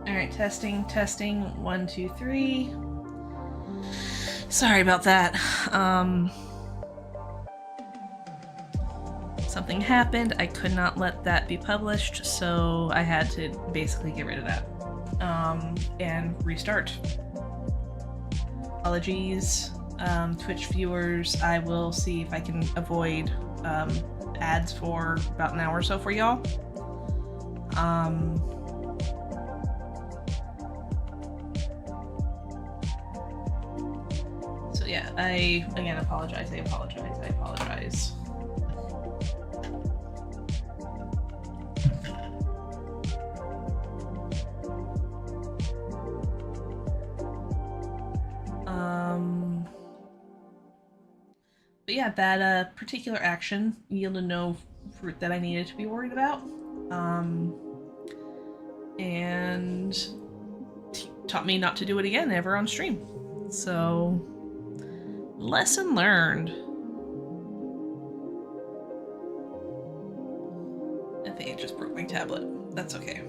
Alright, testing, 1, 2, 3. Sorry about that. Something happened. I could not let that be published, so I had to basically get rid of that. And restart. Apologies, Twitch viewers. I will see if I can avoid ads for about an hour or so for y'all. So yeah, I again apologize. I apologize. But yeah, that particular action yielded no fruit that I needed to be worried about. And taught me not to do it again ever on stream. So, lesson learned. I think I just broke my tablet. That's okay.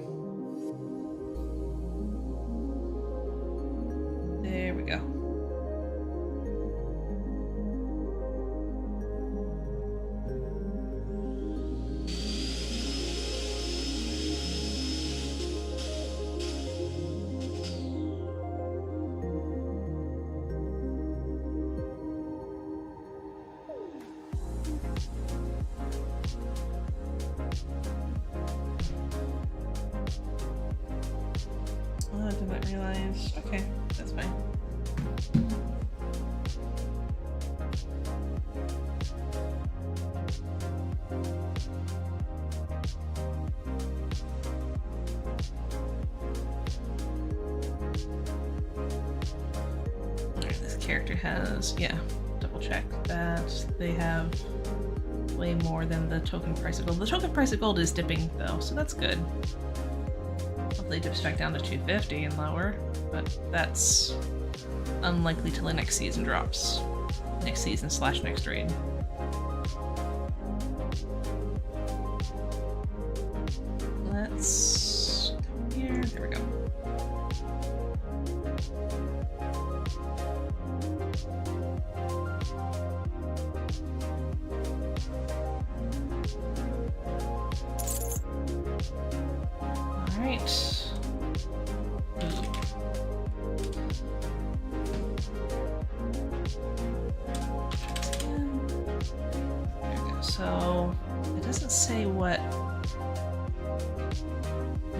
There we go. I didn't realize. Okay, that's fine. Alright, this character has, yeah, double check that they have way more than the token price of gold. The token price of gold is dipping though, so that's good. Hopefully it dips back down to 250 and lower, but that's unlikely till the next season drops. Next season / next raid. Let's come here. There we go. Alright. There we go. So it doesn't say what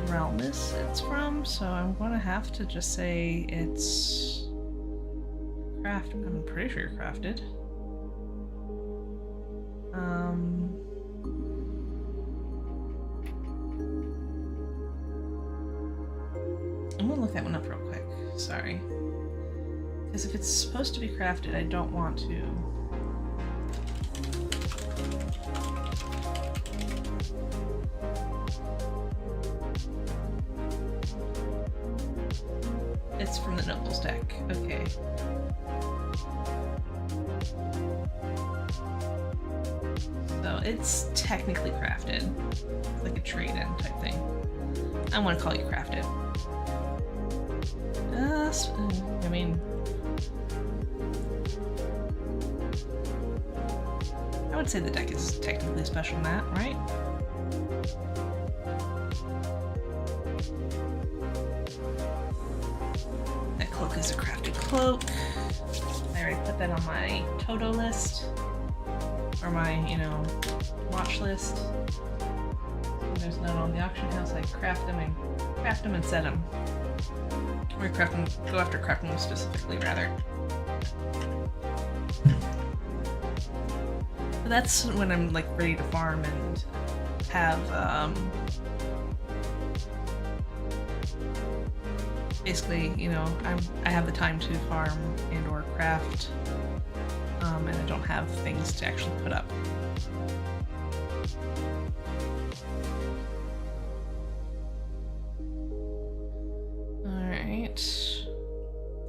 realm it's from, so I'm gonna have to just say it's craft. I'm pretty sure crafted. I'm gonna look that one up real quick. Sorry. Because if it's supposed to be crafted, I don't want to. It's from the Nobles deck. Okay. So it's technically crafted. It's like a trade-in type thing. I want to call you crafted. I mean, I would say the deck is technically special in that, right? That cloak is a crafted cloak. I already put that on my Toto list, or my, watch list. And there's none on the auction house. I craft them and set them. Or go after crafting them specifically, rather. So that's when I'm like ready to farm and have basically, I have the time to farm and or craft, and I don't have things to actually put up.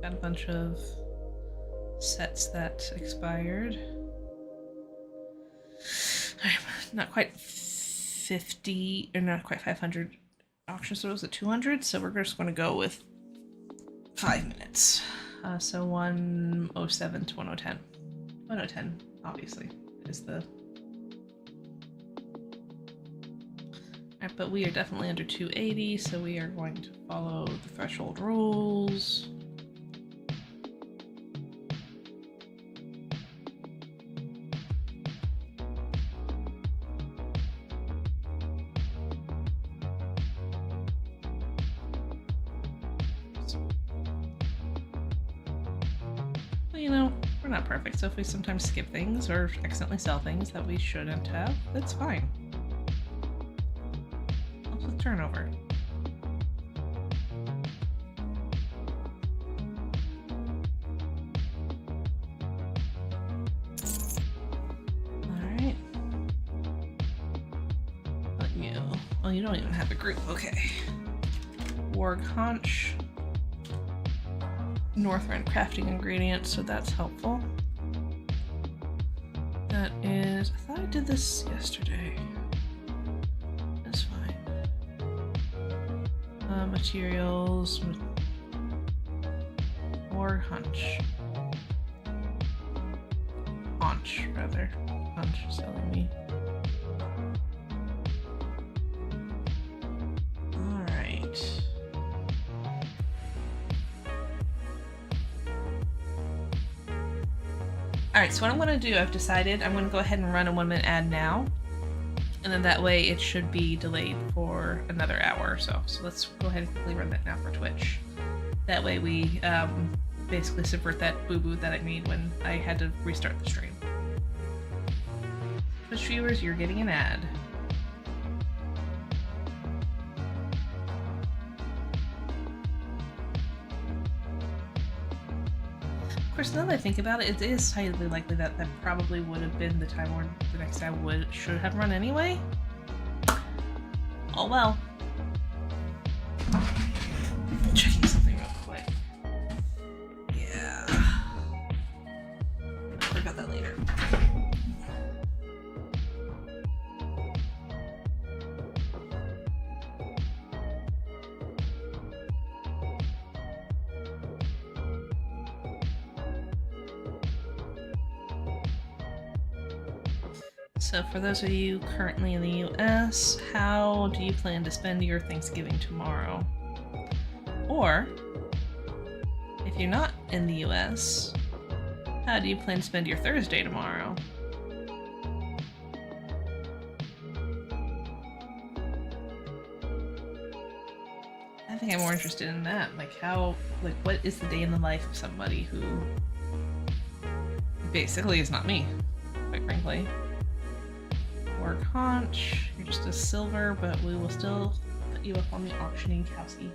Got a bunch of sets that expired. I'm not quite 50, or not quite 500 auction was at 200, so we're just going to go with 5 minutes. So 107 to 1010. 1010, obviously, is the... Alright, but we are definitely under 280, so we are going to follow the threshold rules. You know, we're not perfect, so if we sometimes skip things or accidentally sell things that we shouldn't have, that's fine. Helps with turnover. Alright. But you... Well, you don't even have a group, okay. Warg Haunch. Northrend crafting ingredients, so that's helpful. That is... I thought I did this yesterday. That's fine. Materials... Or hunch. Haunch, rather. Hunch is telling me. Alright. Alright, so what I'm going to do, I've decided I'm going to go ahead and run a 1-minute ad now. And then that way it should be delayed for another hour or so. So let's go ahead and quickly run that now for Twitch. That way we basically subvert that boo-boo that I made when I had to restart the stream. Twitch viewers, you're getting an ad. Of course, now that I think about it, it is highly likely that that probably would have been the time where the next ad should have run anyway. Oh well. Checking something real quick. Yeah. I'll worry about that later. So for those of you currently in the US, how do you plan to spend your Thanksgiving tomorrow? Or, if you're not in the US, how do you plan to spend your Thursday tomorrow? I think I'm more interested in that. Like what is the day in the life of somebody who basically is not me, quite frankly. Warg Haunch, you're just a silver, but we will still put you up on the auctioning Kowski.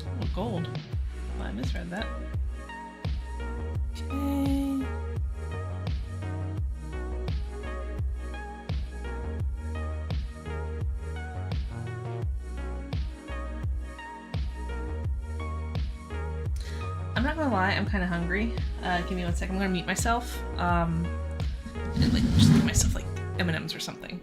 Oh, gold. Well, I misread that. Okay. I'm not gonna lie, I'm kind of hungry. Give me 1 second. I'm gonna mute myself. And like just give myself like M&Ms or something.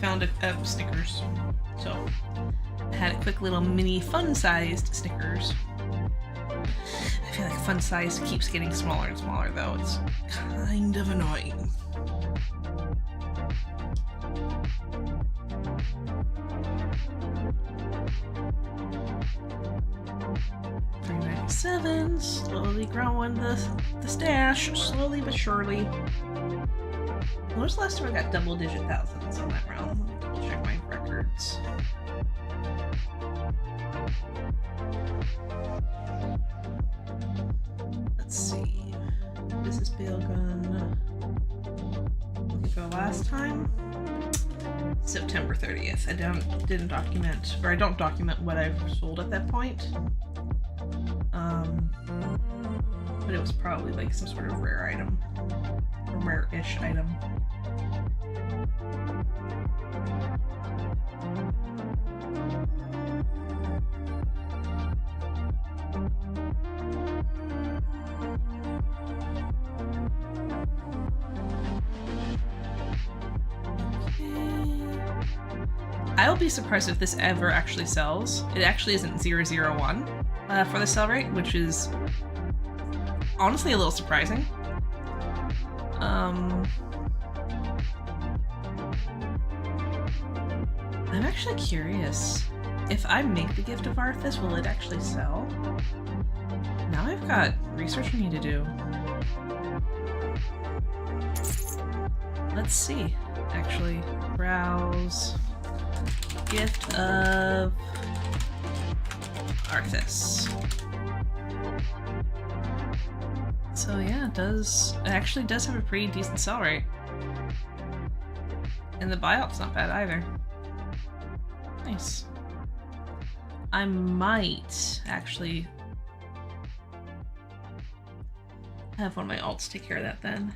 found a Snickers. So I had a quick little mini fun-sized Snickers. I feel like fun-sized keeps getting smaller and smaller though. It's kind of annoying. $3.97, slowly growing the stash, slowly but surely. When was the last time I got double-digit thousands on that round? Let me double check my records. Let's see. This is Bailgun. For the last time, September 30th. I didn't document, or I don't document what I've sold at that point. But it was probably like some sort of rare item, or rare-ish item. I'll be surprised if this ever actually sells. It actually isn't 001 for the sell rate, which is honestly a little surprising. I'm actually curious. If I make the Gift of Arthas, will it actually sell? Now I've got research I need to do. Let's see. Actually, browse. Gift of Arthas. So yeah, it actually does have a pretty decent sell rate. And the buyout's not bad either. Nice. I might actually have one of my alts take care of that then.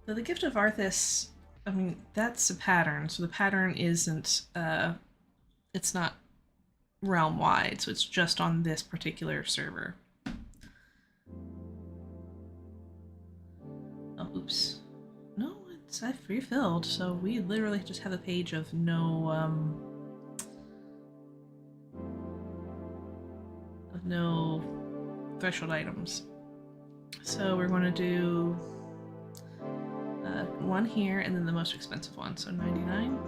So the Gift of Arthas, I mean, that's a pattern, so the pattern isn't, it's not realm-wide, so it's just on this particular server. Oh, oops. No, I've refilled, so we literally just have a page of no threshold items. So we're going to do one here and then the most expensive one, so 99.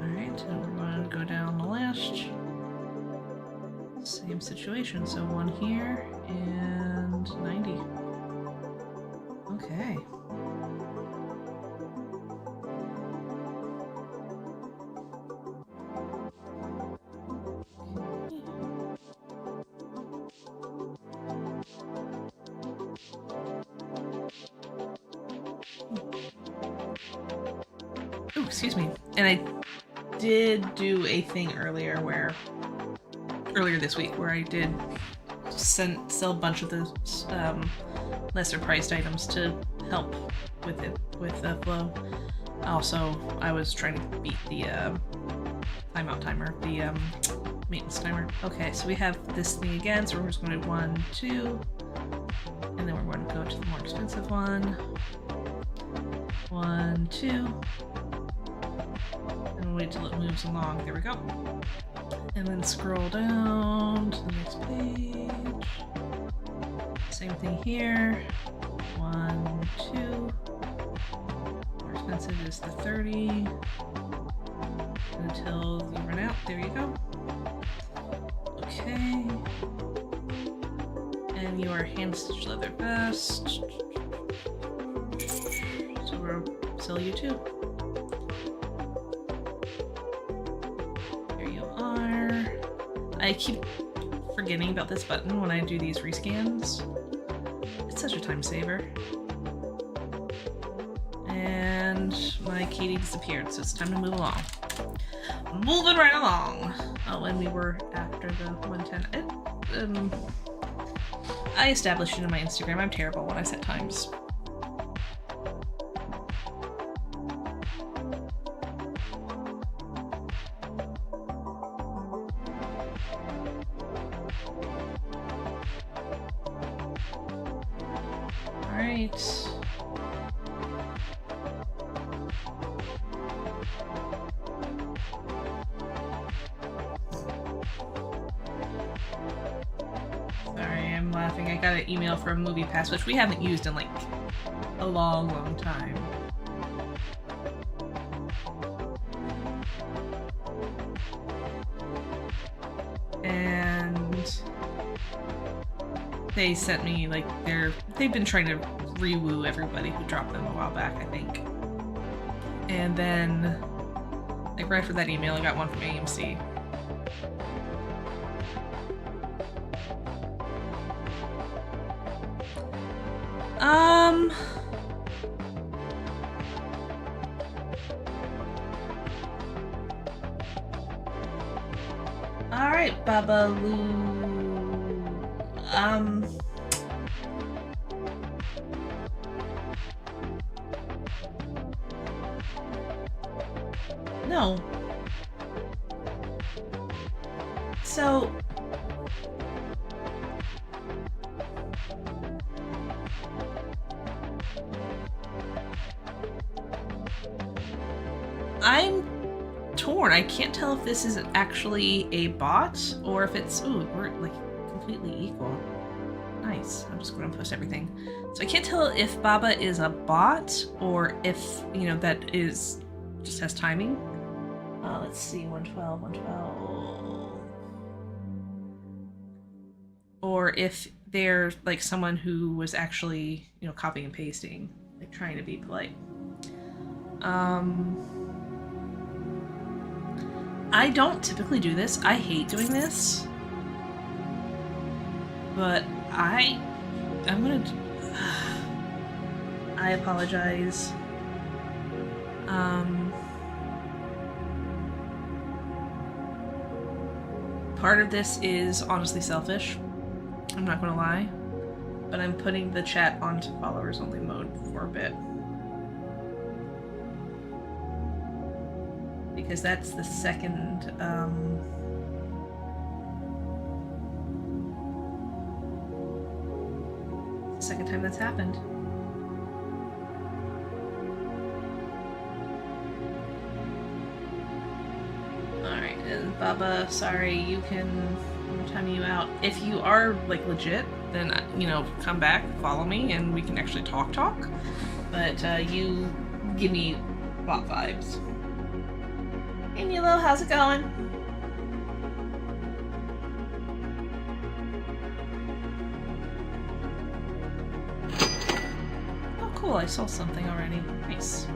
Alright, and we're going to go down the last. Same situation, so one here and 90. Okay. Oh, excuse me. And I did do a thing earlier this week where I did sell a bunch of the lesser priced items to help with the flow. Also, I was trying to beat the timeout timer, the maintenance timer. Okay, so we have this thing again, so we're just going to do 1, 2, and then we're going to go to the more expensive one. 1, 2, and wait till it moves along. There we go. And then scroll down to the next page. Same thing here. 1, 2. More expensive is the 30. Until you run out. There you go. Okay. And your hand stitched leather vest. So we'll sell you too. I keep forgetting about this button when I do these rescans. It's such a time saver. And my kitty disappeared, so it's time to move along. Moving right along! Oh, and we were after the 110. I established it in my Instagram. I'm terrible when I set times. Alright. Sorry, I'm laughing. I got an email from MoviePass, which we haven't used in like a long, long time. And they sent me like they've been trying to re-woo everybody who dropped them a while back, I think. And then like right after that email, I got one from AMC. Alright, Babaloo. No. So... I'm torn. I can't tell if this is actually a bot or if it's... Ooh, we're like completely equal. Nice. I'm just going to post everything. So I can't tell if Baba is a bot or if, you know, that is... just has timing. Let's see, 112, 112. Or if they're like someone who was actually, you know, copying and pasting, like trying to be polite. I don't typically do this. I hate doing this. But I'm gonna... I apologize. Part of this is honestly selfish. I'm not gonna lie. But I'm putting the chat onto followers only mode for a bit. Because that's the second, time that's happened. Alright, and Baba, sorry, you can time you out. If you are, like, legit, then, you know, come back, follow me, and we can actually talk. But, you give me bot vibes. Hey Milo, how's it going? Oh cool, I saw something already. Nice.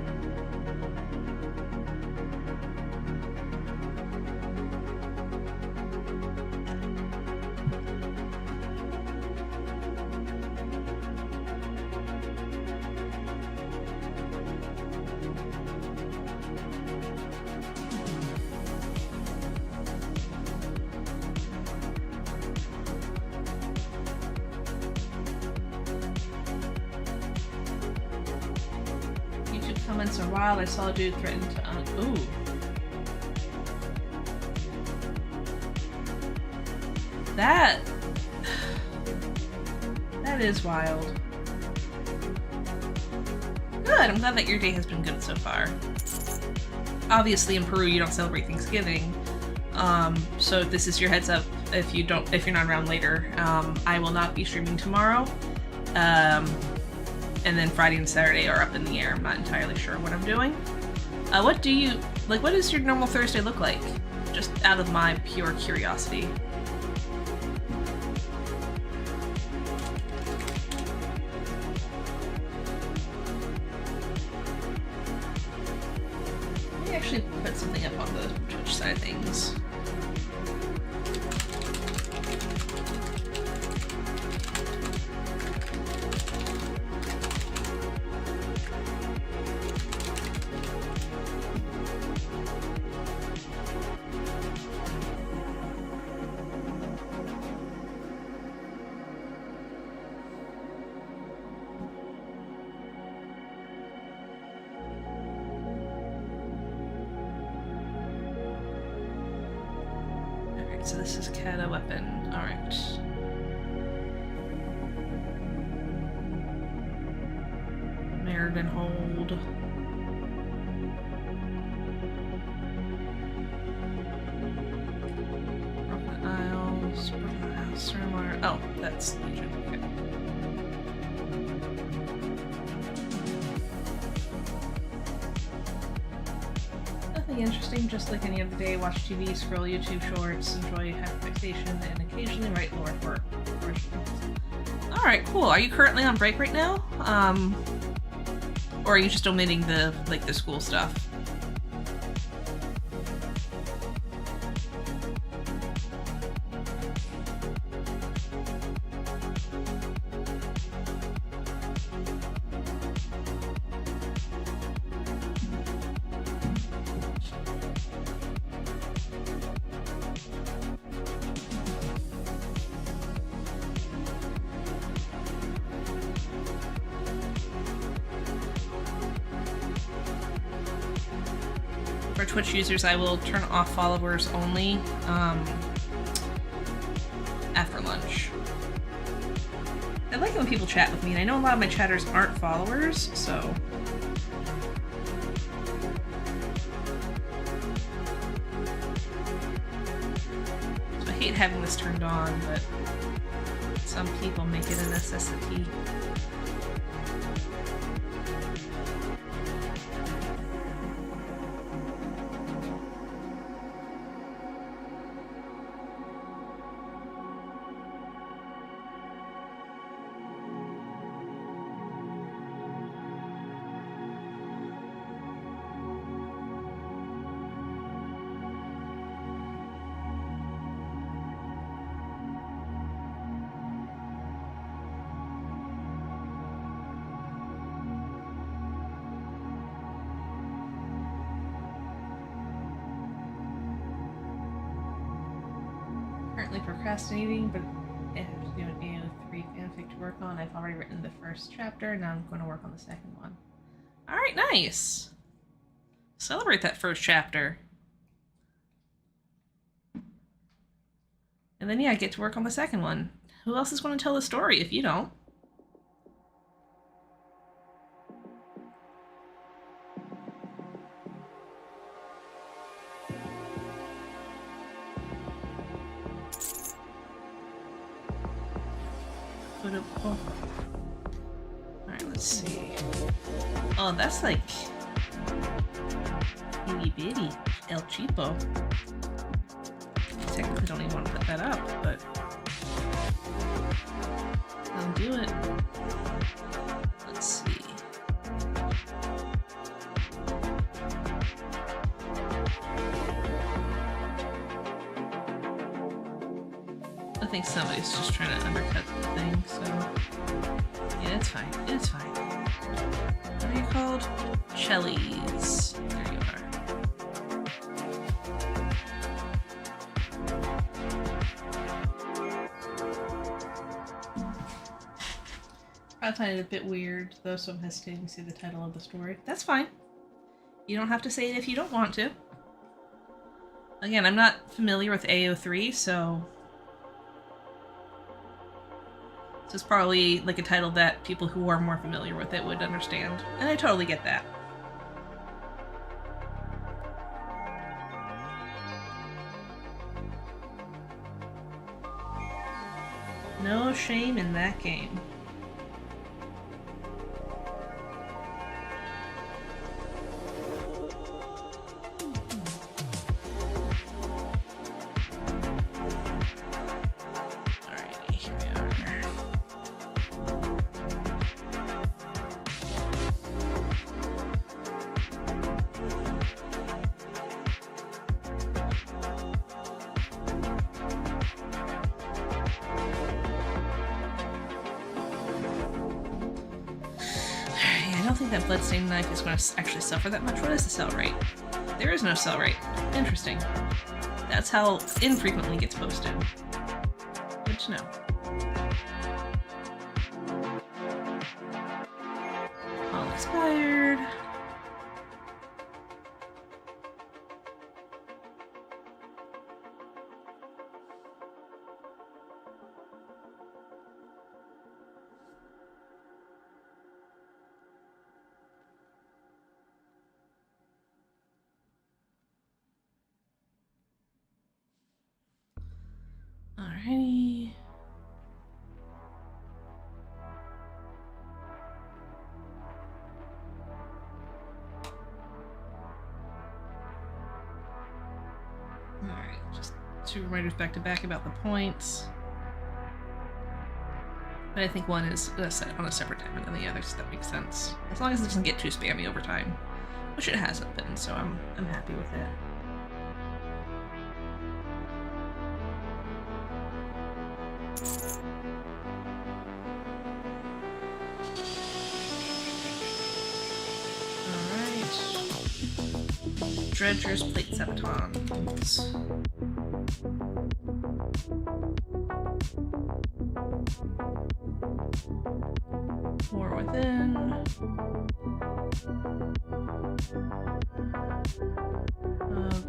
Comments are wild. I saw a dude threaten to ooh. That is wild. Good. I'm glad that your day has been good so far. Obviously in Peru you don't celebrate Thanksgiving. So this is your heads up if you're not around later. I will not be streaming tomorrow. And then Friday and Saturday are up in the air. I'm not entirely sure what I'm doing. What does your normal Thursday look like? Just out of my pure curiosity. Let me actually put something up on the Twitch side of things. So this is Kata weapon. Alright. forward and hold. Broken Isles, Surmar. Oh, that's Legion. Okay. Nothing interesting, just like any other day. Watch TV, scroll YouTube shorts, enjoy hyperfixation, and occasionally write lore for originals. Alright, cool. Are you currently on break right now? Or are you just omitting the school stuff? For Twitch users, I will turn off followers only after lunch. I like it when people chat with me, and I know a lot of my chatters aren't followers, so... I hate having this turned on, but some people make it a necessity. Currently procrastinating, but I have to do an AO3 fanfic to work on. I've already written the first chapter, now I'm going to work on the second one. Alright, nice! Celebrate that first chapter. And then, yeah, I get to work on the second one. Who else is going to tell the story if you don't? Alright, let's see. Oh, that's like itty bitty El Cheapo. I technically don't even want to put that up, but I'll do it. Let's see. I think somebody's just trying to undercut the thing, so yeah, it's fine. It's fine. What are you called? Chellies. There you are. I find it a bit weird, though, so I'm hesitating to say the title of the story. That's fine. You don't have to say it if you don't want to. Again, I'm not familiar with AO3, so... This is probably like a title that people who are more familiar with it would understand. And I totally get that. No shame in that game. Bloodstained knife is going to actually suffer that much. What is the sell rate? There is no sell rate. Interesting. That's how infrequently gets posted. Good to know. All expired. 2 reminders back to back about the points. But I think one is set on a separate timer than the other, so that makes sense. As long as it doesn't get too spammy over time, which it hasn't been, so I'm happy with it. Alright. Dredger's Plate Sabatons. War Within.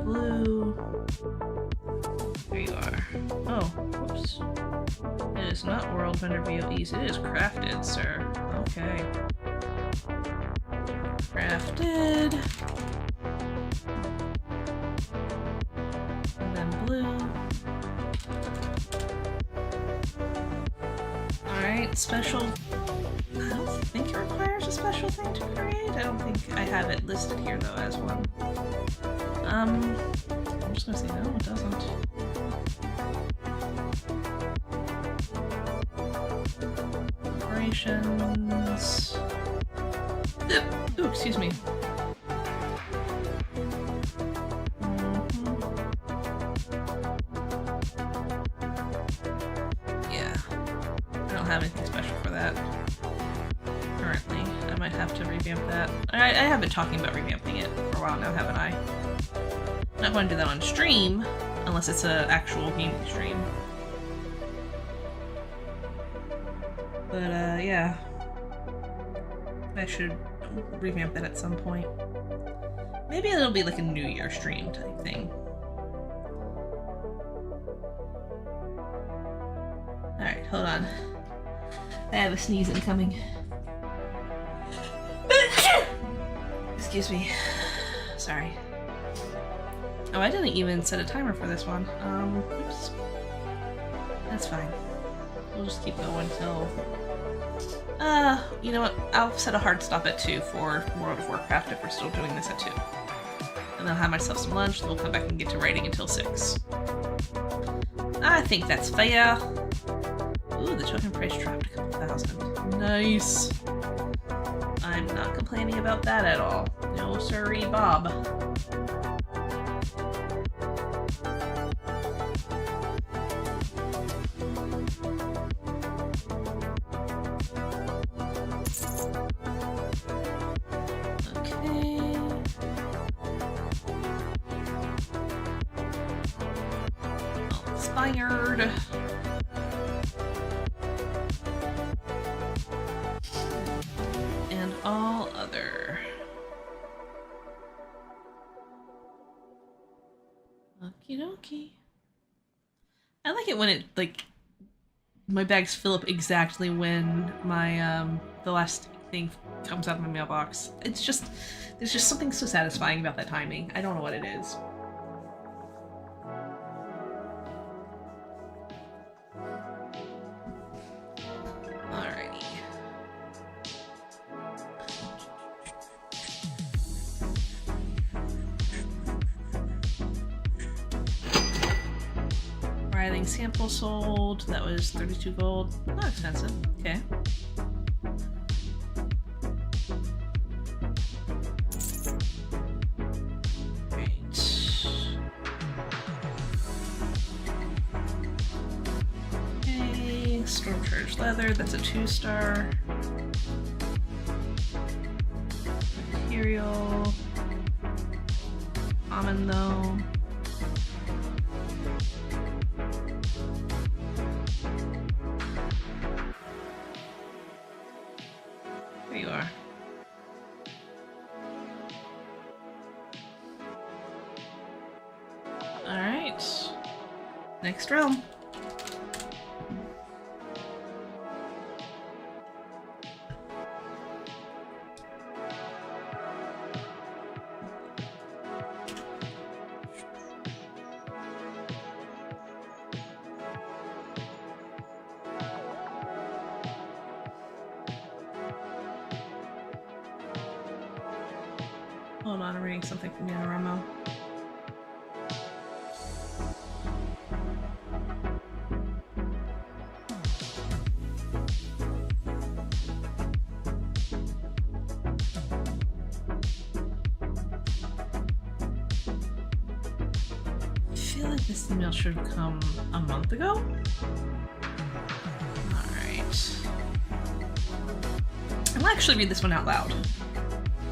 Blue. There you are. Oh, whoops. It is not World Vendor VOEs, it is Crafted, sir. Okay. Crafted. And then blue. Alright, special. I don't think it requires a special thing to create. I don't think I have it listed here though as one. I'm just gonna say no, it doesn't. Operations. Ooh, excuse me. Yeah. I don't have anything special for that. Currently. I might have to revamp that. I have been talking about revamping it for a while now, haven't I? I'm not going to do that on stream, unless it's an actual gaming stream. But, yeah. I should revamp that at some point. Maybe it'll be like a New Year stream type thing. Alright, hold on. I have a sneeze incoming. Excuse me. Sorry. Oh, I didn't even set a timer for this one. Oops. That's fine. We'll just keep going till... you know what? I'll set a hard stop at 2 for World of Warcraft if we're still doing this at 2. And then I'll have myself some lunch, then we'll come back and get to writing until 6. I think that's fair. Ooh, the token price dropped a couple thousand. Nice. I'm not complaining about that at all. No sirree, Bob. Okay. All expired. And all other. Okie dokie. I like it when it, like, my bags fill up exactly when my, the last thing comes out of my mailbox. It's just, there's just something so satisfying about that timing. I don't know what it is. Alrighty. Writhing sample sold. That was 32 gold. Not expensive. Okay. Great. Okay. Storm Charged Leather. That's a 2-star. Imperial. Common though. There you are. Alright. Next realm. Hold on, I'm reading something from Yanoramo. feel like this email should have come a month ago. Alright. I'll actually read this one out loud.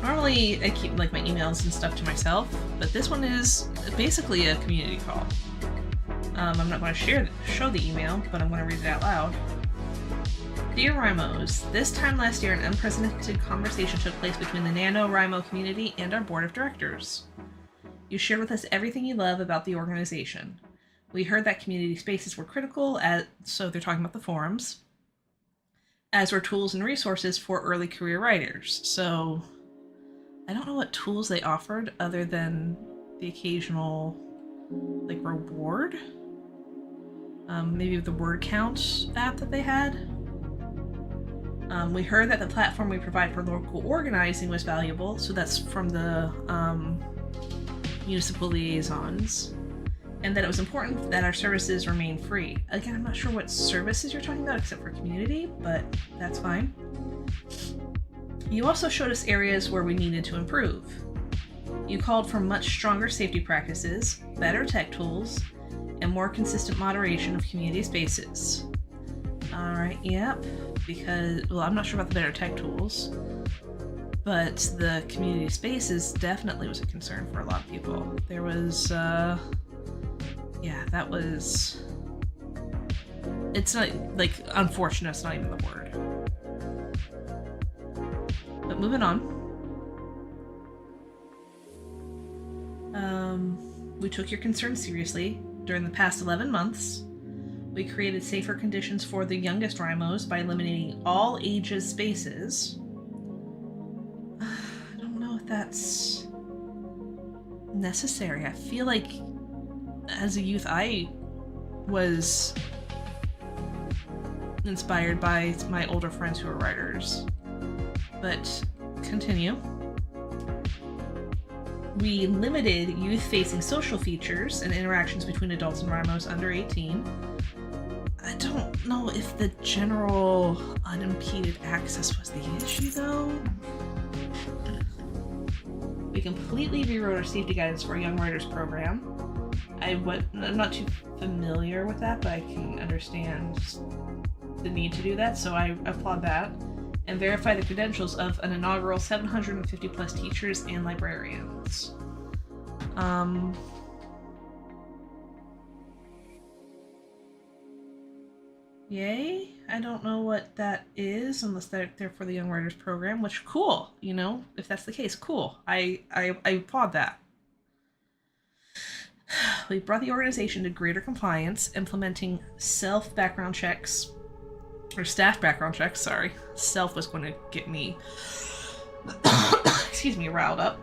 Normally, I keep like my emails and stuff to myself, but this one is basically a community call. I'm not going to show the email, but I'm going to read it out loud. Dear Rymos, this time last year an unprecedented conversation took place between the NaNoWriMo community and our board of directors. You shared with us everything you love about the organization. We heard that community spaces were critical, so they're talking about the forums, as were tools and resources for early career writers. So I don't know what tools they offered other than the occasional like reward. Maybe the word count app that they had. We heard that the platform we provide for local organizing was valuable, so that's from the municipal liaisons, and that it was important that our services remain free. Again, I'm not sure what services you're talking about except for community, but that's fine. You also showed us areas where we needed to improve. You called for much stronger safety practices, better tech tools, and more consistent moderation of community spaces. Alright, yep, because, well, I'm not sure about the better tech tools, but the community spaces definitely was a concern for a lot of people. There was, yeah, that was, it's not, like, unfortunate, it's not even the word. But moving on. We took your concerns seriously. During the past 11 months, we created safer conditions for the youngest Rymos by eliminating all ages spaces. I don't know if that's necessary. I feel like as a youth I was inspired by my older friends who are writers. But continue. We limited youth-facing social features and interactions between adults and Rymos under 18. I don't know if the general unimpeded access was the issue, though. We completely rewrote our safety guidance for our Young Writers program. I'm not too familiar with that, but I can understand the need to do that, so I applaud that. And verify the credentials of an inaugural 750 plus teachers and librarians. Yay? I don't know what that is unless they're for the Young Writers program, which cool, you know, if that's the case, cool. I applaud that. We brought the organization to greater compliance, implementing staff background checks, sorry. Self was going to get me, excuse me, riled up.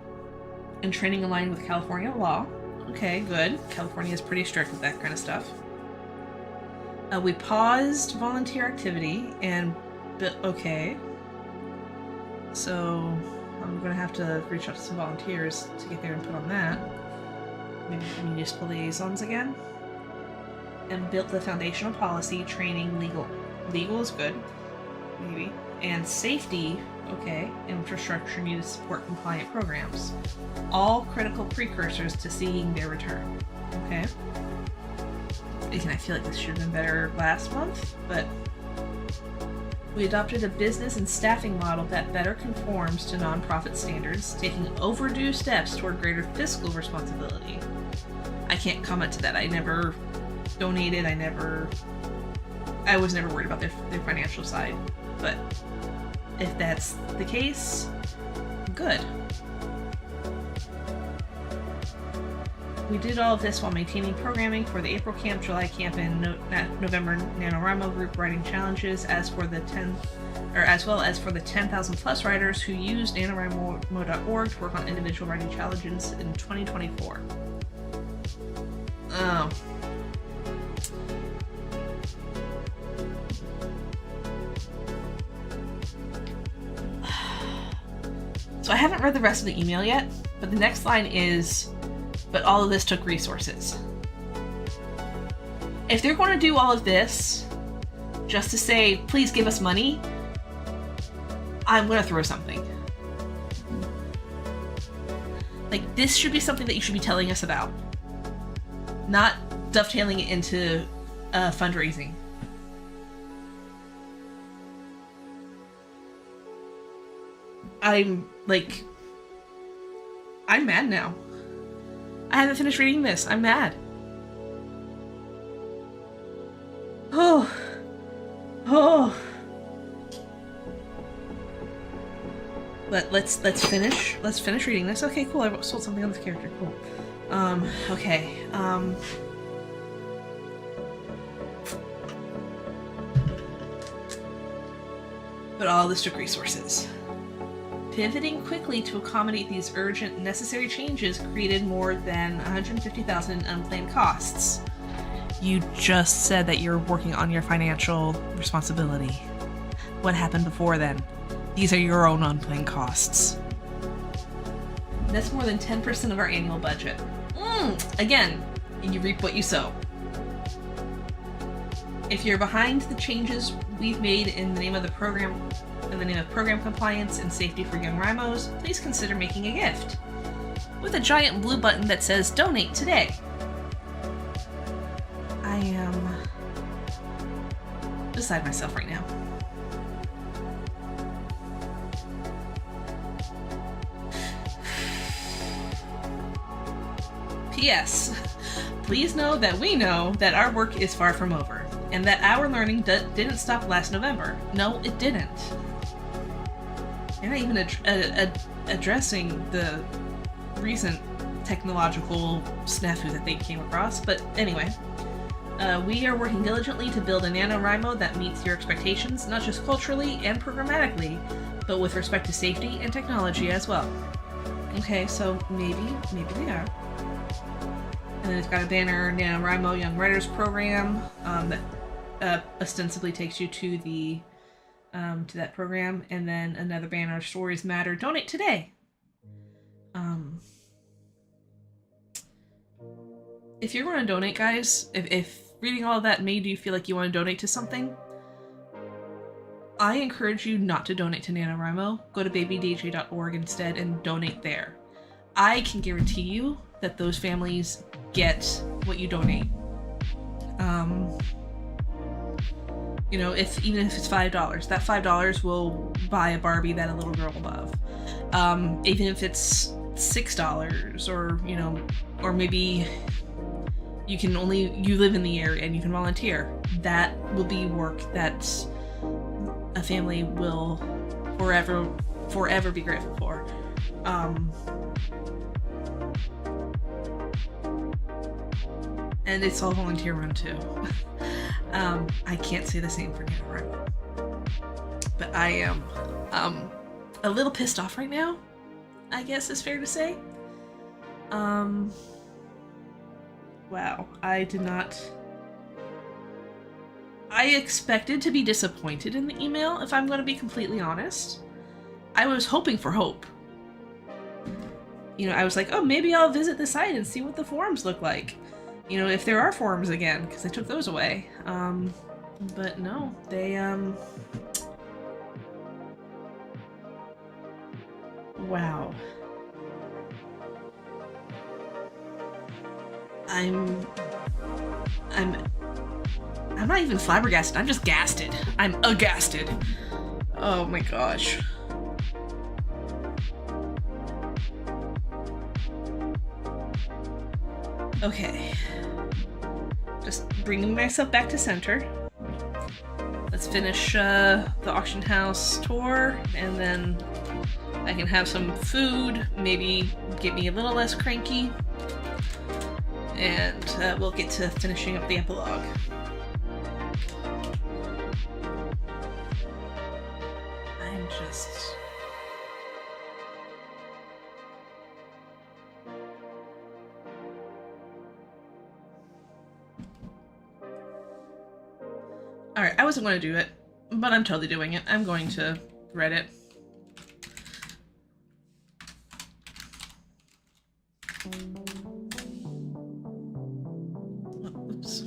And training aligned with California law. Okay, good. California is pretty strict with that kind of stuff. We paused volunteer activity and, okay. So I'm going to have to reach out to some volunteers to get their input on that. Maybe municipal liaisons again. And built the foundational policy, training, legal is good, maybe, and safety, okay, infrastructure needed to support compliant programs. All critical precursors to seeing their return, okay? Again, I feel like this should have been better last month, but we adopted a business and staffing model that better conforms to nonprofit standards, taking overdue steps toward greater fiscal responsibility. I can't comment to that. I never donated, I was never worried about their financial side, but if that's the case, good. We did all of this while maintaining programming for the April camp, July camp, and November NaNoWriMo group writing challenges, as well as for the 10,000 plus writers who used NaNoWriMo.org to work on individual writing challenges in 2024. Oh. So I haven't read the rest of the email yet, but the next line is, but all of this took resources. If they're going to do all of this just to say, please give us money, I'm going to throw something. Like, this should be something that you should be telling us about. not dovetailing it into fundraising. I'm mad now. I haven't finished reading this. I'm mad. Oh. Let's finish. Let's finish reading this. Okay, cool. I sold something on this character. Cool. Okay. But all the strict resources. Pivoting quickly to accommodate these urgent, necessary changes created more than $150,000 in unplanned costs. You just said that you're working on your financial responsibility. What happened before then? These are your own unplanned costs. That's more than 10% of our annual budget. Again, you reap what you sow. If you're behind the changes we've made in the name of the program, compliance and safety for young Rymos, please consider making a gift. With a giant blue button that says donate today. I am beside myself right now. P.S. Please know that we know that our work is far from over, and that our learning didn't stop last November. No, it didn't. You're not even addressing the recent technological snafu that they came across, but anyway. We are working diligently to build a NaNoWriMo that meets your expectations, not just culturally and programmatically, but with respect to safety and technology as well. Okay, so maybe they are. And then it's got a banner, NaNoWriMo Young Writers Program, that ostensibly takes you to the to that program, and then another banner, Stories Matter, donate today. If you're going to donate, guys, if reading all of that made you feel like you want to donate to something, I encourage you not to donate to NaNoWriMo. Go to babydj.org instead and donate there. I can guarantee you that those families get what you donate. You know, even if it's $5, that $5 will buy a Barbie that a little girl will love. Even if it's $6, or maybe you live in the area and you can volunteer, that will be work that a family will forever be grateful for. And it's all volunteer run too. I can't say the same for NaNoWriMo. But I am a little pissed off right now, I guess is fair to say. Wow, I expected to be disappointed in the email, if I'm going to be completely honest. I was hoping for hope. I was like, oh, maybe I'll visit the site and see what the forums look like. If there are forums again, because they took those away. But no, they, wow. I'm not even flabbergasted, I'm just gasted. I'm aghasted. Oh my gosh. Okay. Just bringing myself back to center. Let's finish the auction house tour, and then I can have some food, maybe get me a little less cranky, and we'll get to finishing up the epilogue. I'm just... Alright, I wasn't going to do it, but I'm totally doing it. I'm going to Reddit. Oops.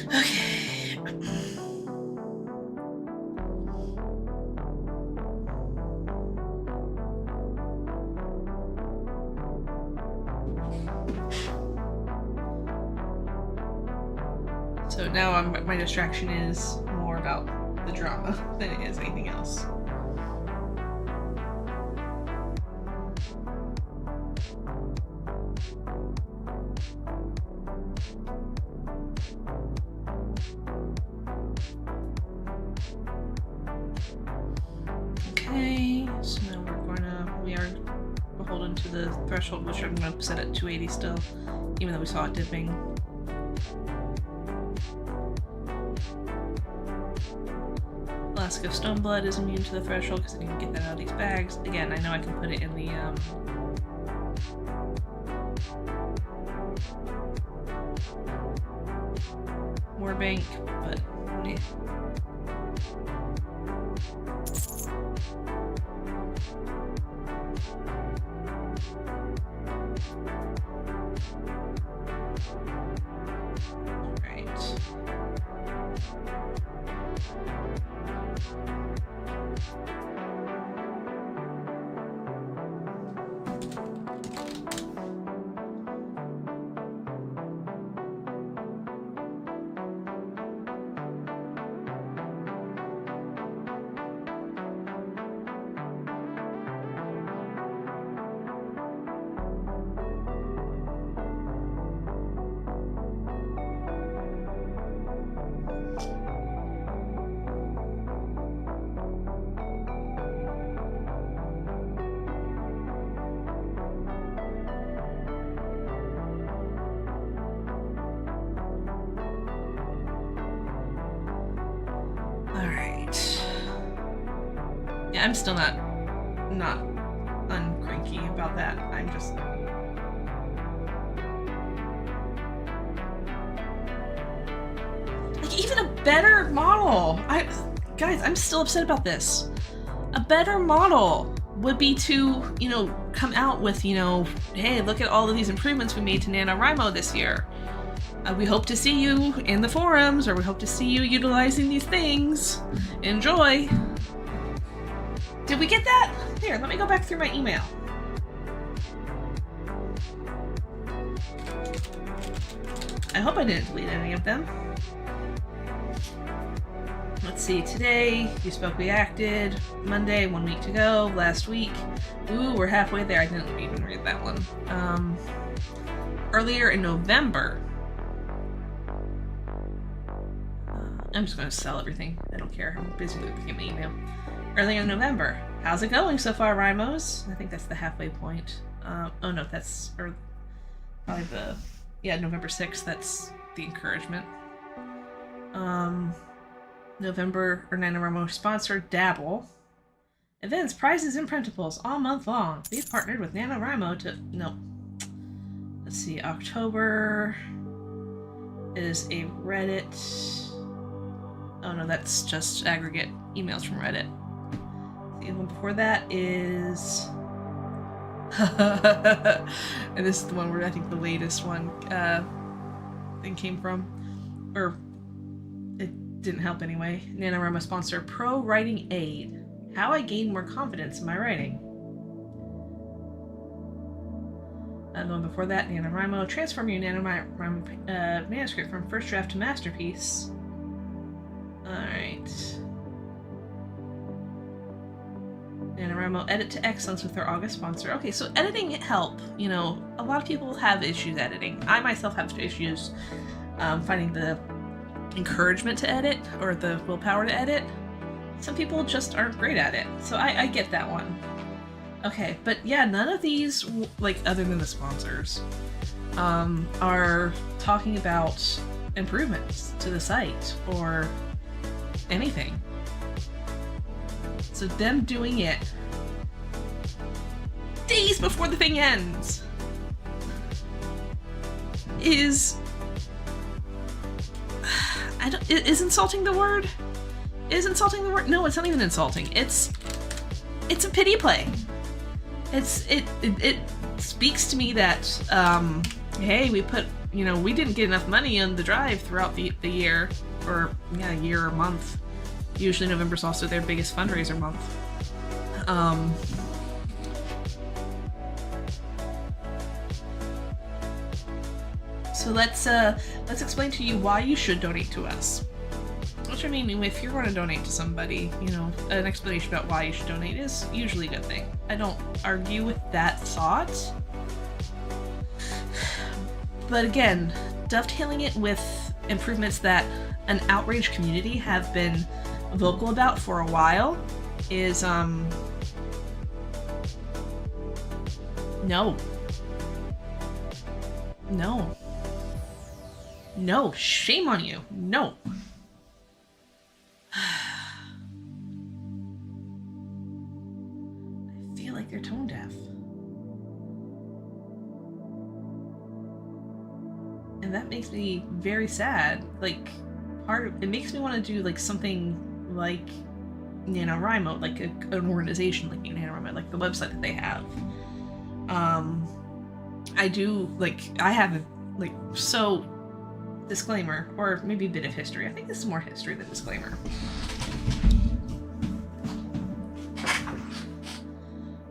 Okay. So now my distraction is more about the drama than it is anything else. Okay, so now we are beholden to the threshold, which I'm going to set at 280 still, even though we saw it dipping. Flask of Stoneblood is immune to the threshold because I didn't get that out of these bags. Again, I know I can put it in the war bank, but yeah. I'm still not uncranky about that. I'm just like, even a better model. Guys, I'm still upset about this. A better model would be to, you know, come out with, you know, hey, look at all of these improvements we made to NaNoWriMo this year. We hope to see you in the forums, or we hope to see you utilizing these things. Enjoy. Did we get that? Here, let me go back through my email. I hope I didn't delete any of them. Let's see, today, you spoke, we acted. Monday, 1 week to go. Last week, ooh, we're halfway there. I didn't even read that one. Earlier in November, I'm just going to sell everything. I don't care. I'm busy looking at my email. Early in November. How's it going so far, Rymos? I think that's the halfway point. Oh no, that's probably November 6th. That's the encouragement. November, or NaNoWriMo sponsor Dabble. Events, prizes, and printables all month long. We've partnered with NaNoWriMo to... No. Let's see, October is a Reddit... Oh no, that's just aggregate emails from Reddit. The one before that is... and this is the one where I think the latest one thing came from. Or it didn't help anyway. NaNoWriMo sponsor Pro Writing Aid. How I gain more confidence in my writing. The one before that, NaNoWriMo. Transform your NaNoWriMo manuscript from first draft to masterpiece. Alright. NaNoWriMo edit to excellence with their August sponsor. Okay, so editing help. You know, a lot of people have issues editing. I myself have issues finding the encouragement to edit or the willpower to edit. Some people just aren't great at it. So I get that one. Okay, but yeah, none of these, like, other than the sponsors, are talking about improvements to the site or anything. So them doing it days before the thing ends is... is insulting the word? Is insulting the word? No, it's not even insulting. It's a pity play. It speaks to me that, hey, we didn't get enough money on the drive throughout the year, or year or month. Usually November's also their biggest fundraiser month. So let's explain to you why you should donate to us. Which, I mean, if you're going to donate to somebody, you know, an explanation about why you should donate is usually a good thing. I don't argue with that thought. But again, dovetailing it with improvements that an outraged community have been vocal about for a while is, no. No. No, shame on you. No. I feel like they're tone deaf. And that makes me very sad. Like, it makes me want to do like something like NaNoWriMo, like an organization like NaNoWriMo, like the website that they have. I have like, so, disclaimer, or maybe a bit of history. I think this is more history than disclaimer.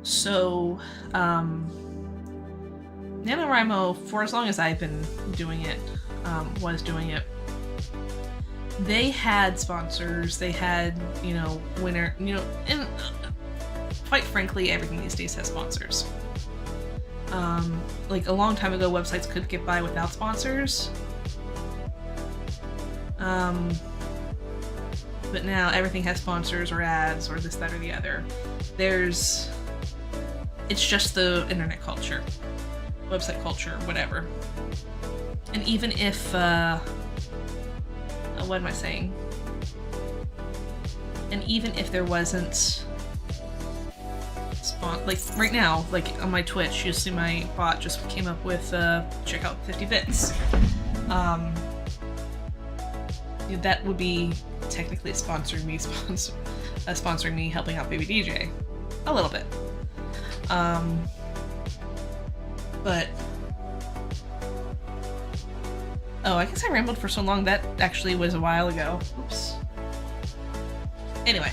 So, NaNoWriMo, for as long as I've been doing it, they had sponsors, they had, winner, and quite frankly, everything these days has sponsors. Like a long time ago, websites could get by without sponsors. But now everything has sponsors or ads or this, that, or the other. It's just the internet culture, website culture, whatever. And even if, what am I saying? And even if there wasn't like right now, like on my Twitch, you'll see my bot just came up with check out 50 bits. That would be technically sponsoring me helping out Baby DJ a little bit. But I guess I rambled for so long. That actually was a while ago. Oops. Anyway,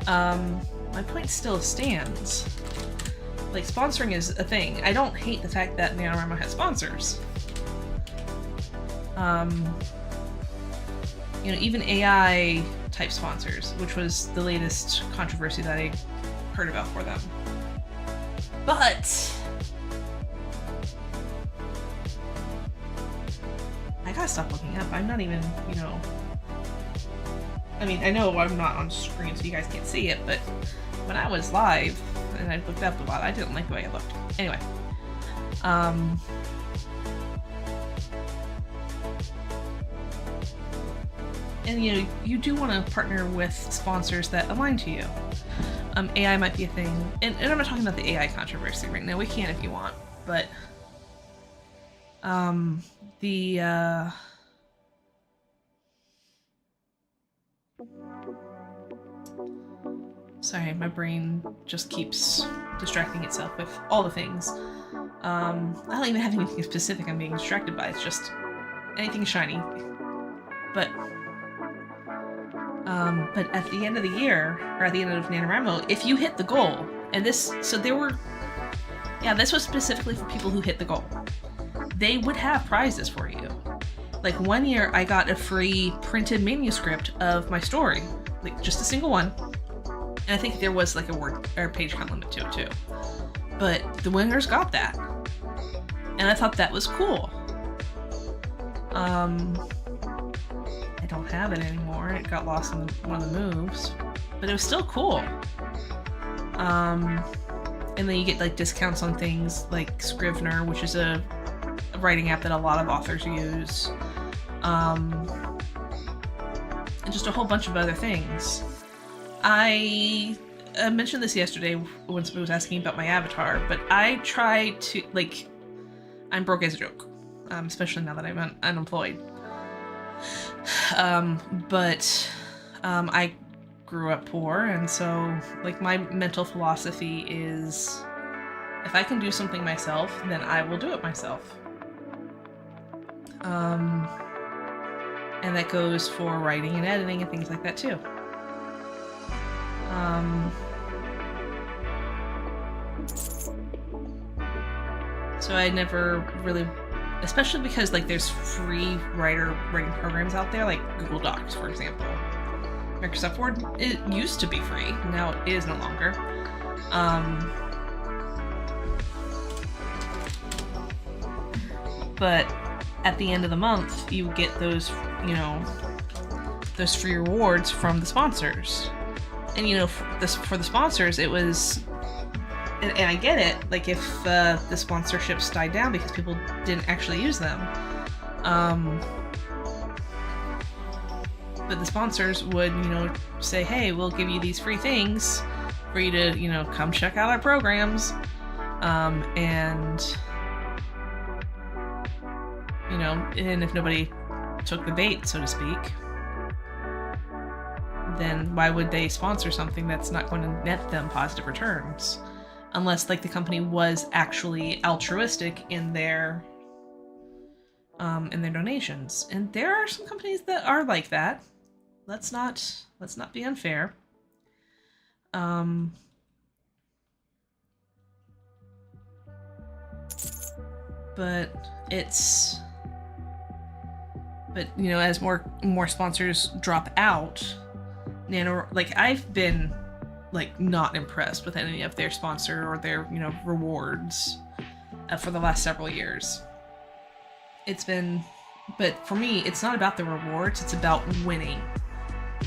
my point still stands. Like, sponsoring is a thing. I don't hate the fact that NaNoWriMo has sponsors. Even AI type sponsors, which was the latest controversy that I heard about for them. But I gotta stop looking up. I'm not even, I mean, I know I'm not on screen so you guys can't see it, but when I was live and I looked up a lot, I didn't like the way it looked. Anyway, and you do want to partner with sponsors that align to you. AI might be a thing, and I'm not talking about the AI controversy right now. We can if you want, but sorry, my brain just keeps distracting itself with all the things. I don't even have anything specific I'm being distracted by. It's just anything shiny. But at the end of the year, or at the end of NaNoWriMo, if you hit the goal, and this was specifically for people who hit the goal, they would have prizes for you. Like, one year I got a free printed manuscript of my story, like just a single one, and I think there was like a word or page count limit to it too. But the winners got that, and I thought that was cool. I don't have it anymore. It got lost in one of the moves, but it was still cool. And then you get like discounts on things like Scrivener, which is a writing app that a lot of authors use, and just a whole bunch of other things. I mentioned this yesterday when somebody was asking about my avatar, but I try to, like, I'm broke as a joke, especially now that I'm unemployed. But I grew up poor, and so, like, my mental philosophy is, if I can do something myself, then I will do it myself. And that goes for writing and editing and things like that too. So I never really especially because like there's free writing programs out there, like Google Docs, for example. Microsoft Word, it used to be free, now it is no longer. But at the end of the month, you get those, those free rewards from the sponsors. And for the sponsors, it was, and I get it, like if the sponsorships died down because people didn't actually use them. But the sponsors would, say, hey, we'll give you these free things for you to, come check out our programs. And if nobody took the bait, so to speak, then why would they sponsor something that's not going to net them positive returns? Unless, like, the company was actually altruistic in their donations. And there are some companies that are like that. Let's not be unfair. But as more sponsors drop out, I've been not impressed with any of their sponsor or their rewards for the last several years. But for me, it's not about the rewards, it's about winning.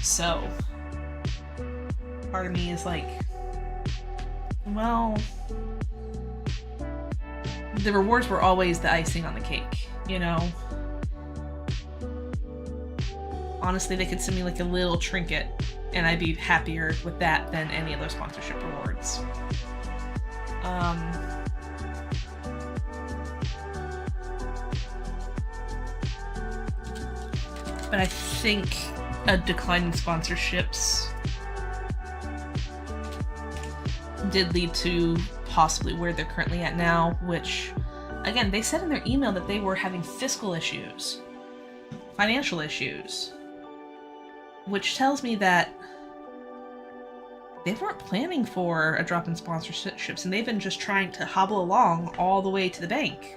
So part of me is like, well, the rewards were always the icing on the cake, Honestly, they could send me like a little trinket and I'd be happier with that than any of those sponsorship rewards. But I think a decline in sponsorships did lead to possibly where they're currently at now, which, again, they said in their email that they were having financial issues, which tells me that they weren't planning for a drop in sponsorships, and they've been just trying to hobble along all the way to the bank.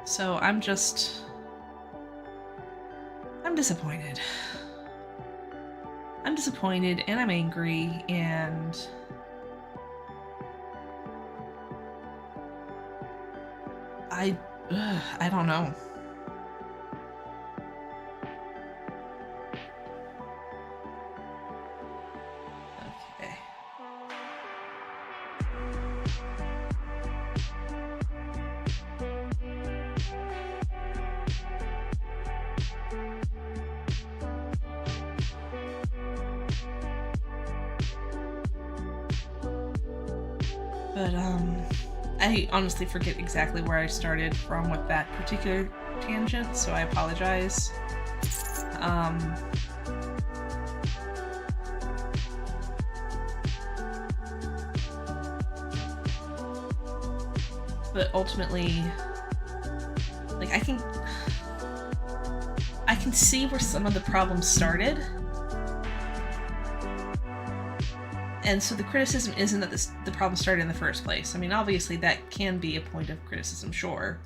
So I'm disappointed. I'm disappointed and I'm angry, and I don't know. Okay. But I honestly forget exactly where I started from with that particular tangent, so I apologize. But ultimately, I can see where some of the problems started. And so the criticism isn't that the problem started in the first place. I mean, obviously that can be a point of criticism, sure.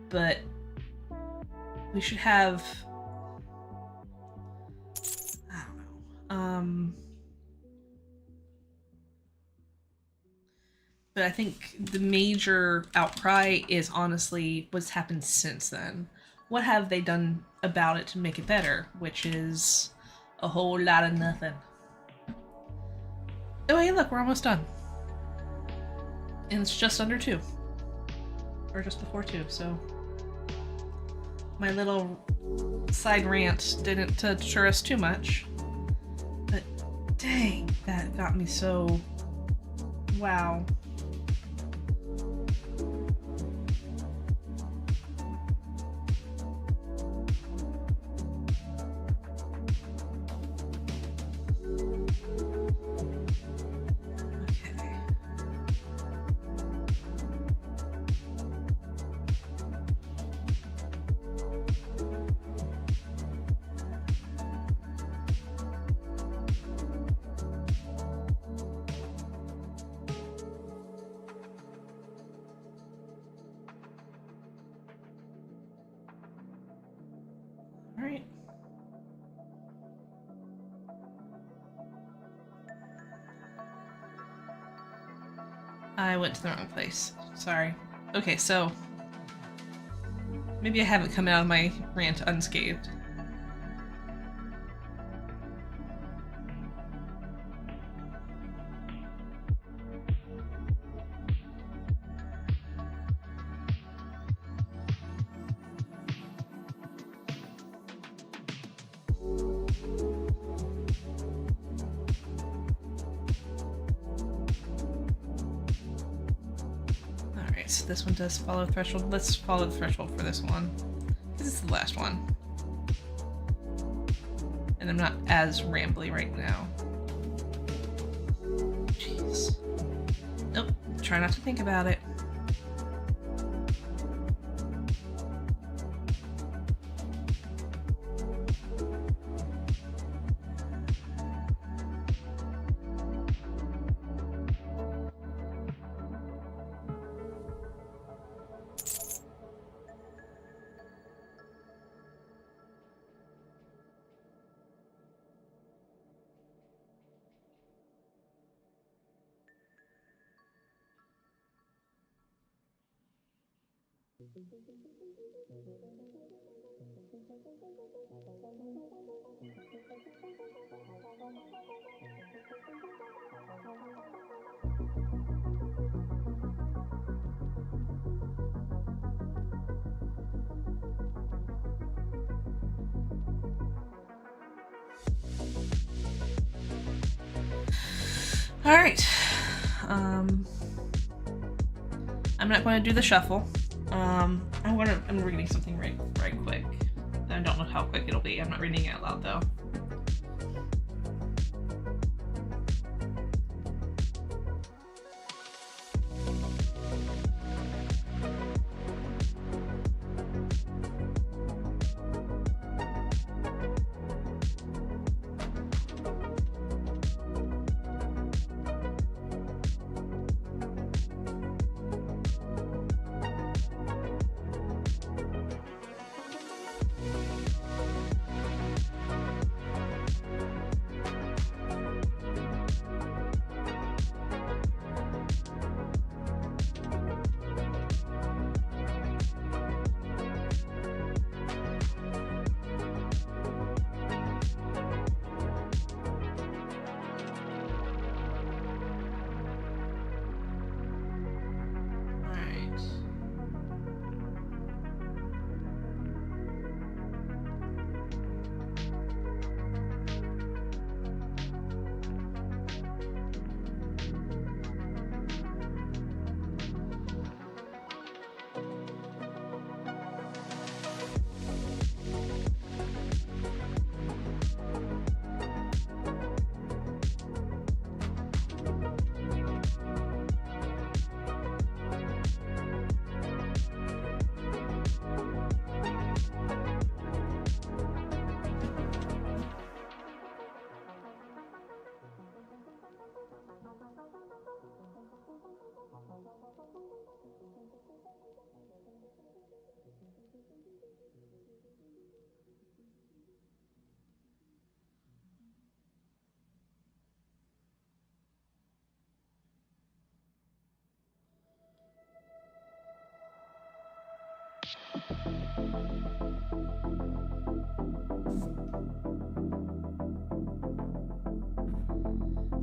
But we should have... I don't know. But I think the major outcry is honestly what's happened since then. What have they done about it to make it better? Which is a whole lot of nothing. Oh, hey, look, we're almost done. And it's just under 2. Or just before 2, so... My little side rant didn't deter us too much. But, dang, that got me so... Wow. I went to the wrong place. Sorry. Okay, so maybe I haven't come out of my rant unscathed. So this one does follow threshold. Let's follow the threshold for this one. This is the last one. And I'm not as rambly right now. Jeez. Nope. Try not to think about it. All right. I'm not going to do the shuffle. I'm reading something right quick. I don't know how quick it'll be. I'm not reading it out loud though.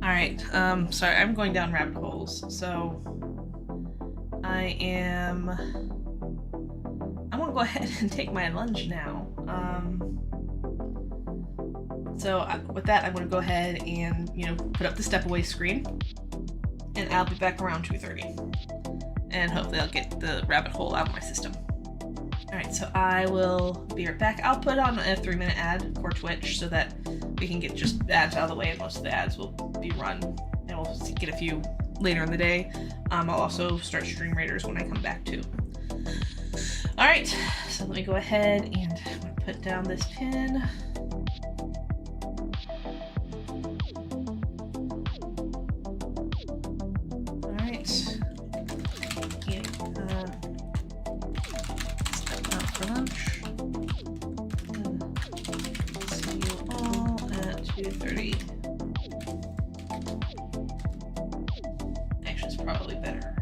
Alright, sorry, I'm going down rabbit holes, so I want to go ahead and take my lunch now. With that, I'm going to go ahead and, put up the step away screen, and I'll be back around 2:30, and hopefully I'll get the rabbit hole out of my system. Alright, so I will be right back. I'll put on a 3-minute ad for Twitch so that we can get just ads out of the way, and most of the ads will be run, and we'll get a few later in the day. I'll also start Stream Raiders when I come back too. Alright, so let me go ahead and I'm going to put down this pin. Alright. Step out for lunch. See you all at 2:30. Actually, it's probably better.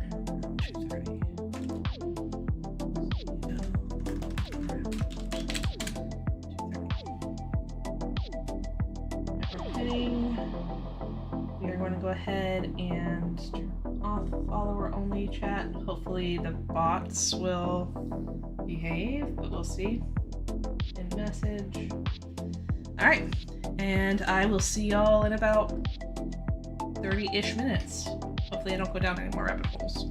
2:30. We are going to go ahead and turn off follower only chat. Hopefully the bots will behave, but we'll see. End message. Alright, and I will see y'all in about 30-ish minutes. Hopefully I don't go down any more rabbit holes.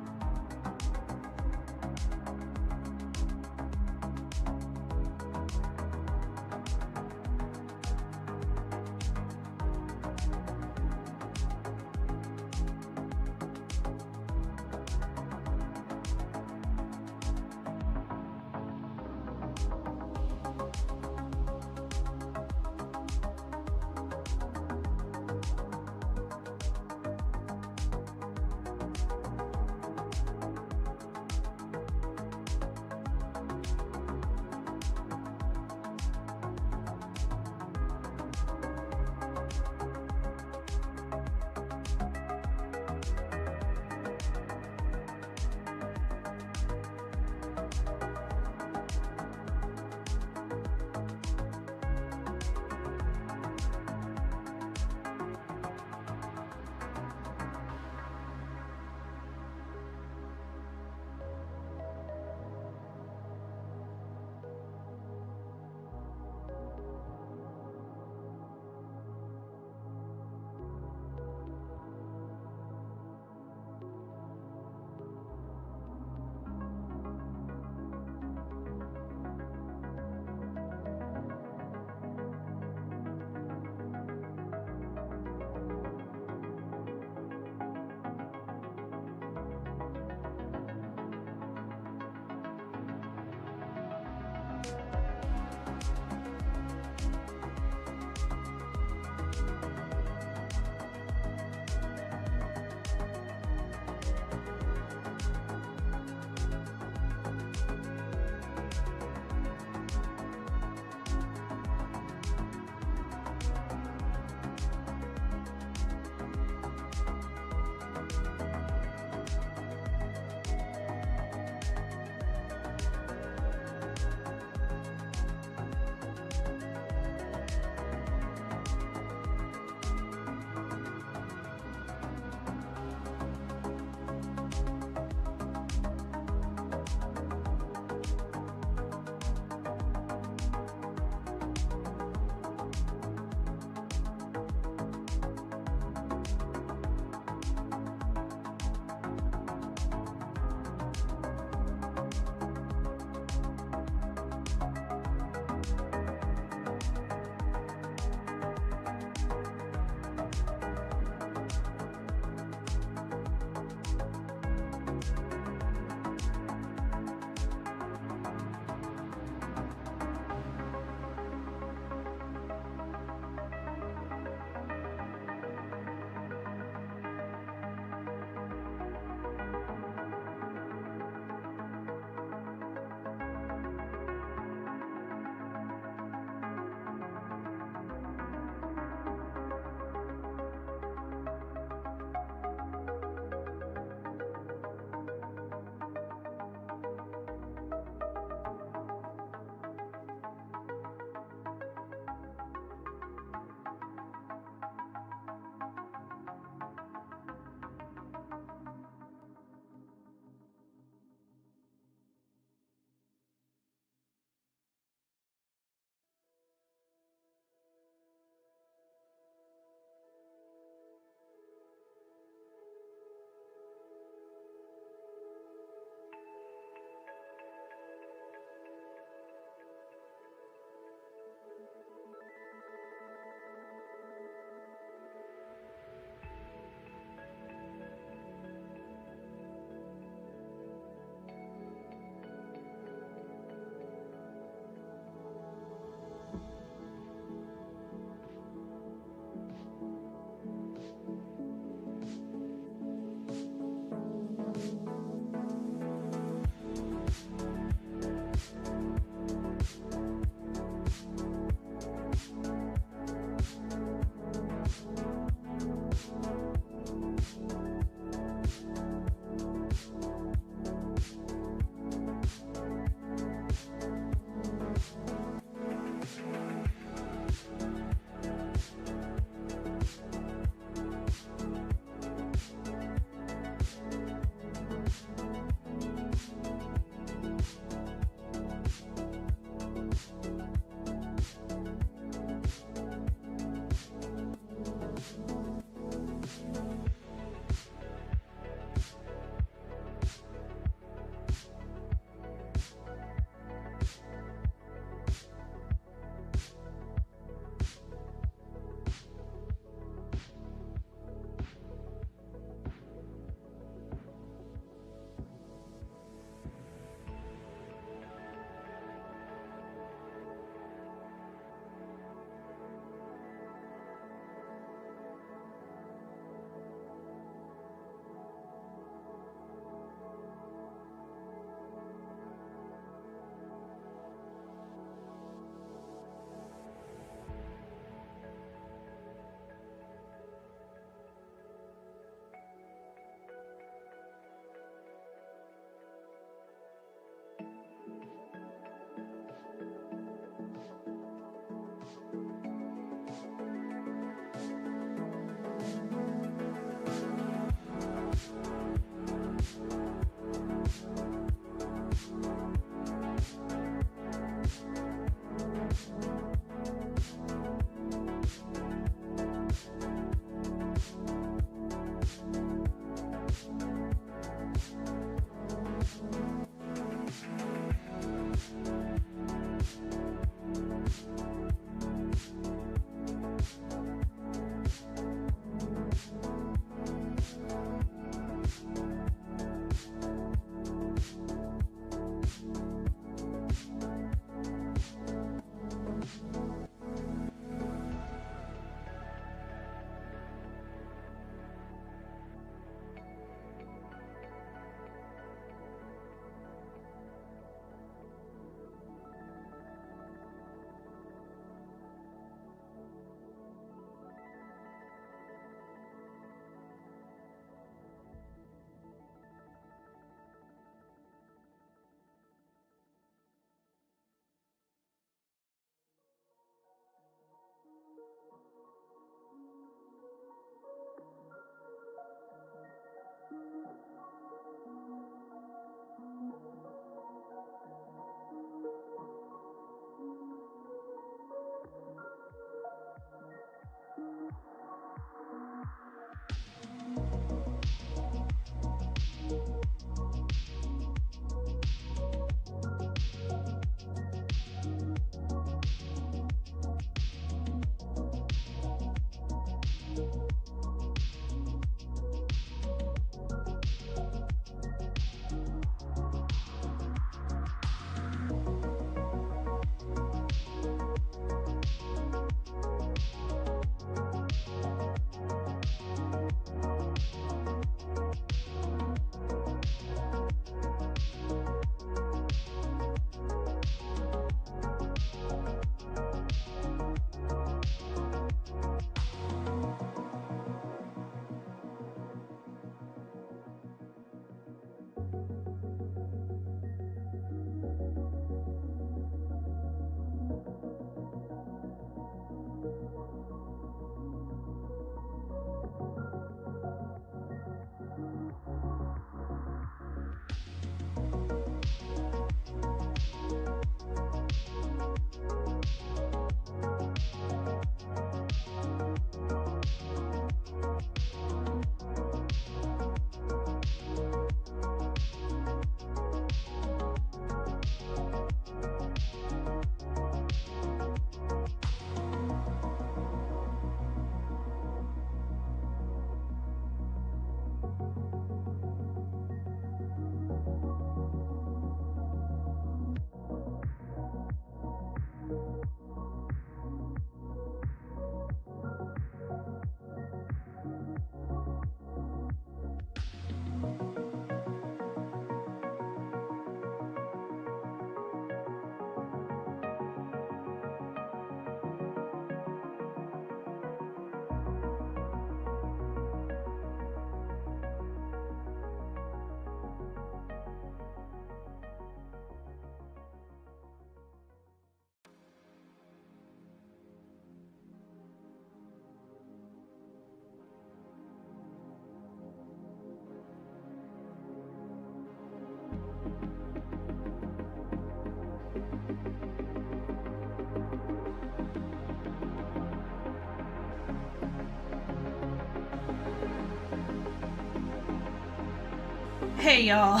Hey y'all.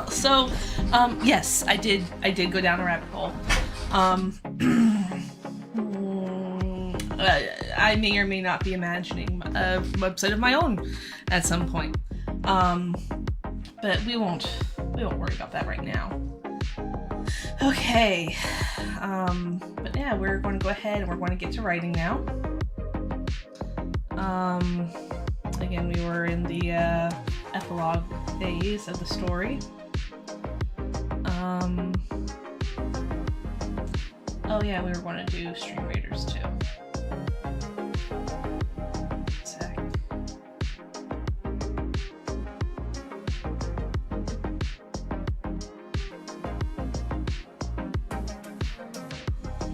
So, yes, I did go down a rabbit hole. I may or may not be imagining a website of my own at some point. But we won't worry about that right now. Okay. But yeah, we're going to go ahead and we're going to get to writing now. Again, we were in the epilogue phase of the story. Oh yeah, we were going to do Stream Raiders too. Sec.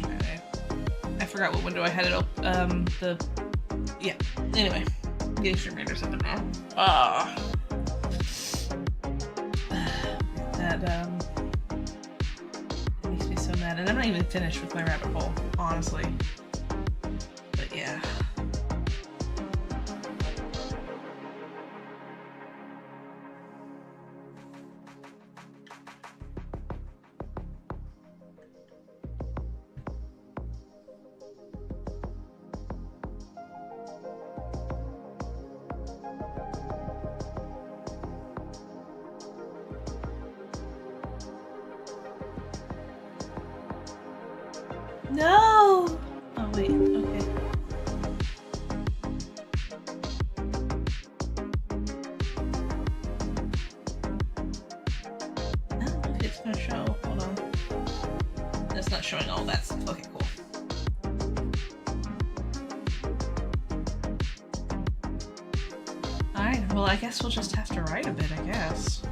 Okay. I forgot what window I had it open. Yeah. Anyway, getting Stream Raiders up now. That it makes me so mad, and I'm not even finished with my rabbit hole, honestly. But yeah. No! Oh, wait, okay. Oh, okay, it's gonna show. Hold on. It's not showing all that stuff. Okay, cool. Alright, well, I guess we'll just have to write a bit, I guess.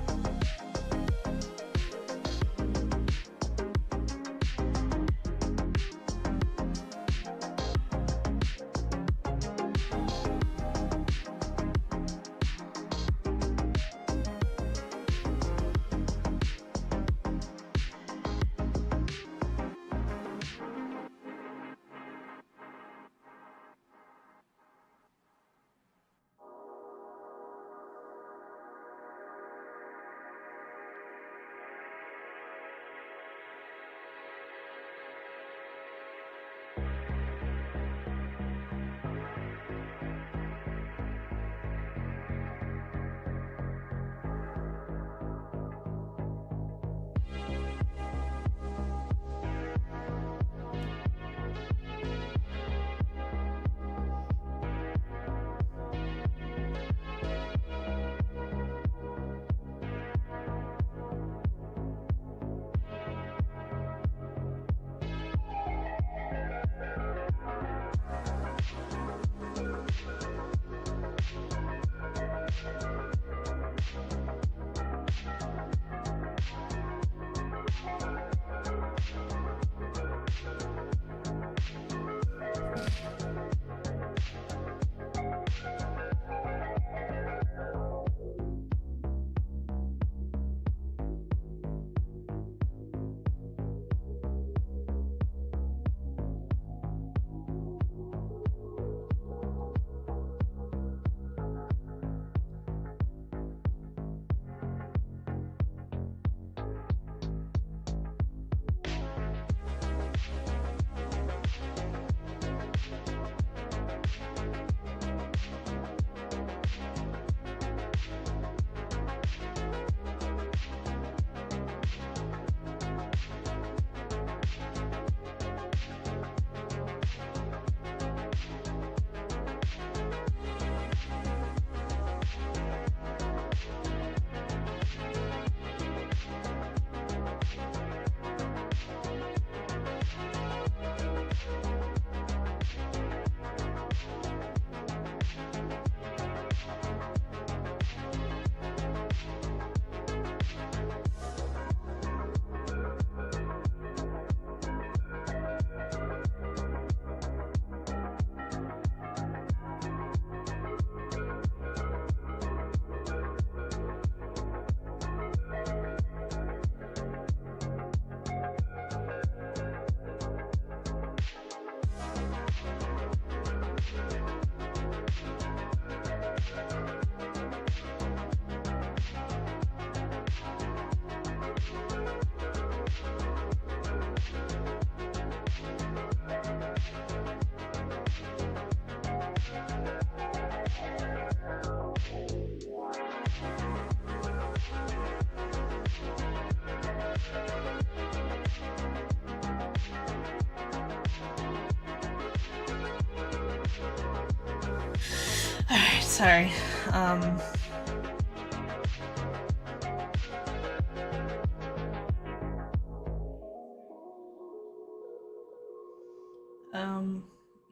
Sorry.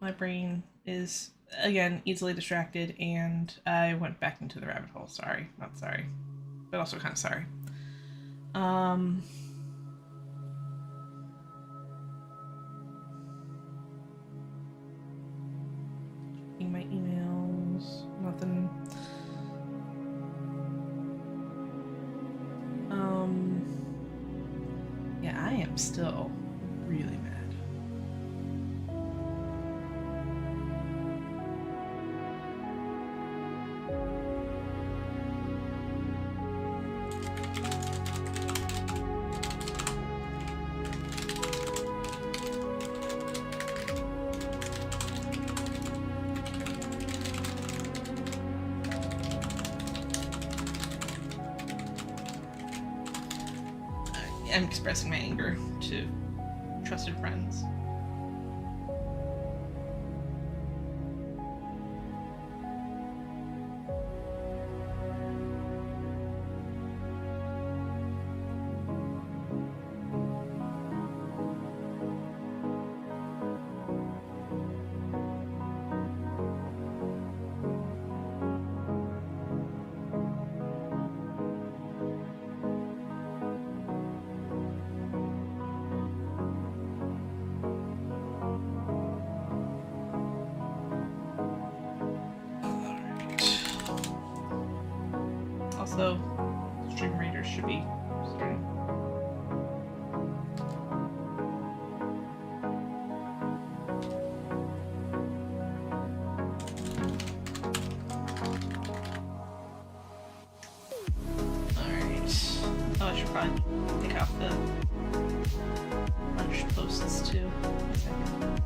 My brain is, again, easily distracted, and I went back into the rabbit hole. Sorry. Not sorry. But also kind of sorry. Checking my emails. Nothing. Yeah, I am still really mad. I'm expressing my anger to trusted friends. Also, stream readers should be starting. Alright. Oh, I should probably take off the lunch posts too. A second.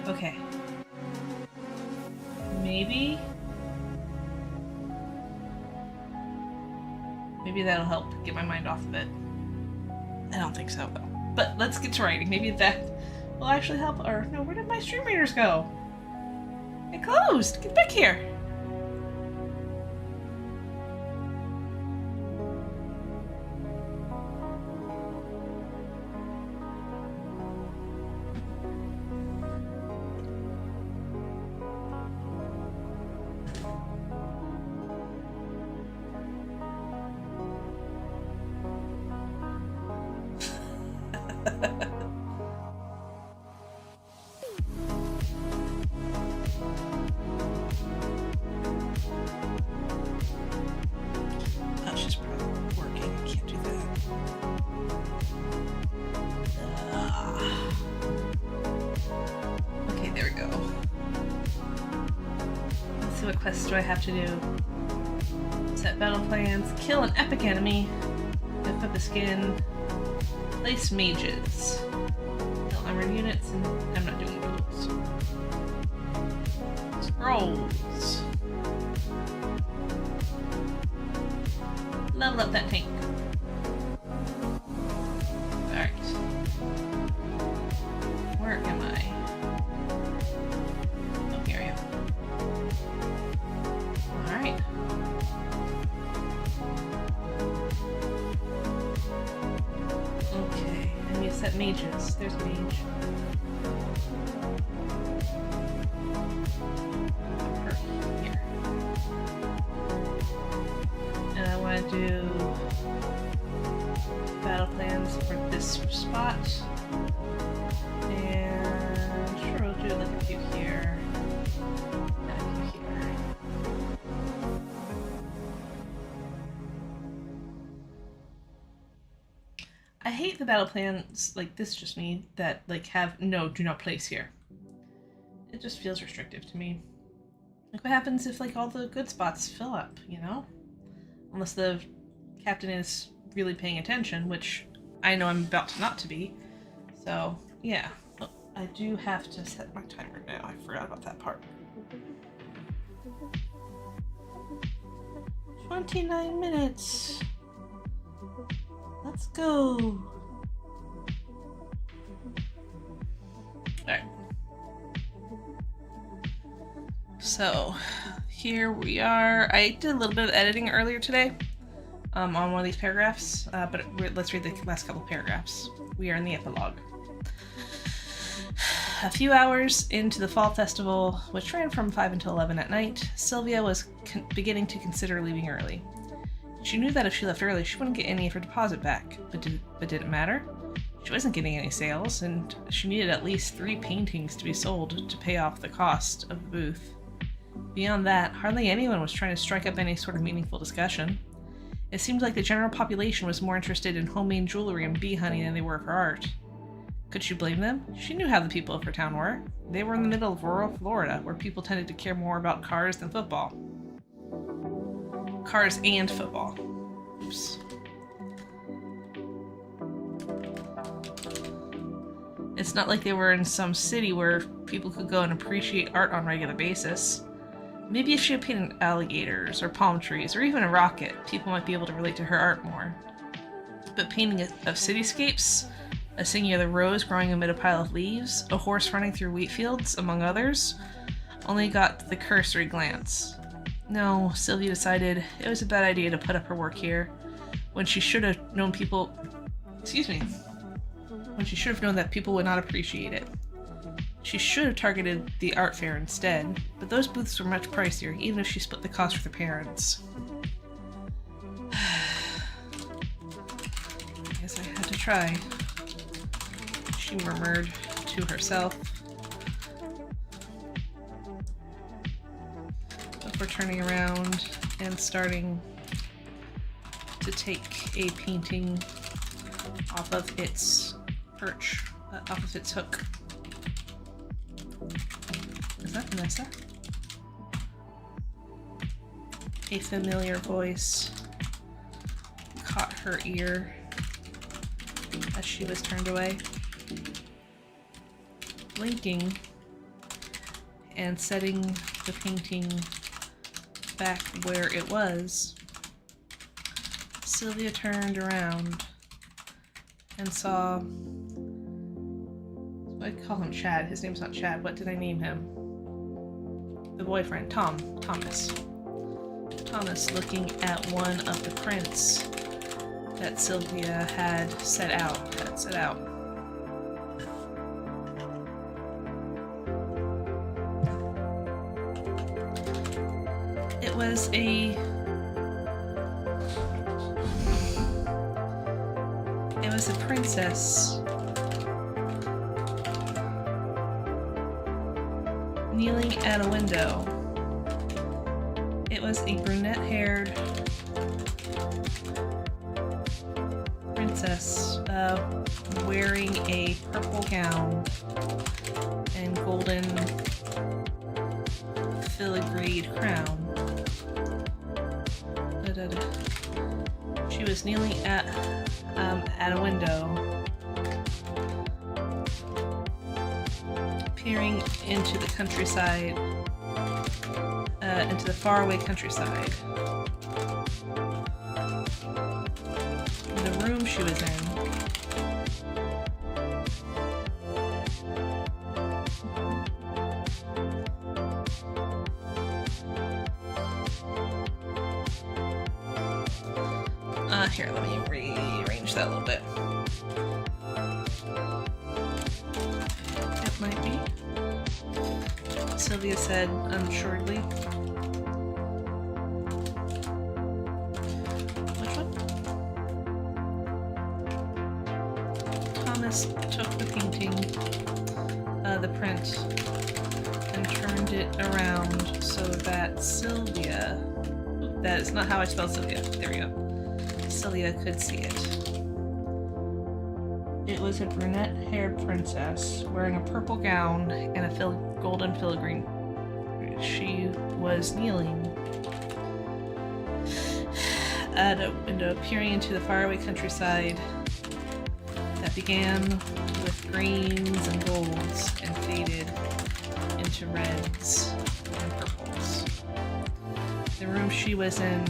Okay. Maybe that'll help get my mind off of it. I don't think so, though. But let's get to writing. Maybe that will actually help. Or, no, where did my stream readers go? They closed! Get back here! What quests do I have to do? Set battle plans, kill an epic enemy, equip a skin, place mages, kill armored units, and I'm not doing those. Scrolls. Level up that tank. Alright. Where am I? Oh, here I am. Alright. set mages. There's a mage. Here. And I want to do battle plans for this spot. And sure, we'll do like a few here. And a few here. I hate the battle plans, like this just me, that like have no, do not place here. It just feels restrictive to me. Like what happens if like all the good spots fill up, you know? Unless the captain is really paying attention, which I know I'm about to not to be. So, yeah. Oh, I do have to set my timer now. I forgot about that part. 29 minutes. Let's go. Alright. So, here we are. I did a little bit of editing earlier today on one of these paragraphs, but let's read the last couple paragraphs. We are in the epilogue. A few hours into the fall festival, which ran from 5 until 11 at night, Sylvia was beginning to consider leaving early. She knew that if she left early, she wouldn't get any of her deposit back, but did it matter? She wasn't getting any sales, and she needed at least 3 paintings to be sold to pay off the cost of the booth. Beyond that, hardly anyone was trying to strike up any sort of meaningful discussion. It seemed like the general population was more interested in homemade jewelry and bee honey than they were for art. Could she blame them? She knew how the people of her town were. They were in the middle of rural Florida, where people tended to care more about cars than football. Cars and football. Oops. It's not like they were in some city where people could go and appreciate art on a regular basis. Maybe if she had painted alligators, or palm trees, or even a rocket, people might be able to relate to her art more. But painting of cityscapes, a singular rose growing amid a pile of leaves, a horse running through wheat fields, among others, only got the cursory glance. No, Sylvia decided it was a bad idea to put up her work here, when she should have known that people would not appreciate it. She should have targeted the art fair instead, but those booths were much pricier, even if she split the cost with her parents. I guess I had to try, she murmured to herself, before turning around and starting to take a painting off of its perch, off of its hook. Is that Vanessa? A familiar voice caught her ear as she was turned away. Blinking and setting the painting back where it was, Sylvia turned around and saw, I'd call him Chad. His name's not Chad. What did I name him? The boyfriend, Thomas. Thomas looking at one of the prints that Sylvia had set out. It was a princess kneeling at a window. It was a brunette-haired princess wearing a purple gown and golden filigreed crown. She was kneeling at a window, peering into the countryside, into the faraway countryside. The room she was in here, let me rearrange that a little bit. Sylvia said unassuredly. Which one? Thomas took the painting, the print, and turned it around so that Sylvia... That is not how I spelled Sylvia. There we go. Sylvia could see it. It was a brunette-haired princess wearing a purple gown and a golden filigree. She was kneeling at a window peering into the faraway countryside that began with greens and golds and faded into reds and purples. The room she was in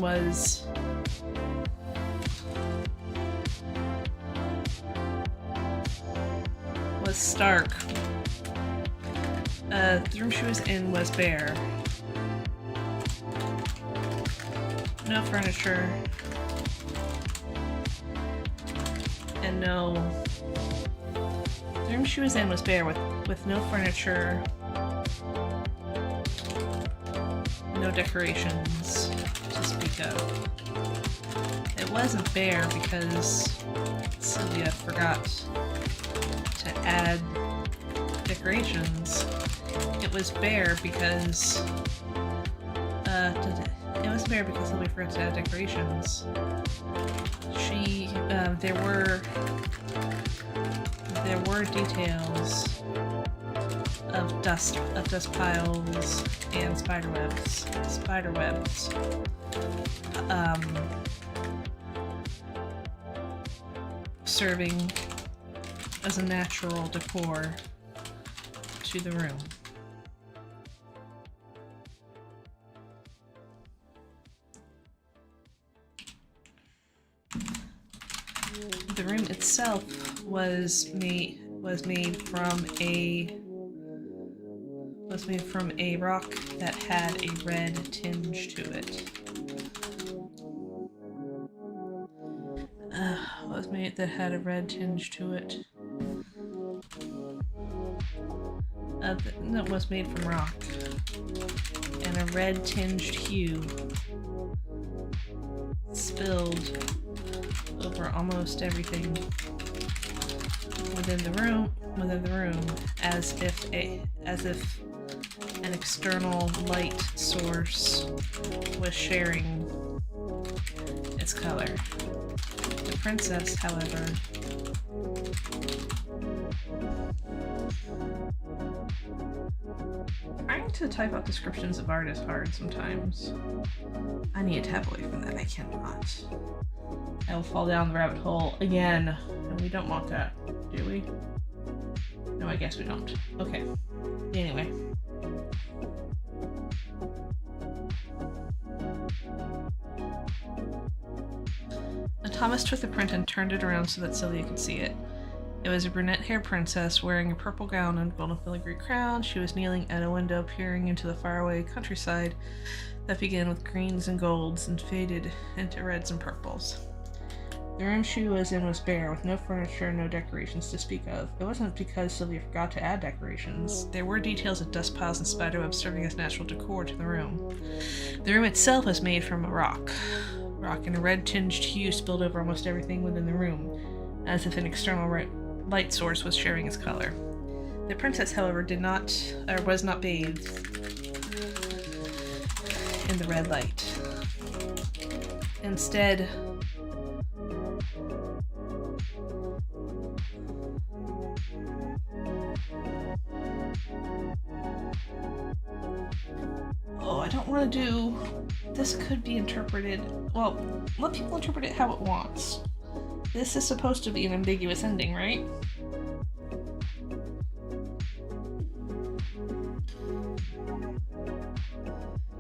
was stark. The room she was in was bare. No furniture. And no... The room she was in was bare with no furniture, no decorations to speak of. It wasn't bare because Sylvia forgot to add decorations. It was bare because Sylvia forgot to add decorations. There were details of dust piles and spiderwebs, serving as a natural decor to the room. The room itself was made from a rock that had a red tinge to it. That was made from rock and a red tinged hue spilled over almost everything within the room, as if an external light source was sharing its color. The princess, however, trying to type out descriptions of art is hard sometimes. I need to tap away from that. I cannot. I will fall down the rabbit hole again. And we don't want that, do we? No, I guess we don't. Okay. Anyway. Thomas took the print and turned it around so that Sylvia could see it. It was a brunette-haired princess wearing a purple gown and golden filigree crown. She was kneeling at a window peering into the faraway countryside that began with greens and golds and faded into reds and purples. The room she was in was bare, with no furniture and no decorations to speak of. It wasn't because Sylvia forgot to add decorations. There were details of dust piles and spiderwebs serving as natural decor to the room. The room itself was made from a rock, and a red-tinged hue spilled over almost everything within the room, as if an external light source was sharing its color. The princess, however, was not bathed in the red light. Instead, I don't want to do... This could be interpreted... Well, let people interpret it how it wants. This is supposed to be an ambiguous ending, right?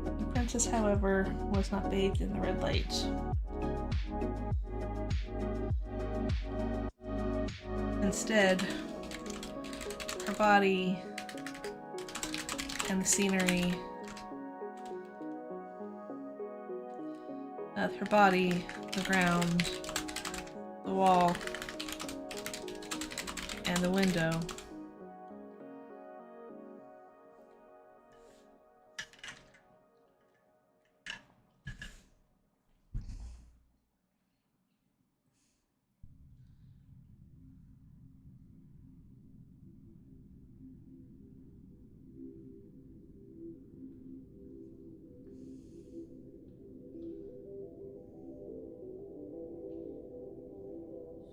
The princess, however, was not bathed in the red light. Instead, her body and the scenery of her body, the ground, the wall, and the window.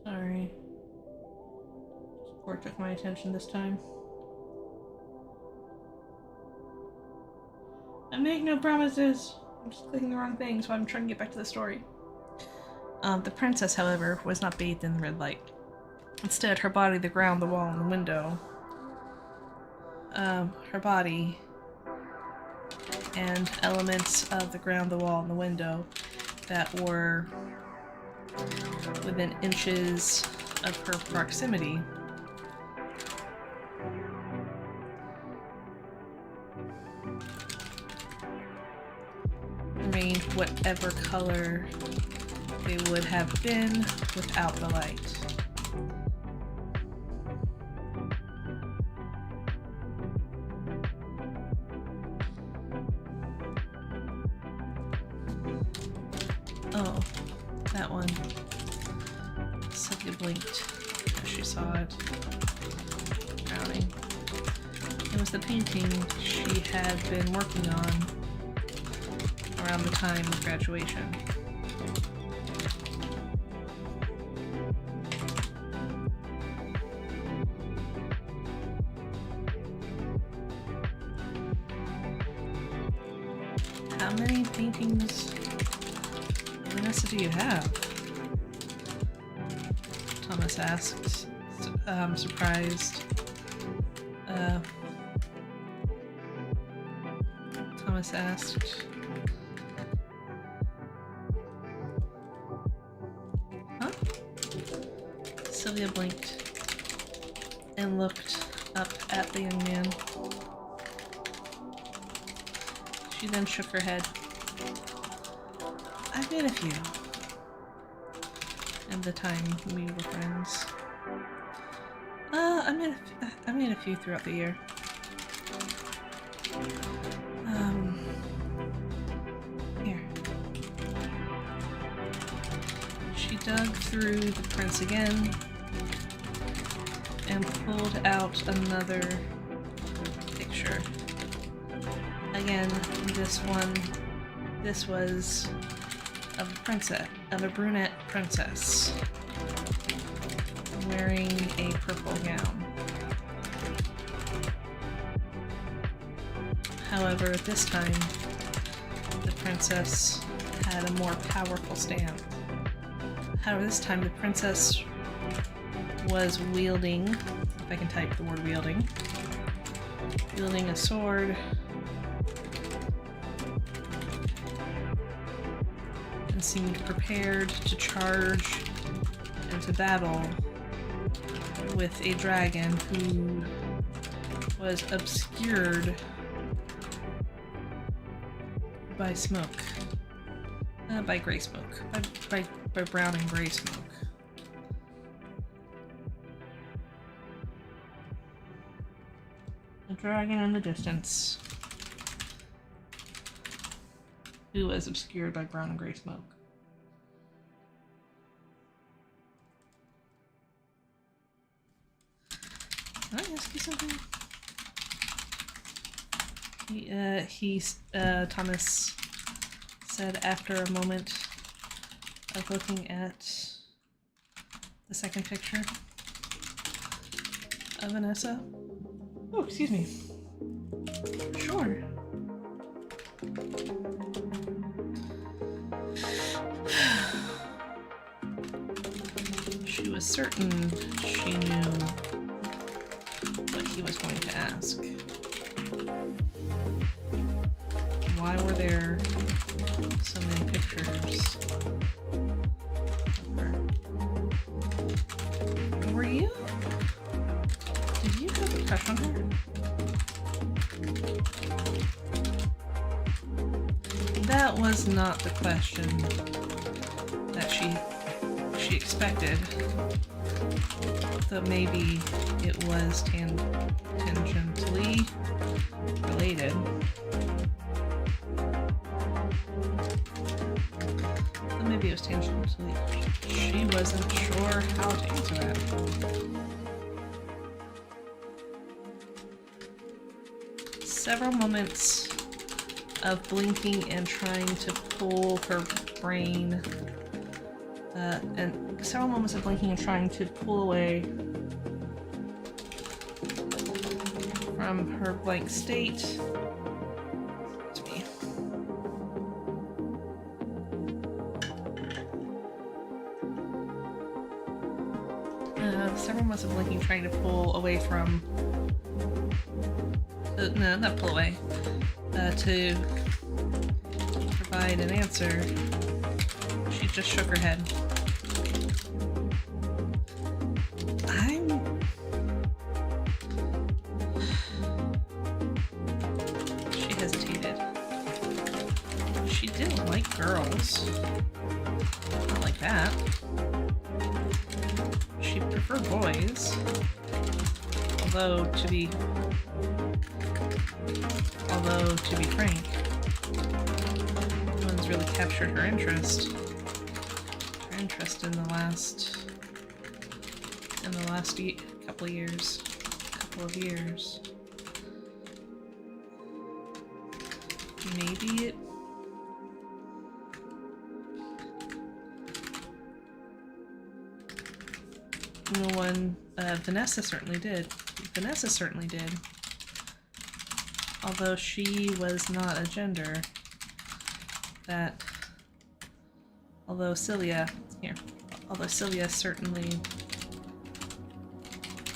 Sorry. Support took my attention this time. I make no promises. I'm just clicking the wrong thing, so I'm trying to get back to the story. The princess, however, was not bathed in the red light. Instead, her body, the ground, the wall, and the window. Her body and elements of the ground, the wall, and the window that were within inches of her proximity remained whatever color they would have been without the light. Oh, that one. Sylvia blinked as she saw it. Drowning. It was the painting she had been working on around the time of graduation. How many paintings, Vanessa, do you have? Thomas asked, surprised. Thomas asked, huh? Sylvia blinked and looked up at the young man. She then shook her head. I've made a few. And the time we were friends. I made a few throughout the year. Here. She dug through the prints again and pulled out another picture. Again, this was of a princess, of a brunette princess wearing a purple gown. However, at this time, the princess had a more powerful stand. However, this time the princess was wielding, if I can type the word wielding a sword and seemed prepared to charge into battle with a dragon who was obscured by smoke. By gray smoke. By brown and gray smoke. A dragon in the distance who was obscured by brown and gray smoke. Can I ask you something? Thomas said after a moment of looking at the second picture of Vanessa. Oh, excuse me. Sure. She was certain she knew what he was going to ask. Why were there so many pictures of her? Were you? Did you have a crush on her? That was not the question that she she expected. So maybe it was tangentially related. So maybe it was tangentially. She wasn't sure how to answer that. Several moments of blinking and trying to pull her brain, and several moments of blinking and trying to pull away from her blank state. To me. Several moments of blinking, trying to pull away from. No, not pull away. To provide an answer, she just shook her head. She hesitated. She didn't like girls. Not like that. She preferred boys. Although, to be frank, no one's really captured her interest. Her interest in the last couple of years. Maybe it. No one. Vanessa certainly did. Although she was not a gender. Although Celia certainly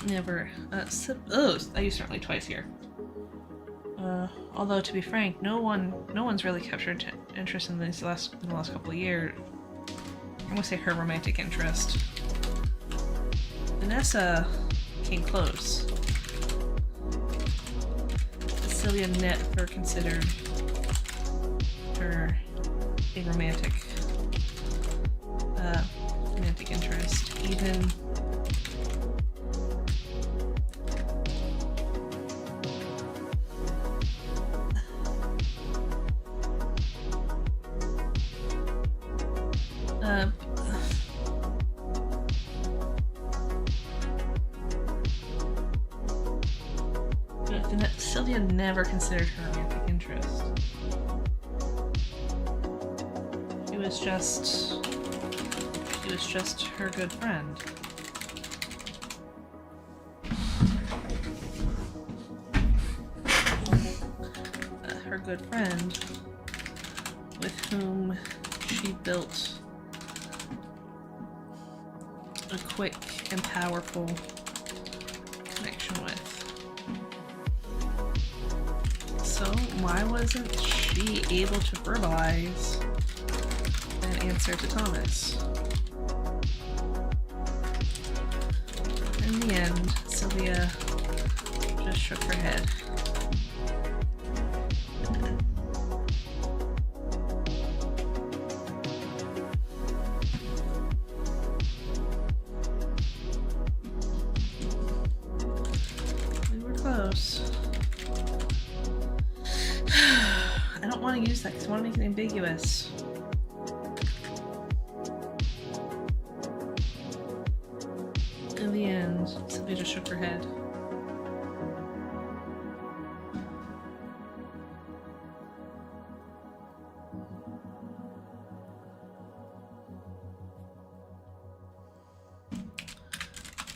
never. I used certainly twice here. Although to be frank, no one's really captured interest in the last couple of years. I'm gonna say her romantic interest. Vanessa came close. Celia never considered her a romantic interest, even. Celia never considered her romantic interest. She was just her good friend. Her good friend with whom she built a quick and powerful connection with. So why wasn't she able to verbalize an answer to Thomas? In the end, Celia just shook her head. We were close. I don't want to use that because I want to make it ambiguous. In the end, Sylvia just shook her head.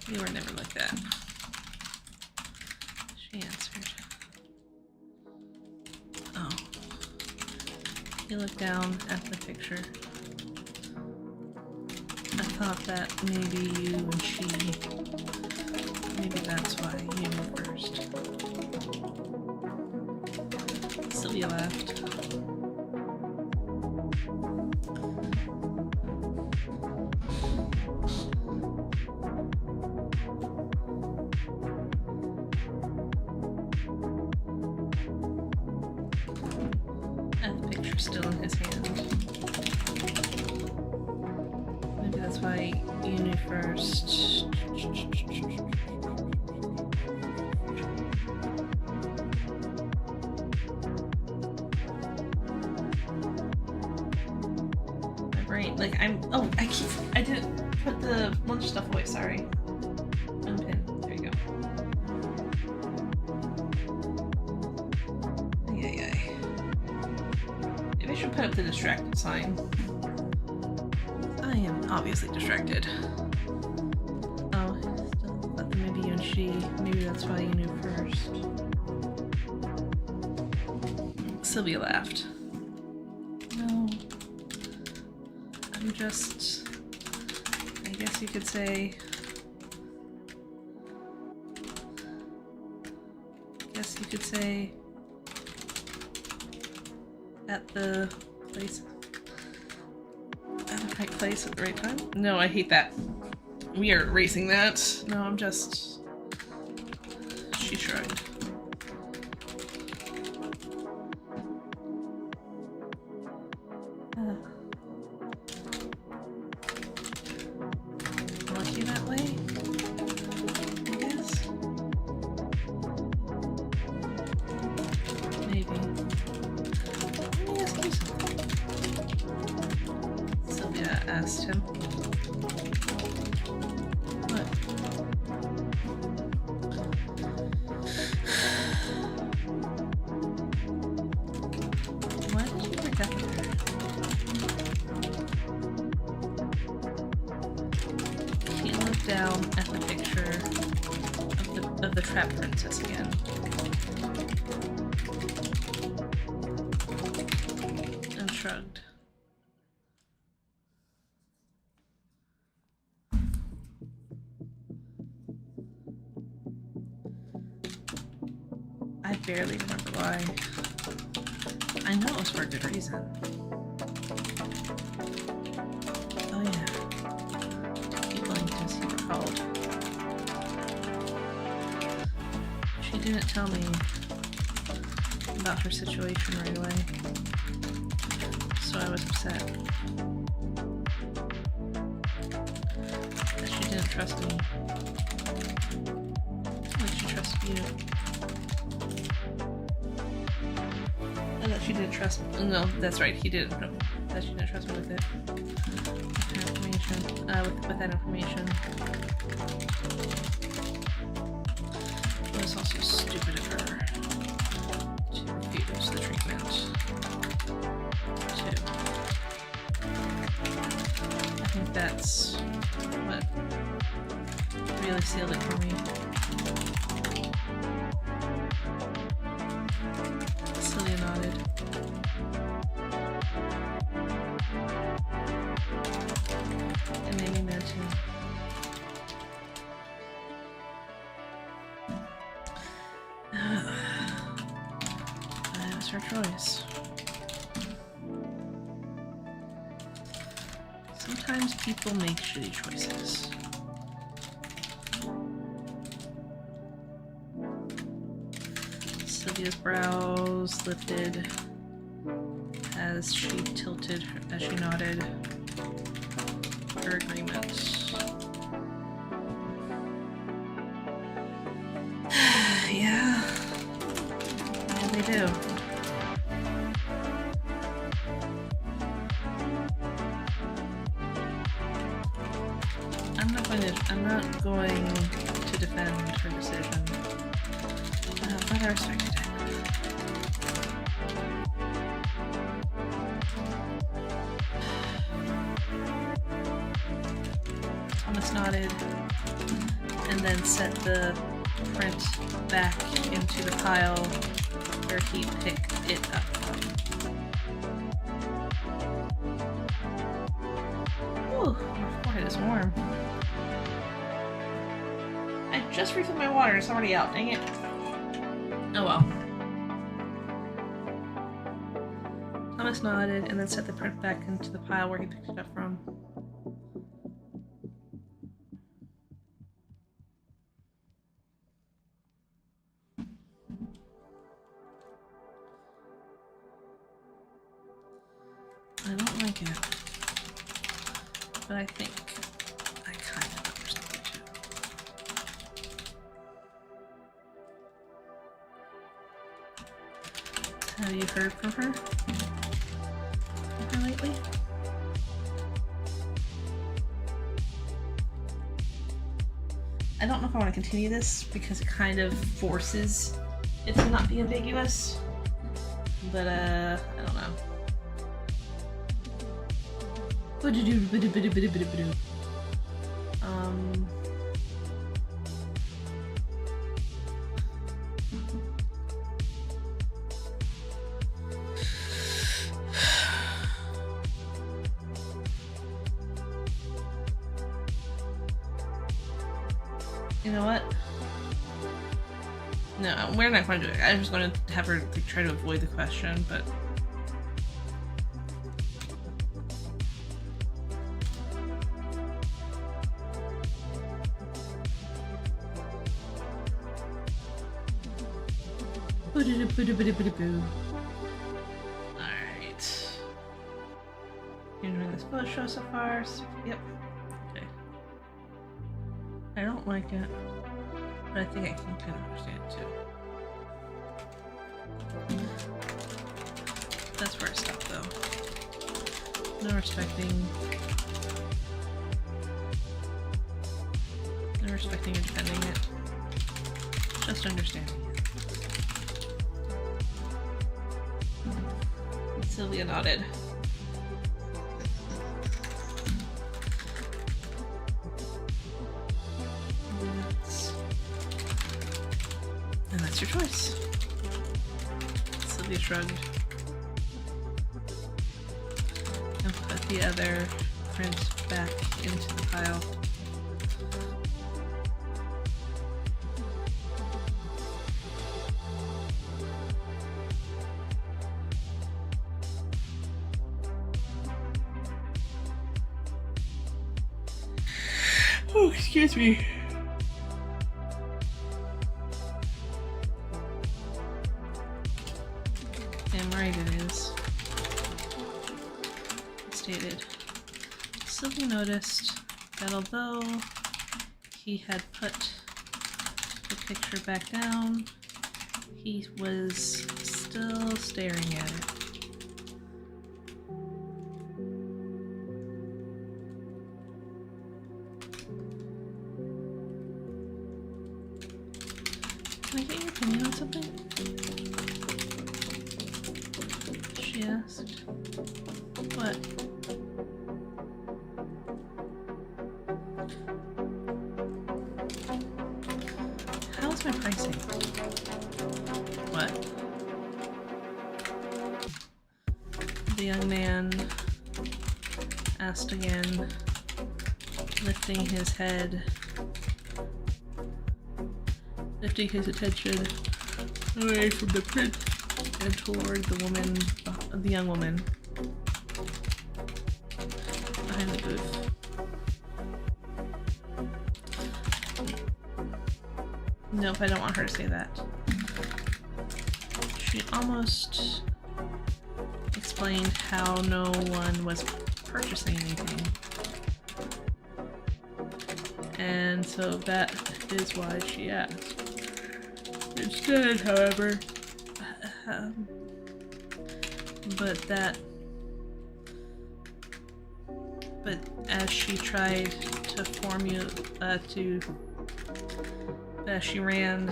You were never like that. She answered. Oh. He looked down at the picture. I thought that maybe you and she, maybe that's why you were first. Sylvia laughed. And the picture's still in his hand. Maybe that's why you knew first. My brain, like oh, I didn't put the lunch stuff away, sorry. Unpin, there you go. Ay. Maybe I should put up the distracted sign. I am obviously distracted. Oh, maybe you and she, maybe that's why you knew first. Sylvia laughed. No. I'm just, I guess you could say, at the place. At the right place at the right time? No, I hate that. We are erasing that. No, I'm just... She shrugged. Lucky that way? I guess? Maybe. Let me ask you something. Sylvia asked him. What? Why did you forget there? He looked down at the picture of the trap princess again. And shrugged. I barely remember why. I know it was for a good reason. Oh yeah. Keep Wellington, he recalled. She didn't tell me about her situation right away. So I was upset. That she didn't trust me. Like she trusted you. And that she didn't trust me. No, that's right, he didn't. No, that she didn't trust me with it. With her information. With that information. It was also stupid of her to refuse the treatment. Too. I think that's what really sealed it for me. Sylvia nodded. It made me mad too. That was her choice. Sometimes people make shitty choices. Sylvia's brows lifted as she tilted, as she nodded her agreement. Yeah. Yeah, they do. I'm not going to defend her decision, but I respected it. Thomas nodded and then set the print back into the pile where he picked it up from. Ooh, my forehead is warm. I just refilled my water, it's already out, dang it. Oh well. Thomas nodded and then set the print back into the pile where he picked it up from. I don't like it, but I think Have you heard from her? Lately? I don't know if I want to continue this because it kind of forces it to not be ambiguous. But I don't know. You know what? No, we're not going to do it. I'm just going to have her like, try to avoid the question, but... Alright. You enjoying this bullet show so far? Yep. Okay. I don't like it, but I think I can kind of understand it too. That's where I stop though. No respecting. No respecting or defending it. Just understanding it. Sylvia nodded. And that's your choice. Sylvia shrugged. And put the other print back into the pile. Oh, excuse me. Damn right it is. It stated, Sylvia noticed that although he had put the picture back down, he was still staring at it. Can I get your opinion on something? She asked. What? How's my pricing? What? The young man asked again, lifting his head. Lifting his attention away from the print and toward the woman, the young woman behind the booth. Nope, I don't want her to say that. She almost explained how no one was purchasing anything. And so that is why she asked. Instead, however, but as she tried to as she ran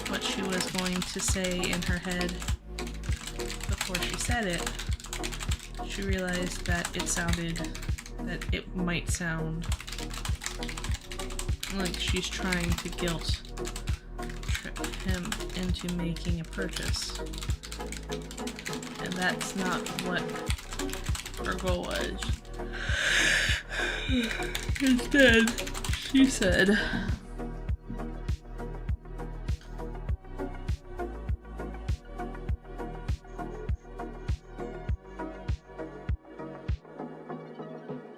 what she was going to say in her head before she said it, she realized that it might sound like she's trying to guilt trip him into making a purchase. And that's not what her goal was. Instead, she said,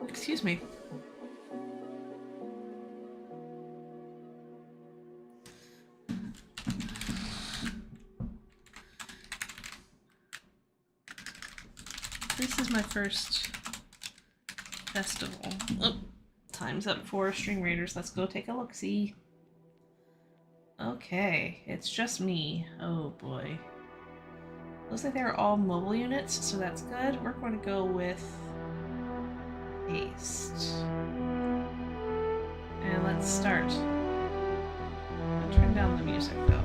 excuse me. This is my first festival. Oh, time's up for String Raiders. Let's go take a look-see. Okay, it's just me. Oh boy. Looks like they're all mobile units, so that's good. We're going to go with haste. And let's start. I'll turn down the music though.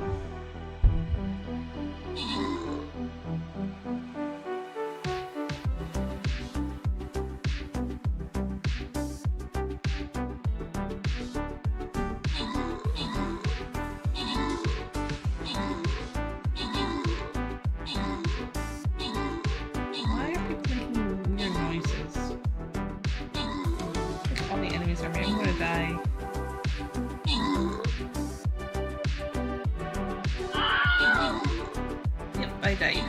I died.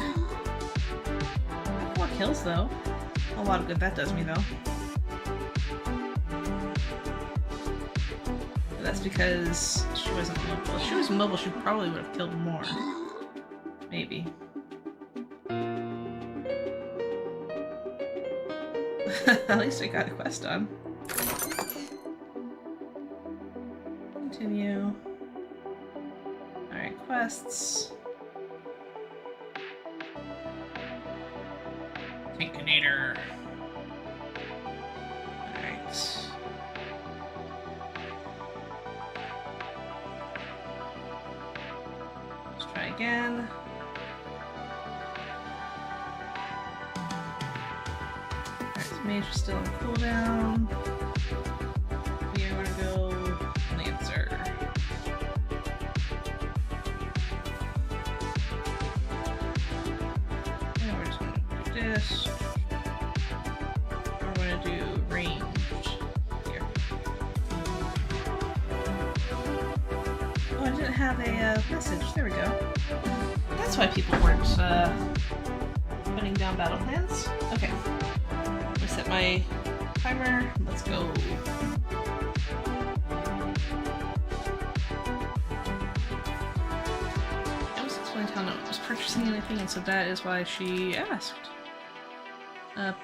4 kills though. A lot of good that does me though. But that's because she wasn't mobile. If she was mobile, she probably would have killed more. Maybe. At least I got a quest done. Continue. Alright, quests. Tankinator. Alright. Let's try again. Alright, so mage is still on cooldown. We are gonna go Lancer. And we're just gonna do this. We're gonna do ranged here. Oh, I didn't have a message. There we go. That's why people weren't putting down battle plans. Okay. Set my timer. Let's go. I was explaining how no one was purchasing anything, and so that is why she asked.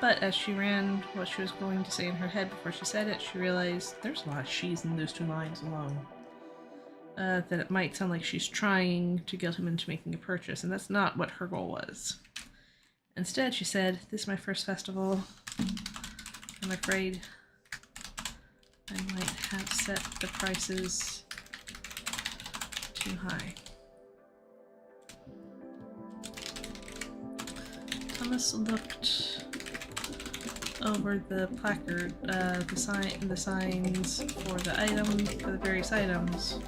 But as she ran what she was going to say in her head before she said it, she realized there's a lot of she's in those 2 lines alone. That it might sound like she's trying to guilt him into making a purchase, and that's not what her goal was. Instead, she said, "This is my first festival. I'm afraid I might have set the prices too high." Thomas looked over the placard, the signs for the various items,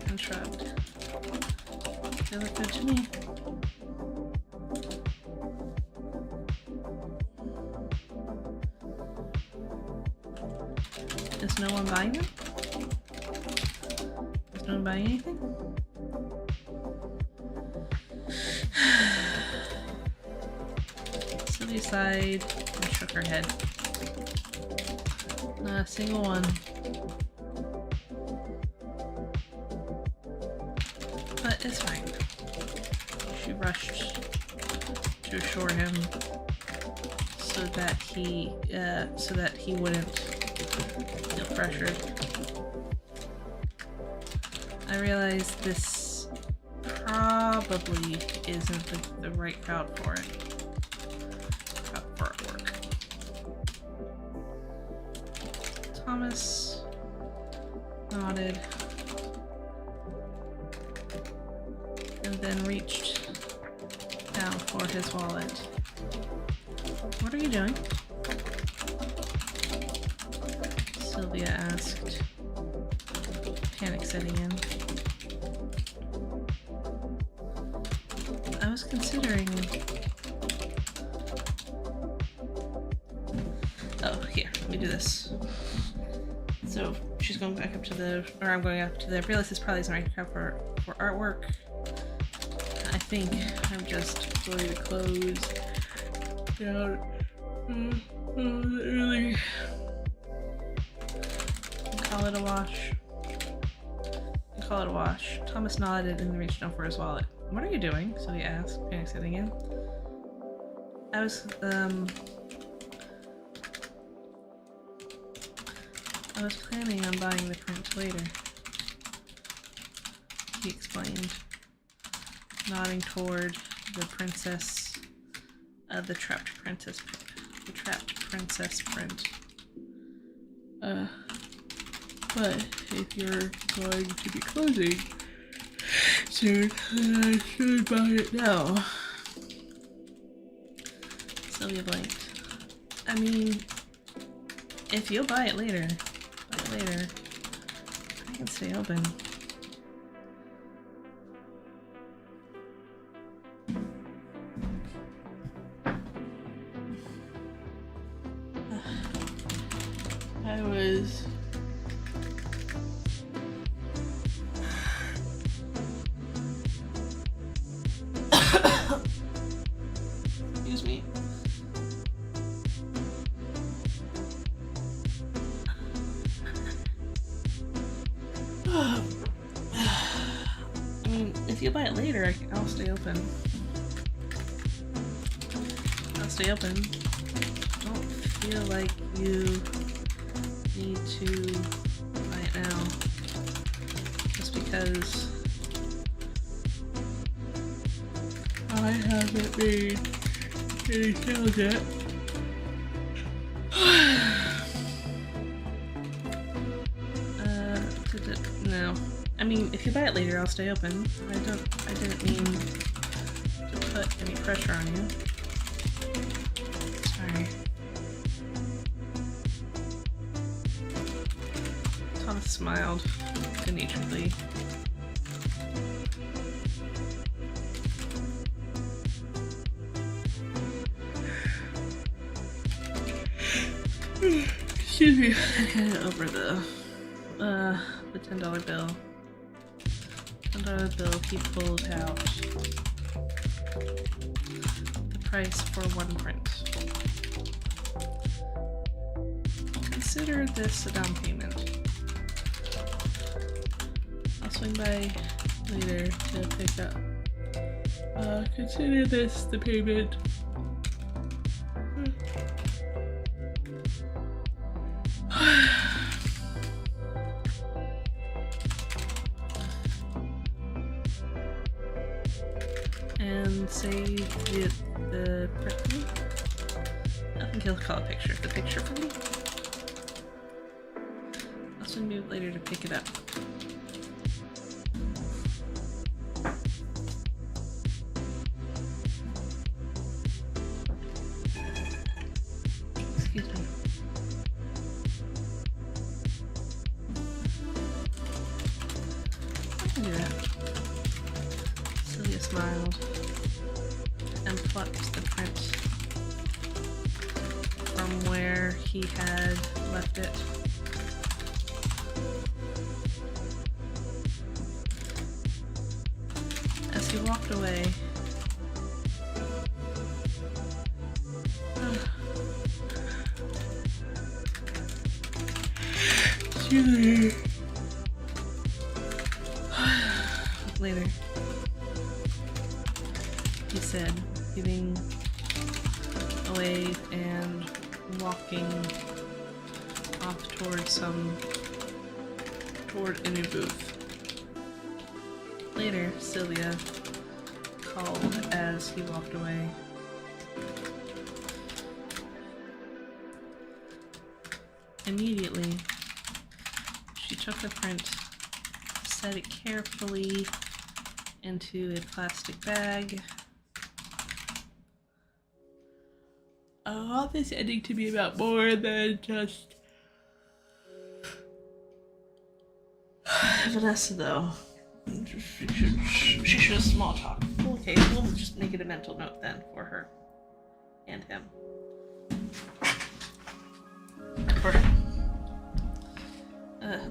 and shrugged. They look good to me. Is no one buying them? Is no one buying anything? Sylvia sighed and shook her head. Not a single one. But it's fine. She rushed to assure him so that he wouldn't feel pressured. I realize this probably isn't the right crowd for it. For artwork. Thomas nodded and then reached down for his wallet. "What are you doing?" Sylvia asked, panic setting in. "I was considering..." Oh, here, let me do this. So she's going back up to I'm going up to the, realize this probably isn't right crowd for artwork. I think I'm just going to close down early. Call it a wash. Call it a wash. Thomas nodded and reached down for his wallet. "What are you doing?" Sylvia asked, panic setting in. I was planning on buying the print later," he explained. nodding toward the princess, the trapped princess print. But if you're going to be closing soon, then I should buy it now. Sylvia blinked. I mean, if you'll buy it later, I can stay open. I was... Excuse me. I mean, if you buy it later, I'll stay open. I'll stay open. I don't feel like you need to buy it now. Just because I haven't made any sales yet. No. I mean, if you buy it later, I'll stay open. I didn't mean to put any pressure on you. Sorry. Thomas smiled good-naturedly. Excuse me. I handed over the $10 bill. $10 bill he pulled out. The price for one print. Consider this a down payment. I'll swing by later to pick up. Consider this the payment. And save the print for me. I think he'll call a picture. The picture for me. I'll swing by later to pick it up. Excuse me. I can do that. Sylvia smiled and plucked the print from where he had left it. As he walked away, later, he said, giving a wave and walking off toward a new booth. Later, Sylvia called as he walked away. Immediately, she took the print, set it carefully into a plastic bag. I want this ending to be about more than just Vanessa, though. She should have small talk. Okay, we'll just make it a mental note then for her and him. For him.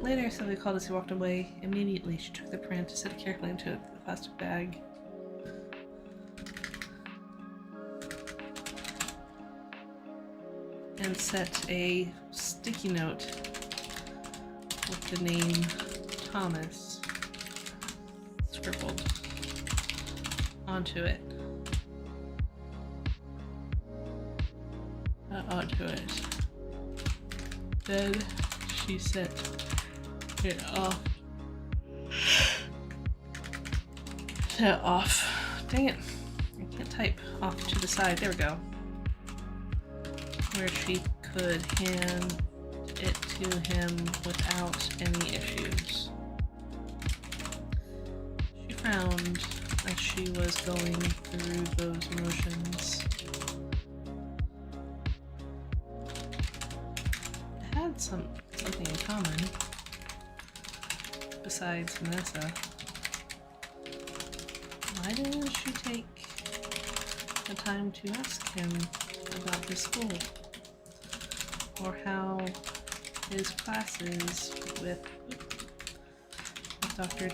Later, Sylvia called as he walked away. Immediately, she took the print, set it carefully into the plastic bag. And set a sticky note with the name Thomas scribbled onto it. Then she set it off. Dang it. I can't type off to the side. There we go. Where she could hand it to him without any issues. She frowned as she was going through those motions. It had something in common, besides Vanessa. Why didn't she take the time to ask him about his school? Or how his classes with Dr.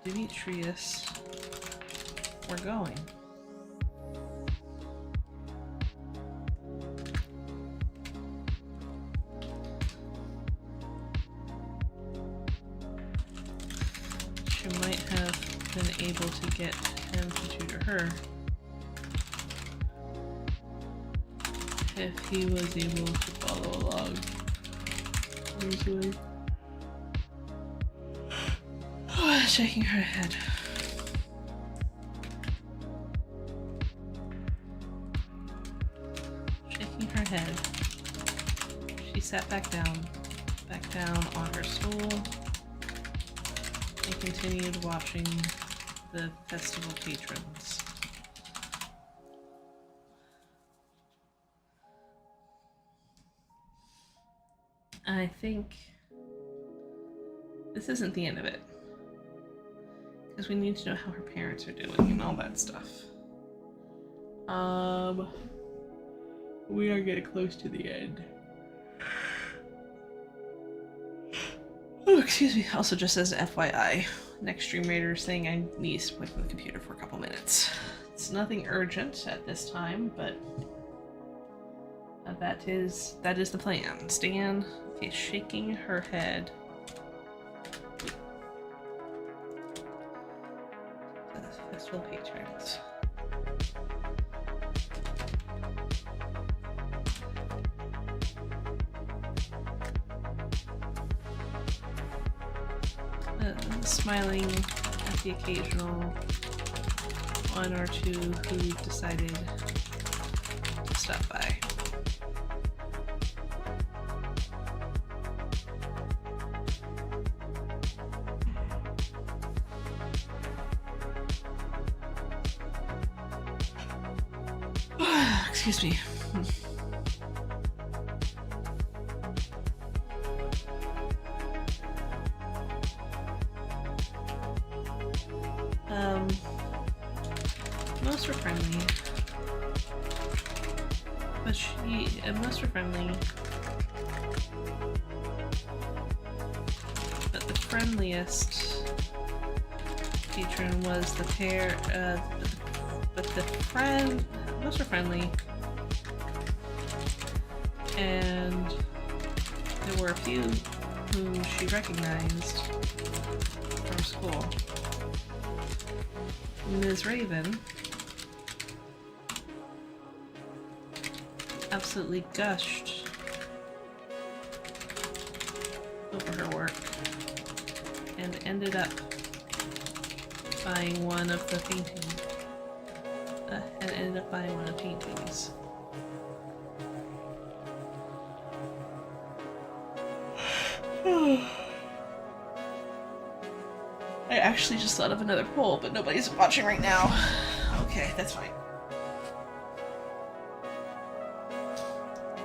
Demetrius were going? She might have been able to get him to tutor her if he was able to follow along easily. Shaking her head. Shaking her head, she sat back down on her stool, and continued watching the festival patrons. I think this isn't the end of it, because we need to know how her parents are doing and all that stuff. We are getting close to the end. Oh, excuse me. Also, just as an FYI, next Stream Raiders thing, I need to wait from the computer for a couple minutes. It's nothing urgent at this time, but that is the plan. Stan is shaking her head. Festival patrons. Smiling at the occasional one or two who decided to stop by. Excuse me. Most were friendly, but the friendliest patron was the pair. Most were friendly, and there were a few whom she recognized from school. Ms. Raven absolutely gushed over her work and ended up buying one of the paintings. I actually just thought of another poll, but nobody's watching right now. Okay, that's fine.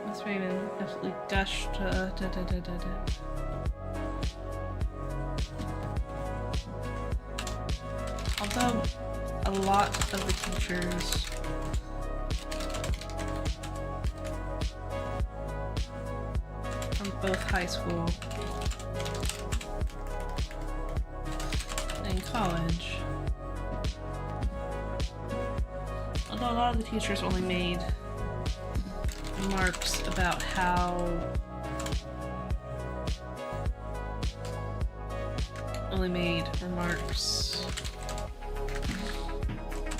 Miss Raven absolutely gushed. Although a lot of the teachers from both high school and college, although a lot of the teachers only made remarks about how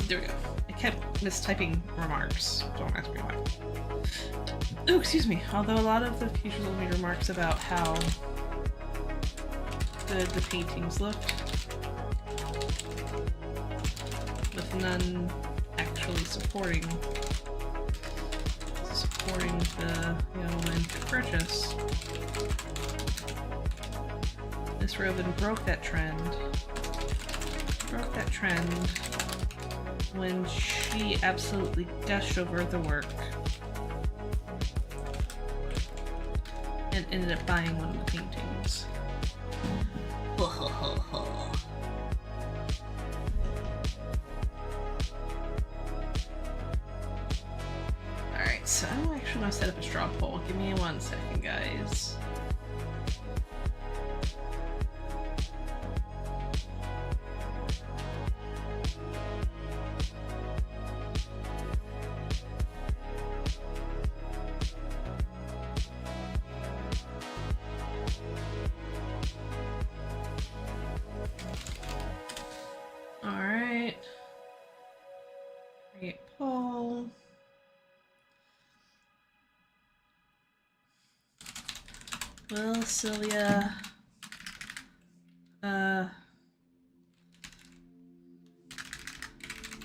there we go. I kept mistyping remarks. Don't ask me why. Oh, excuse me. Although a lot of the teachers only made remarks about how good the paintings looked, with none actually supporting the land for purchase. Miss Robin broke that trend when she absolutely gushed over the work and ended up buying one of the paintings. Alright, so I'm actually going to set up a straw poll. Give me 1 second, guys. Alright. Create poll. Will Sylvia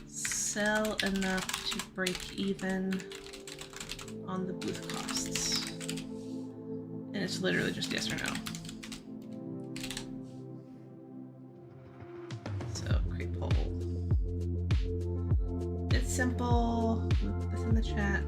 sell enough to break even on the booth costs? And it's literally just yes or no. So create poll. It's simple. Put this in the chat.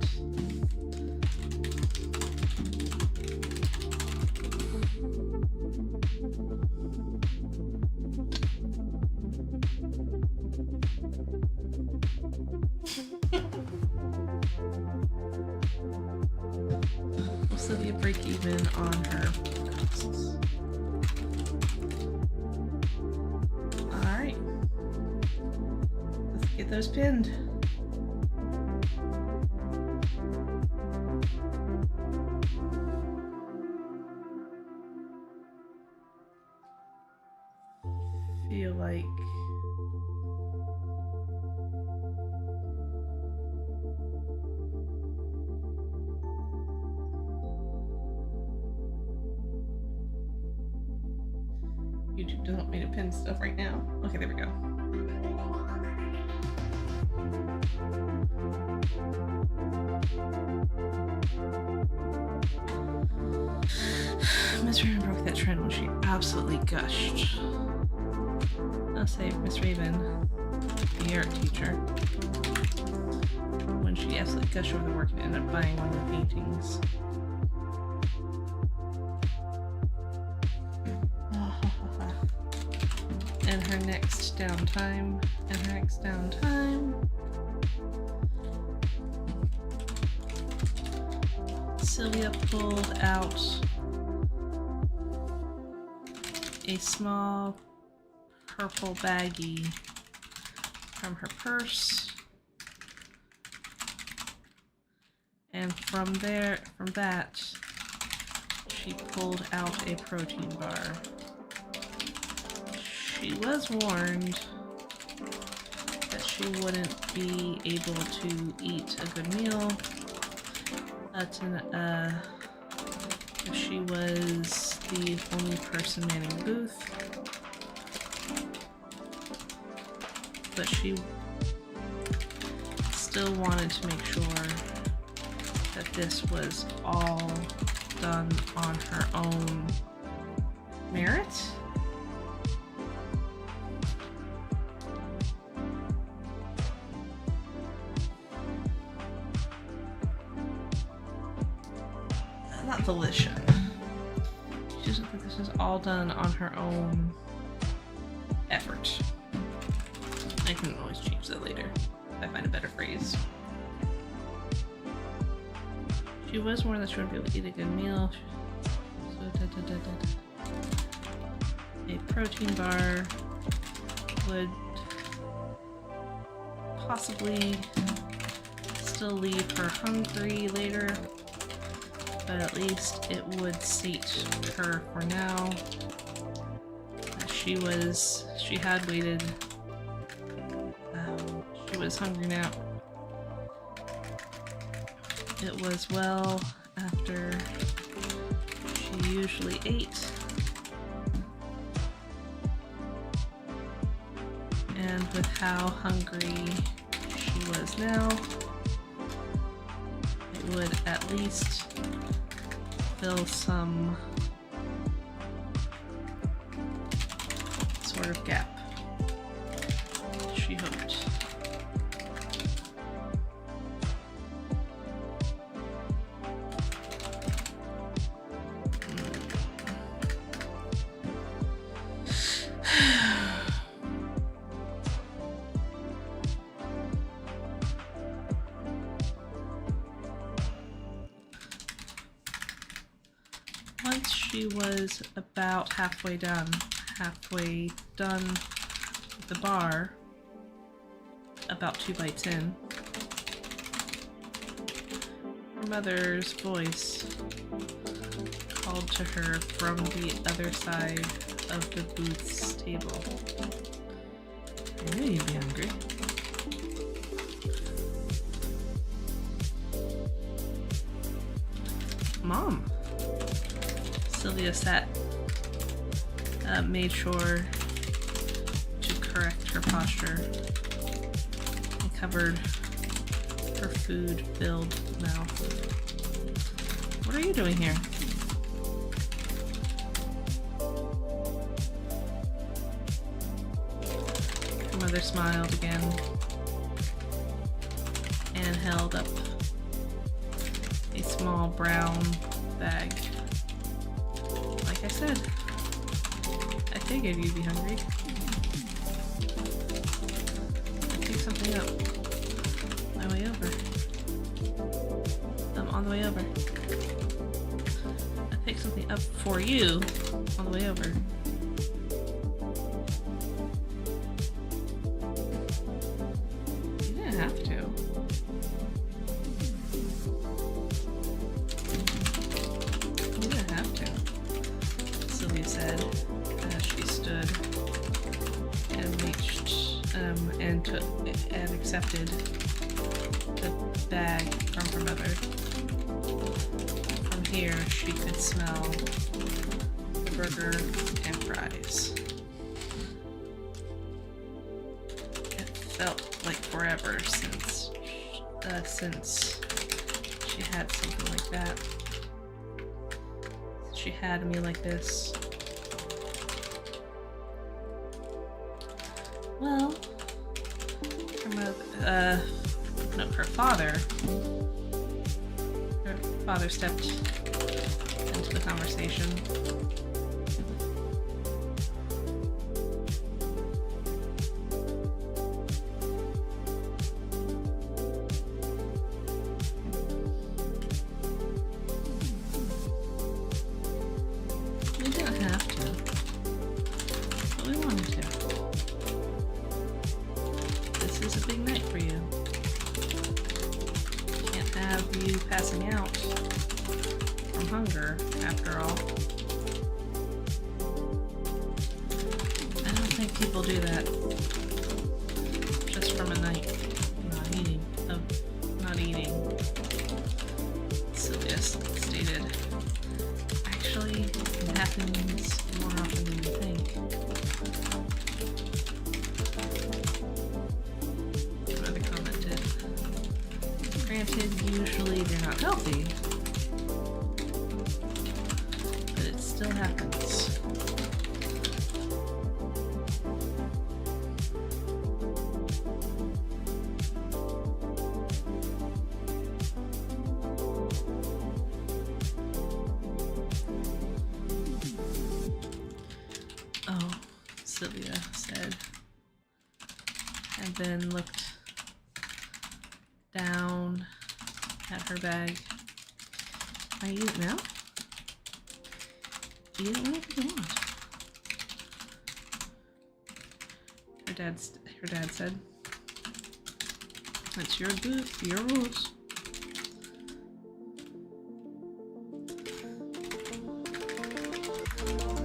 Will Sylvia break even on her costs? Alright. Let's get those pinned. Feel like YouTube doesn't want me to pin stuff right now. Okay, there we go. Miss Raven broke that trend when she absolutely gushed. I'll say Miss Raven, the art teacher, when she absolutely gushed over the work and ended up buying one of the paintings. And her next downtime, Sylvia pulled out a small purple baggie from her purse, and from that she pulled out a protein bar. She was warned that she wouldn't be able to eat a good meal if she was the only person manning the booth. But she still wanted to make sure that this was all done on her own merit. Not volition. She doesn't think this is all done on her own effort. I can always change that later if I find a better phrase. She was warned that she wouldn't be able to eat a good meal. So, a protein bar would possibly still leave her hungry later, but at least it would sate her for now. She had waited. She was hungry now. It was well after she usually ate. And with how hungry she was now, it would at least fill some sort of gap, she hoped. Once she was about halfway done with the bar, about 2 bites in, her mother's voice called to her from the other side of the booth's table. I knew you'd be hungry. Mom. Sylvia sat, made sure to correct her posture, and covered her food-filled mouth. What are you doing here? Her mother smiled again and held up a small brown bag. Like I said, I figured you'd be hungry. I'll pick something up on my way over. On the way over. I picked something up for you on the way over. You didn't have to. You didn't have to. Sylvia said as she stood and reached and accepted the bag from her mother. From here, she could smell the burger and fries. It felt like forever since she had something like that. She had a meal like this. Well, her father stepped into the conversation. We didn't have to, but we wanted to. This is a big night for you. Can't have you passing out from hunger, after all. I don't think people do that just from a night not eating. Sylvia stated. Actually, it happens more often than you think. Another commented. Granted, usually they're not healthy, but it still happens. Oh, Sylvia said, and then looked down at her bag. Can I eat it now? Eat it whenever you want. Her dad said, "That's your rules."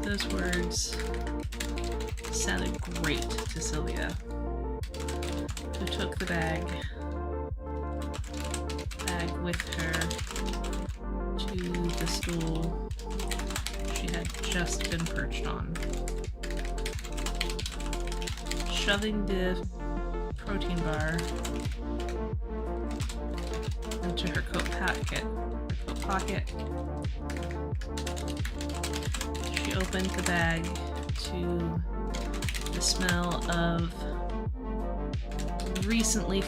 Those words sounded great to Sylvia, who took the bag with her to the stool she had just been perched on. shoving the protein bar into her coat pocket. She opened the bag to the smell of recently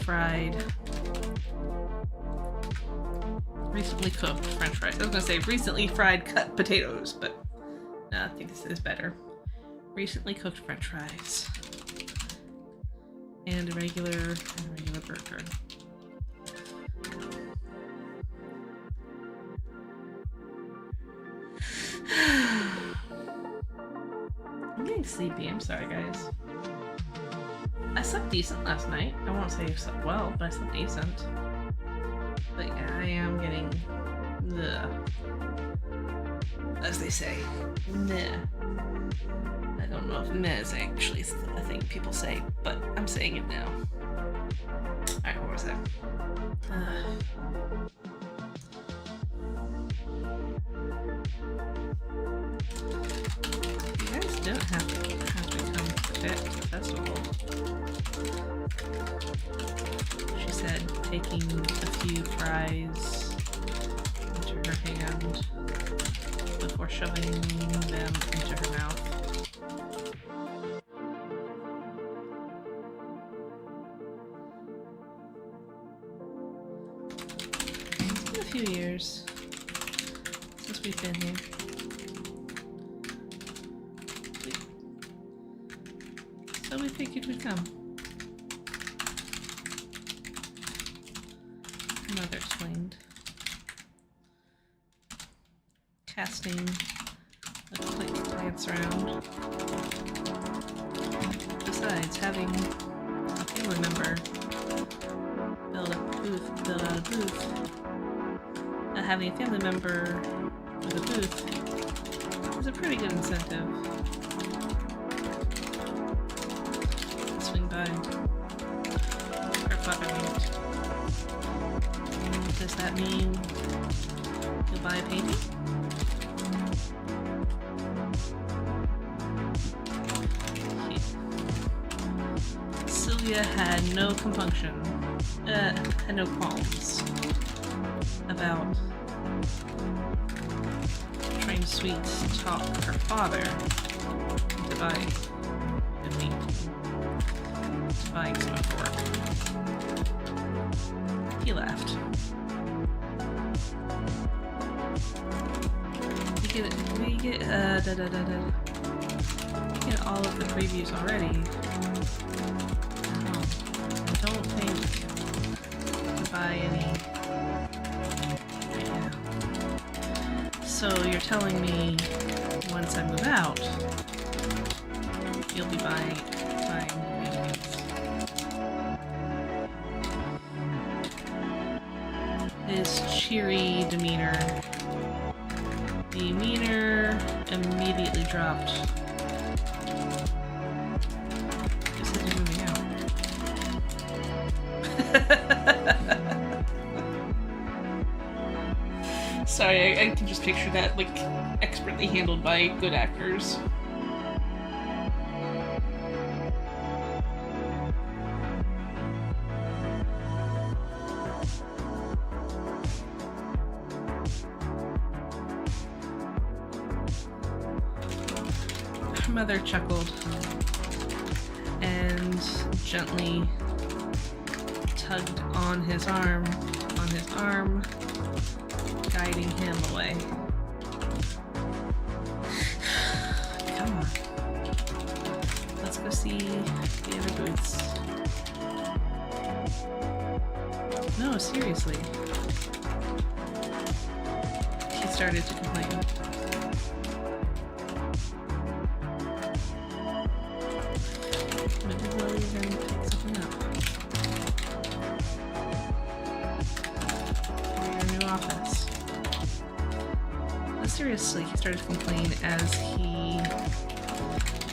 cooked French fries. I was gonna say recently fried cut potatoes, but no, I think this is better. Recently cooked French fries and a regular burger. I'm getting sleepy. I'm sorry, guys. I slept decent last night. I won't say I slept well, but I slept decent. But yeah, I am getting as they say, meh. I don't know if meh is actually a thing people say, but I'm saying it now. Alright, what was that? You guys don't have to come to the festival. She said, taking a few fries into her hand before shoving them into her mouth. It's been a few years since we've been here. So we figured we'd come. Her mother explained. Casting a quick glance around. Besides, having a family member build out a booth, having a family member with a booth is a pretty good incentive. Swing by. Or fuck, I mean. Does that mean you'll buy a painting? Sylvia had no compunction, had no qualms about trying to sweet talk her father into buying a painting, to buying some work. He laughed. We get all of the previews already. I don't think to buy any right now. So you're telling me once I move out, you'll be buying paintings. His cheery demeanor immediately dropped. Just said you're moving out. Sorry, I can just picture that, like, expertly handled by good actors. Her mother chuckled and gently tugged on his arm, guiding him away. Come on. Let's go see the other booths. No, seriously. He started to complain. Maybe we'll even pick something up. For your new office. But seriously, he started to complain as he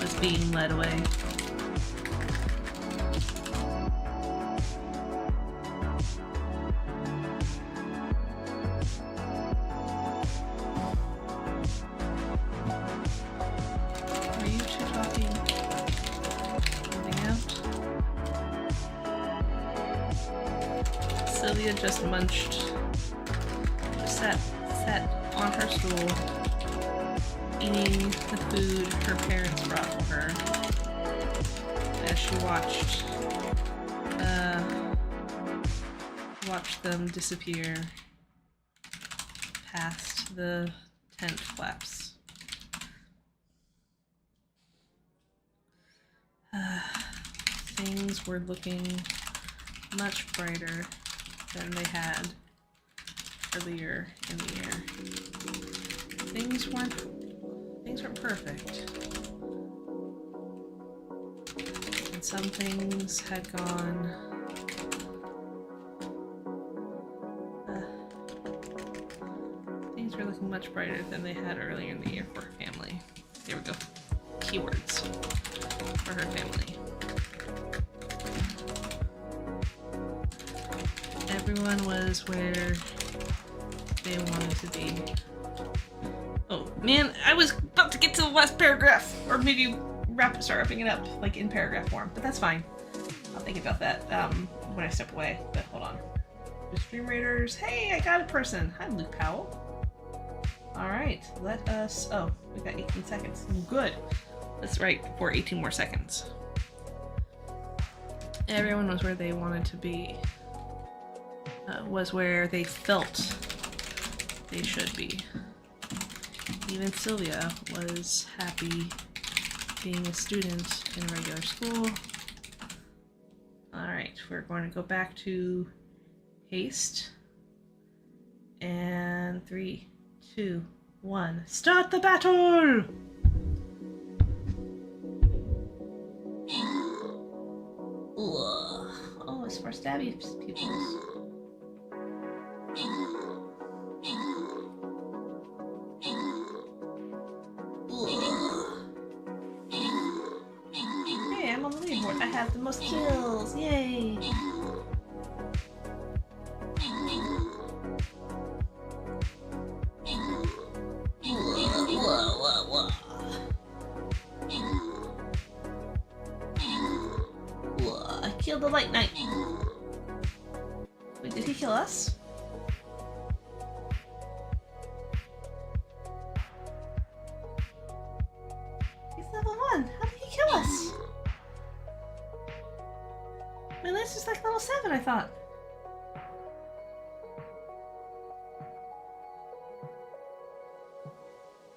was being led away. Are you two talking? Moving out? Sylvia just sat on her stool, eating the food her parents brought for her, as she watched them disappear past the tent flaps. Things were looking much brighter than they had earlier in the year. Things weren't perfect. And some things had gone things were looking much brighter than they had earlier in the year for her family. Here we go. Keywords for her family. Everyone was where they wanted to be. Oh man, I was about to get to the last paragraph, or maybe start wrapping it up like in paragraph form, but that's fine. I'll think about that when I step away. But hold on. Stream Raiders. Hey, I got a person. Hi, Luke Powell. All right, let us. Oh, we got 18 seconds. Good. That's right. For 18 more seconds. Everyone was where they wanted to be. Was where they felt they should be. Even Sylvia was happy being a student in regular school. Alright, we're going to go back to haste. And 3, 2, 1. Start the battle! Oh, it's for stabby pupils. Hey, I'm on the leaderboard. I have the most kills. Yay! I killed the Light Knight. Wait, did he kill us? He's level 1. How did he kill us? My lance is like level 7, I thought.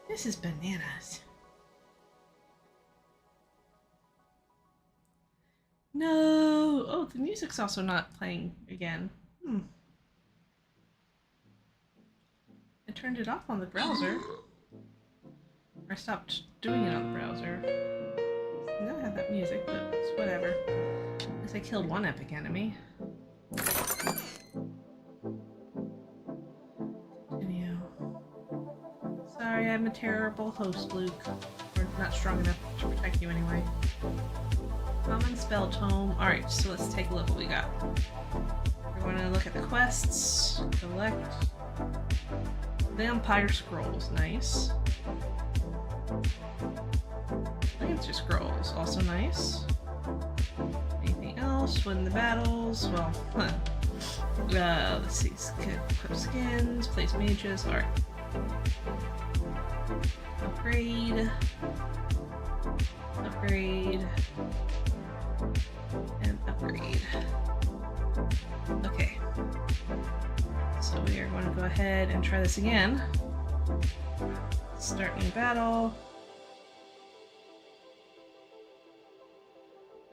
This is bananas. No! Oh, the music's also not playing again. I turned it off on the browser. Or I stopped doing it on the browser. Now I have that music, but it's whatever. At least I killed one epic enemy. Continue. Sorry, I'm a terrible host, Luke. Or not strong enough to protect you anyway. Common spell tome. Alright, so let's take a look what we got. We're going to look at the quests. Collect Vampire Scrolls. Nice. Lancer Scrolls. Also nice. Anything else? Win the battles. Well, let's see. Equip skins. Place mages. Alright. Upgrade. Upgrade. And upgrade. Okay. So we are going to go ahead and try this again. Start new battle.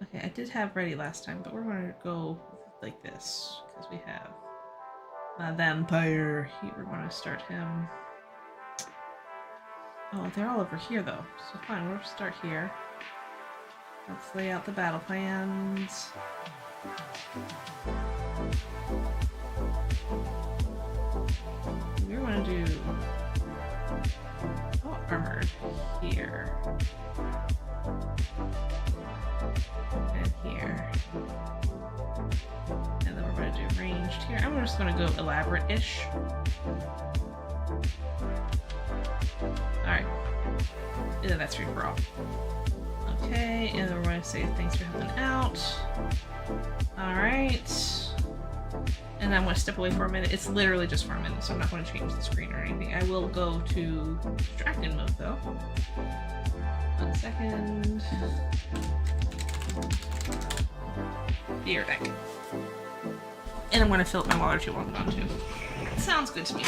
Okay, I did have ready last time, but we're going to go like this because we have a vampire. We're going to start him. Oh, they're all over here though. So fine, we'll start here. Let's lay out the battle plans. We're going to do armored here. And here. And then we're going to do ranged here. I'm just going to go elaborate-ish. Alright. Yeah, that's free for all. Okay, and then we're going to say thanks for helping out. Alright. And I'm going to step away for a minute. It's literally just for a minute, so I'm not going to change the screen or anything. I will go to distracted mode though. 1 second. Beer deck. And I'm going to fill up my water too while I'm gone too. Sounds good to me.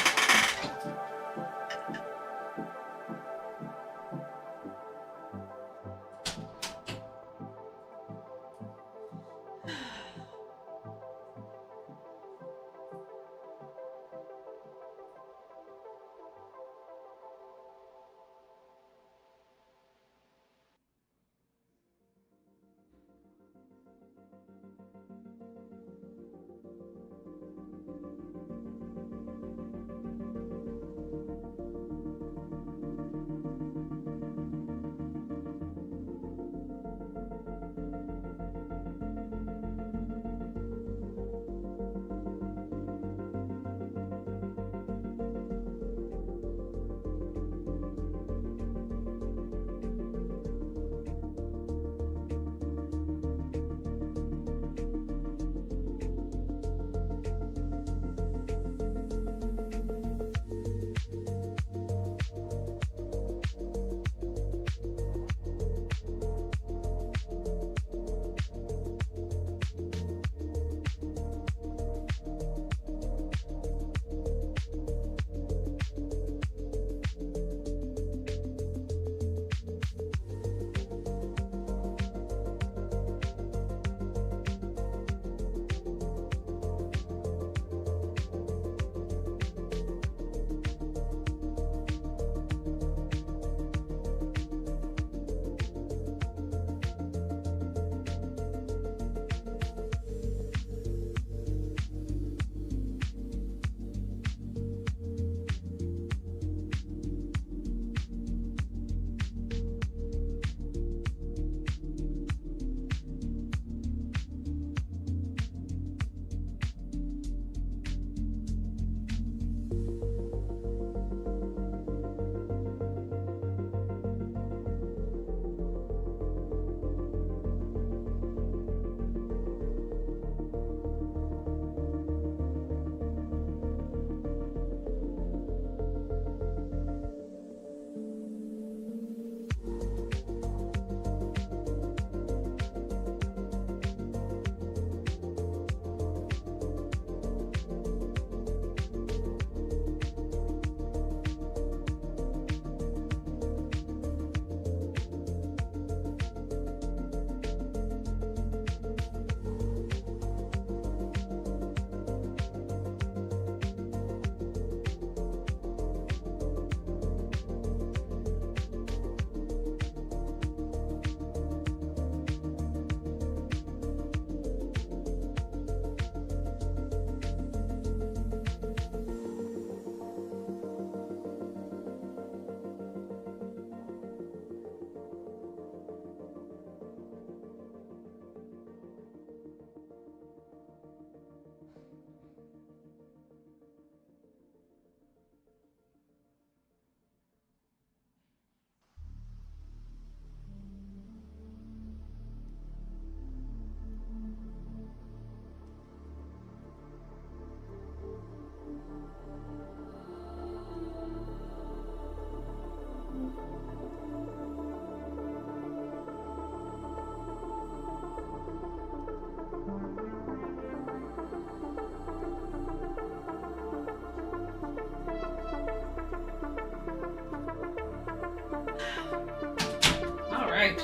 Alright.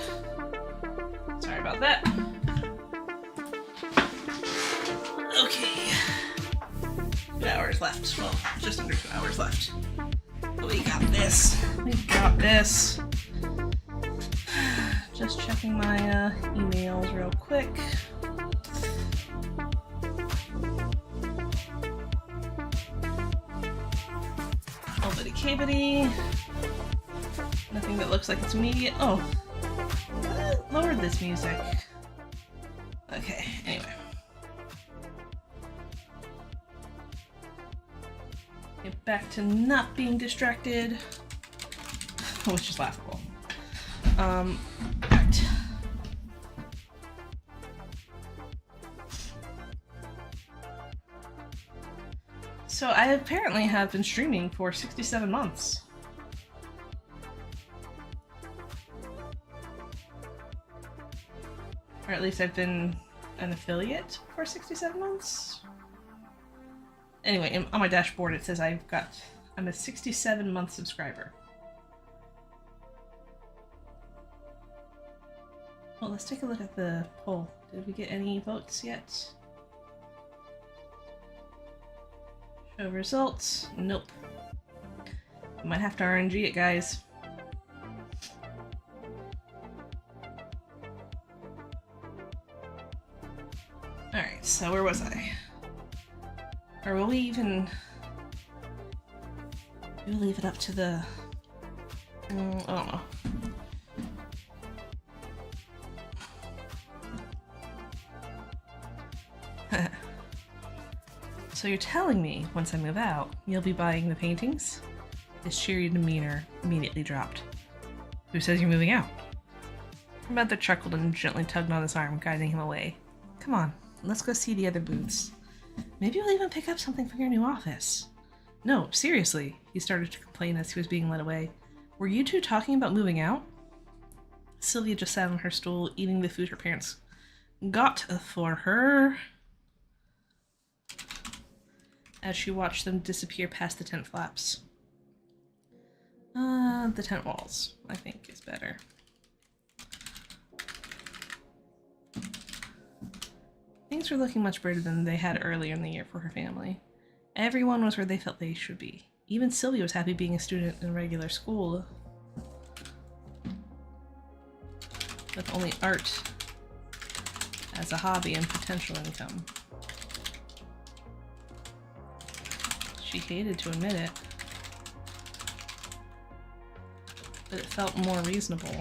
Sorry about that. Okay. 2 hours left. Well, just under 2 hours left. But we got this. We got this. Just checking my emails real quick. Cavity. Nothing that looks like it's immediate. Oh, lowered this music. Okay, anyway. Get back to not being distracted, which is laughable. Right. So I apparently have been streaming for 67 months. Or at least I've been an affiliate for 67 months. Anyway, on my dashboard it says I'm a 67-month subscriber. Well, let's take a look at the poll. Did we get any votes yet? Show results. Nope. Might have to RNG it, guys. Alright, so where was I? Or will we even... We'll leave it up to the... I don't know. So you're telling me, once I move out, you'll be buying the paintings? His cheery demeanor immediately dropped. Who says you're moving out? Her mother chuckled and gently tugged on his arm, guiding him away. Come on, let's go see the other booths. Maybe we'll even pick up something for your new office. No, seriously, he started to complain as he was being led away. Were you two talking about moving out? Sylvia just sat on her stool, eating the food her parents got for her as she watched them disappear past the tent flaps. The tent walls, I think, is better. Things were looking much better than they had earlier in the year for her family. Everyone was where they felt they should be. Even Sylvia was happy being a student in regular school, with only art as a hobby and potential income. She hated to admit it, but it felt more reasonable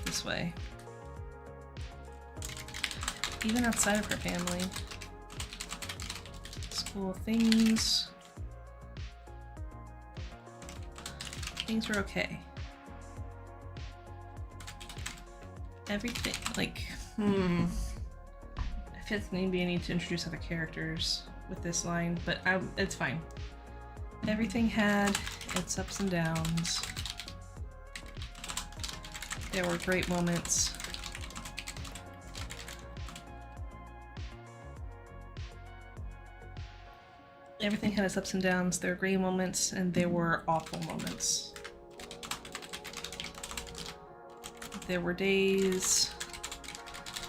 this way. Even outside of her family. School things were okay. Everything, like, I feel like maybe I need to introduce other characters with this line, but it's fine. Everything had its ups and downs. There were great moments. Everything had its ups and downs. There were great moments, and there were awful moments. There were days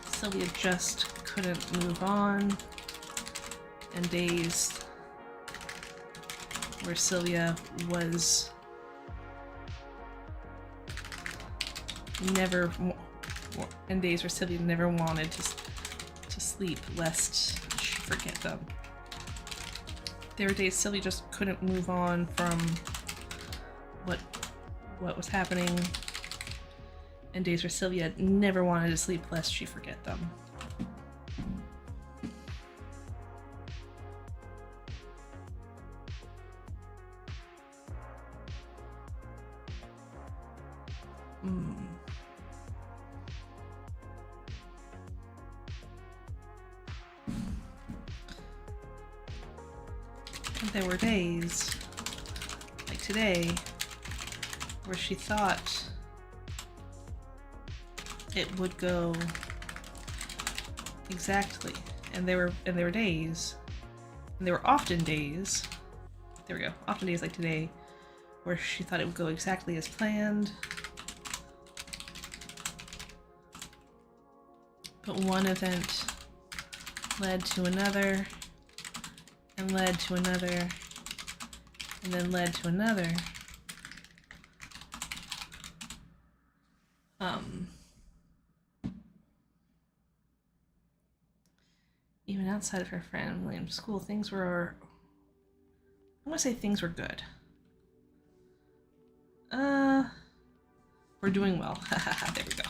Sylvia just couldn't move on, and days where Sylvia was never wanted to sleep lest she forget them. There were days Sylvia just couldn't move on from what was happening, and days where Sylvia never wanted to sleep lest she forget them. There were days, like today, where she thought it would go exactly, and there were days, and there were often days, there we go, often days like today, where she thought it would go exactly as planned, but one event led to another, and led to another, and then led to another. Even outside of her family and school, things were, I want to say things were good. We're doing well. There we go.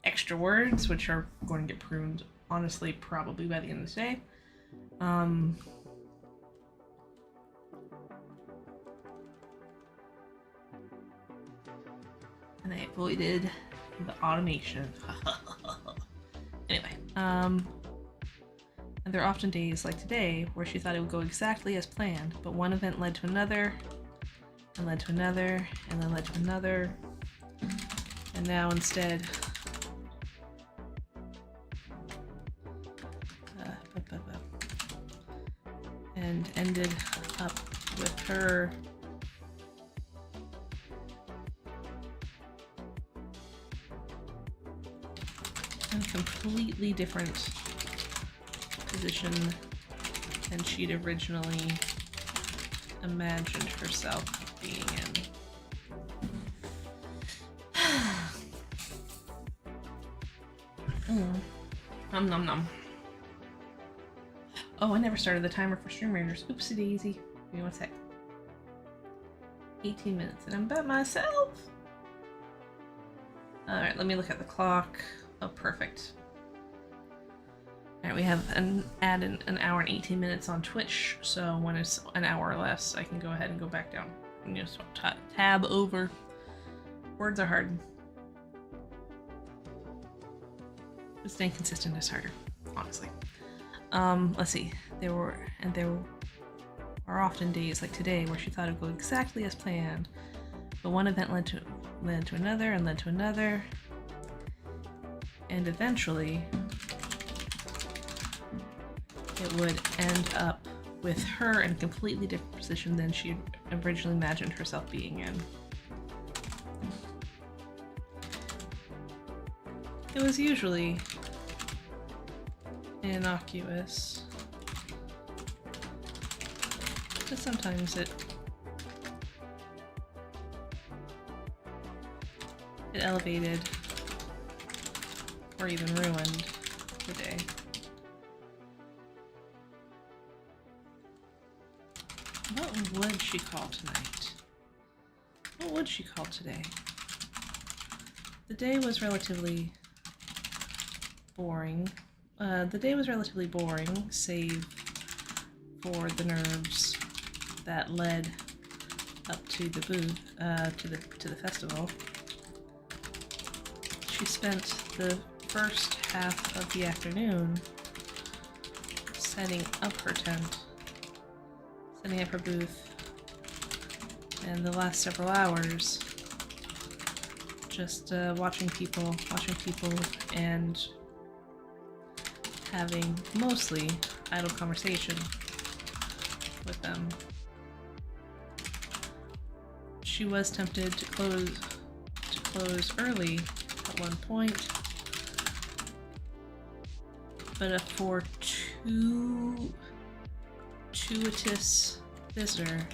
Extra words, which are going to get pruned, honestly, probably by the end of the day. And I avoided the automation. Anyway, and There are often days like today where she thought it would go exactly as planned, but one event led to another, and led to another, and then led to another, and now instead and ended up with her in a completely different position than she'd originally imagined herself being in. Nom nom nom. Oh, I never started the timer for Stream Raiders. Oopsie daisy. Give me one sec. 18 minutes and I'm by myself. Alright, let me look at the clock. Oh, perfect. Alright, we have an hour and 18 minutes on Twitch, so when it's an hour or less, I can go ahead and go back down and just tab over. Words are hard. But staying consistent is harder, honestly. Let's see. There are often days like today where she thought it would go exactly as planned, but one event led to another and led to another, and eventually it would end up with her in a completely different position than she originally imagined herself being in. It was usually innocuous, but sometimes it elevated or even ruined the day. What would she call tonight? What would she call today? The day was relatively boring. Save for the nerves that led up to the booth, to the festival. She spent the first half of the afternoon setting up her tent, setting up her booth, and the last several hours just watching people and having mostly idle conversation with them. She was tempted to close early at one point, but a fortuitous visitor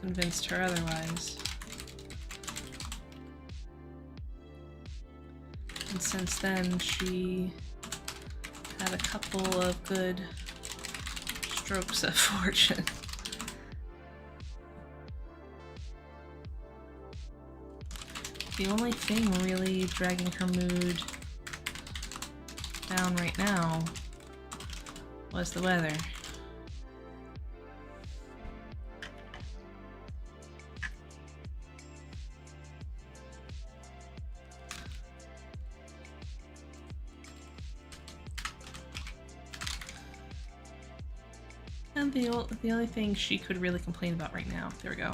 convinced her otherwise. And since then, she had a couple of good strokes of fortune. The only thing really dragging her mood down right now was the weather. And the only thing she could really complain about right now, there we go,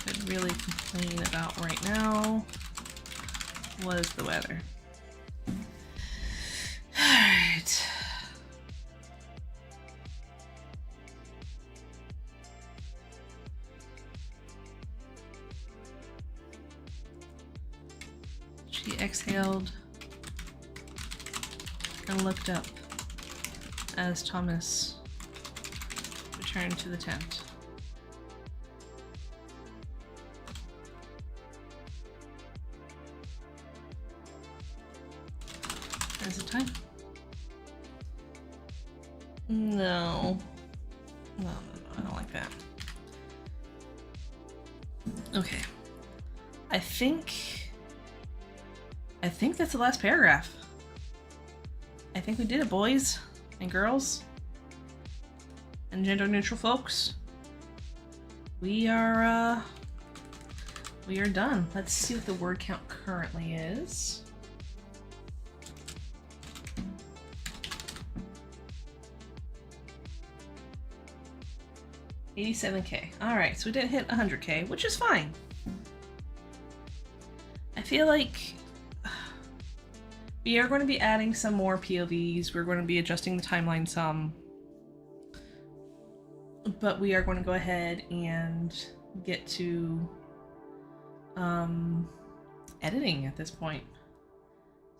could really complain about right now was the weather. Alright. She exhaled and looked up as Thomas returned to the tent. Is it time? No. No, I don't like that. Okay. I think that's the last paragraph. I think we did it, boys and girls and gender neutral folks. We are done. Let's see what the word count currently is. 87K. Alright, so we didn't hit 100K, which is fine. I feel like we are going to be adding some more POVs. We're going to be adjusting the timeline some. But we are going to go ahead and get to editing at this point.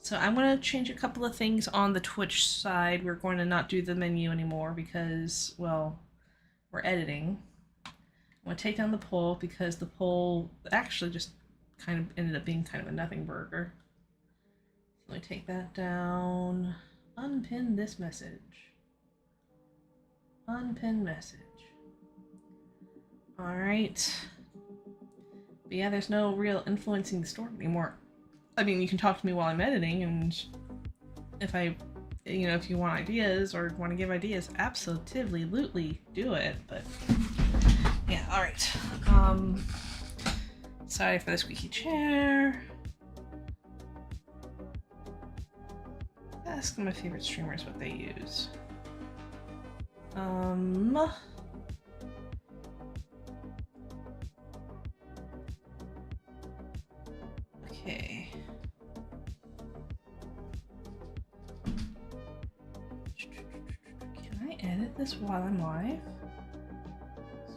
So I'm going to change a couple of things on the Twitch side. We're going to not do the menu anymore because, well, we're editing. I'm going to take down the poll because the poll actually just kind of ended up being kind of a nothing burger. So let me take that down. Unpin this message. Unpin message. Alright. But yeah, there's no real influencing the story anymore. I mean, you can talk to me while I'm editing, and if I, you know, if you want ideas or want to give ideas, absolutely do it, but yeah, alright. Sorry for the squeaky chair. Ask my favorite streamers what they use. Okay. Can I edit this while I'm live?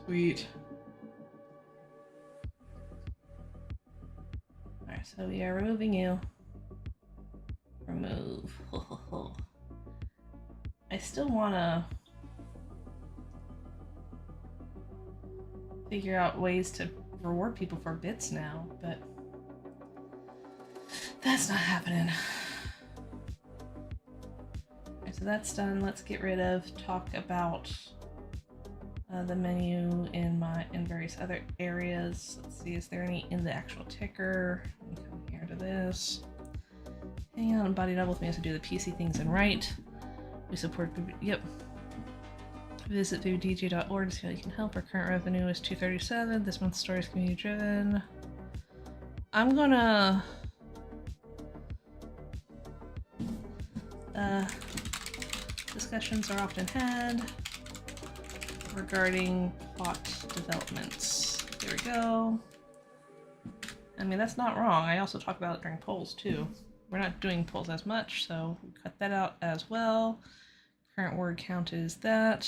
Sweet. Alright, so we are removing you. Remove. I still wanna figure out ways to reward people for bits now, but that's not happening. Alright, so that's done. Let's get rid of talk about the menu in various other areas. Let's see, is there any in the actual ticker? Let me come here to this. Hang on, body double with me to do the PC things and write. We support, yep. Visit vividj.org to see how you can help. Our current revenue is $237. This month's story is community driven. I'm gonna discussions are often had regarding plot developments. There we go. I mean, that's not wrong. I also talk about it during polls too. We're not doing polls as much, so we'll cut that out as well. Current word count is that.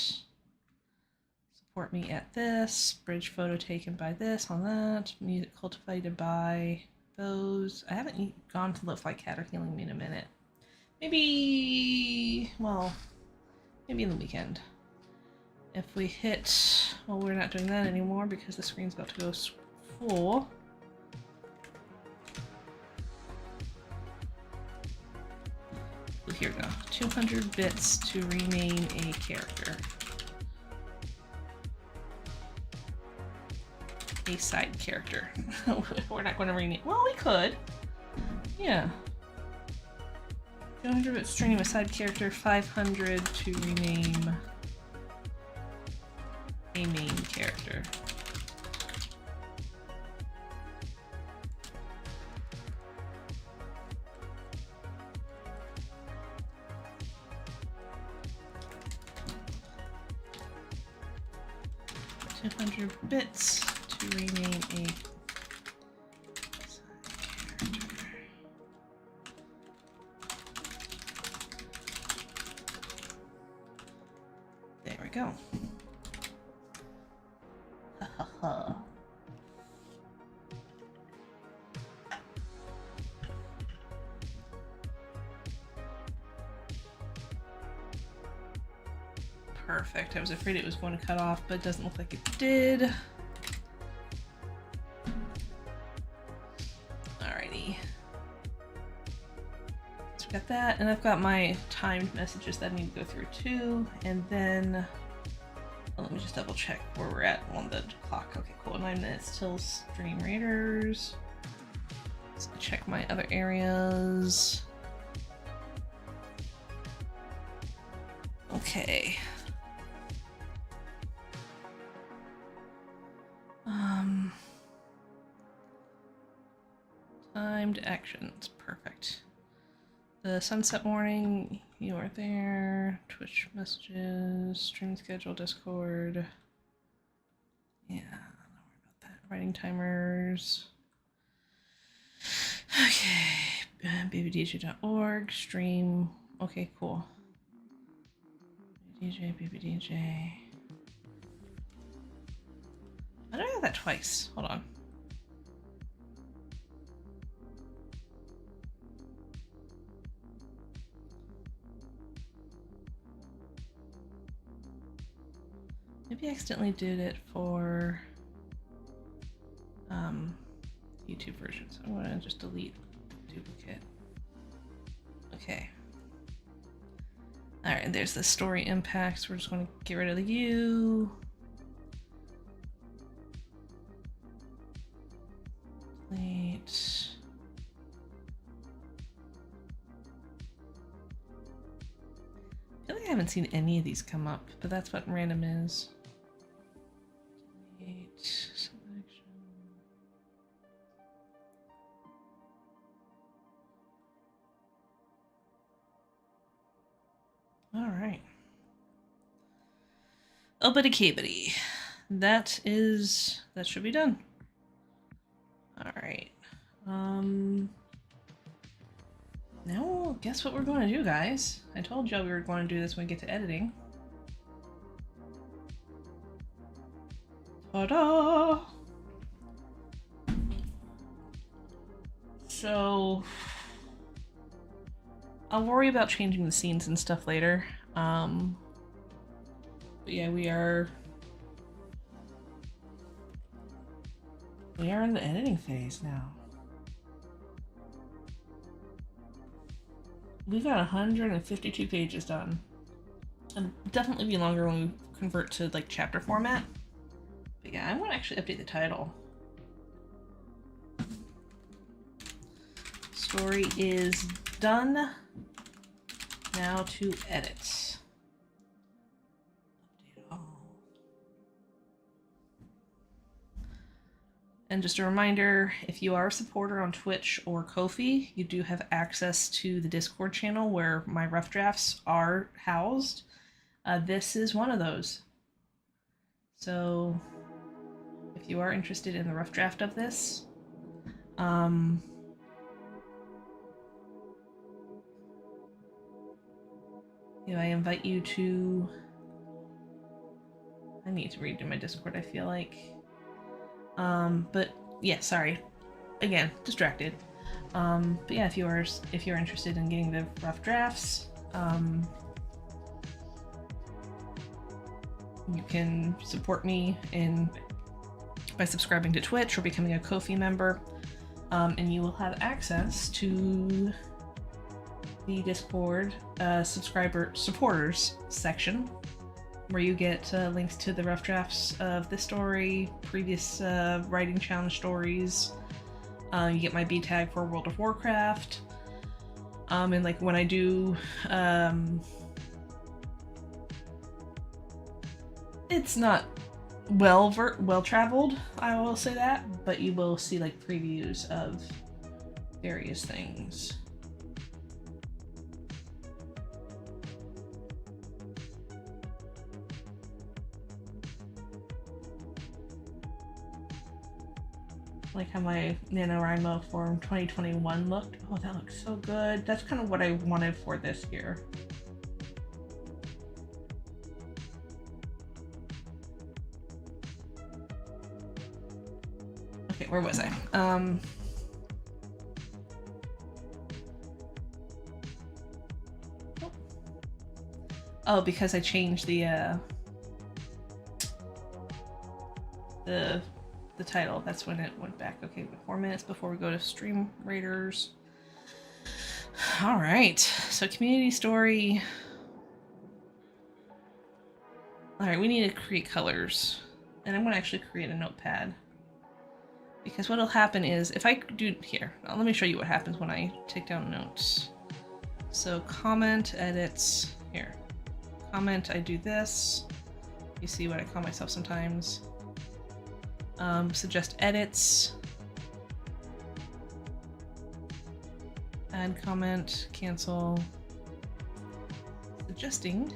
Support me at this. Bridge photo taken by this on that. Music cultivated by those. I haven't gone to Live Like Cat or Healing Me in a minute. Maybe, well, maybe in the weekend. If we hit, well, we're not doing that anymore because the screen's about to go full. Oh, here we go. 200 bits to rename a character. A side character. We're not going to rename. Well, we could. Yeah. 200 bits to rename a side character. 500 to rename a main character. $200 bits to rename a side character. There we go. Ha ha ha. Perfect. I was afraid it was going to cut off, but it doesn't look like it did. Alrighty. So we got that, and I've got my timed messages that I need to go through too, and then let me just double check where we're at on the clock. Okay, cool. 9 minutes till Stream Raiders. Let's check my other areas. Okay. Timed actions. Perfect. The sunset warning, you are there. Twitch messages, stream schedule, Discord. Yeah, don't worry about that. Writing timers. Okay, babydj.org, stream. Okay, cool. DJ. Why did I have that twice? Hold on. Maybe I accidentally did it for YouTube version, so I'm gonna just delete duplicate. Okay. All right, there's the story impacts. We're just gonna get rid of the U. Delete. I feel like I haven't seen any of these come up, but that's what random is. Delete. Selection. All right. Obbity kibbity. That should be done. All right. Now, guess what we're going to do, guys? I told y'all we were going to do this when we get to editing. Ta-da! So, I'll worry about changing the scenes and stuff later. But yeah, we are in the editing phase now. We've got 152 pages done. It'll definitely be longer when we convert to like chapter format. But yeah, I want to actually update the title. Story is done. Now to edit. Update all. And just a reminder, if you are a supporter on Twitch or Ko-fi, you do have access to the Discord channel where my rough drafts are housed. This is one of those. So if you are interested in the rough draft of this, I invite you to... I need to read in my Discord, I feel like. But yeah, sorry. Again, distracted. But yeah, if you're interested in getting the rough drafts, you can support me by subscribing to Twitch or becoming a Ko-fi member, and you will have access to the Discord supporters section, where you get links to the rough drafts of this story, previous writing challenge stories. You get my B tag for World of Warcraft, and like when I do, it's not well traveled, I will say that, but you will see like previews of various things. Like how my NaNoWriMo from 2021 looked. Oh, that looks so good. That's kind of what I wanted for this year. Okay, where was I? Oh, because I changed the title. That's when it went back. Okay, 4 minutes before we go to stream raiders. All right, so community story. All right, we need to create colors, and I'm going to actually create a notepad, because what'll happen is if I do here, let me show you what happens when I take down notes. So comment, edits, here. Comment, I do this. You see what I call myself sometimes. Suggest edits. Add comment, cancel. Suggesting.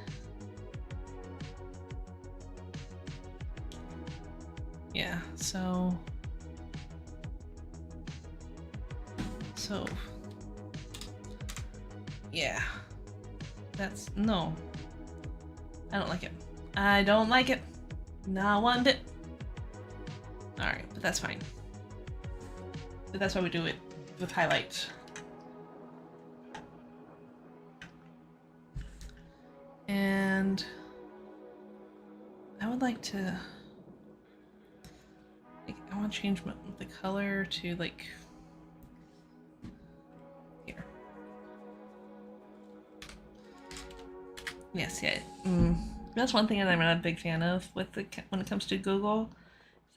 Yeah, so yeah, that's no. I don't like it. I don't like it. Not one bit. All right, but that's fine. But that's why we do it with highlight. And I would like to. I want to change the color to like here. Yes, yeah. That's one thing that I'm not a big fan of with when it comes to Google.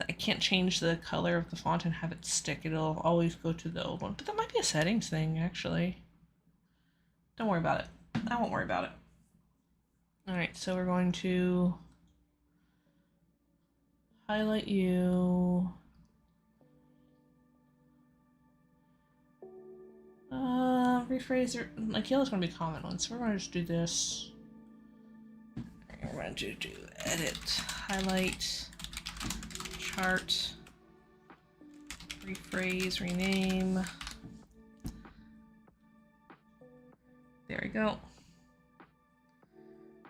I can't change the color of the font and have it stick. It'll always go to the old one. But that might be a settings thing, actually. Don't worry about it. I won't worry about it. Alright, so we're going to highlight you. Rephrase, like yellow's going to be a common one, so we're going to just do this. We're going to do edit, highlight, chart, rephrase, rename. There we go.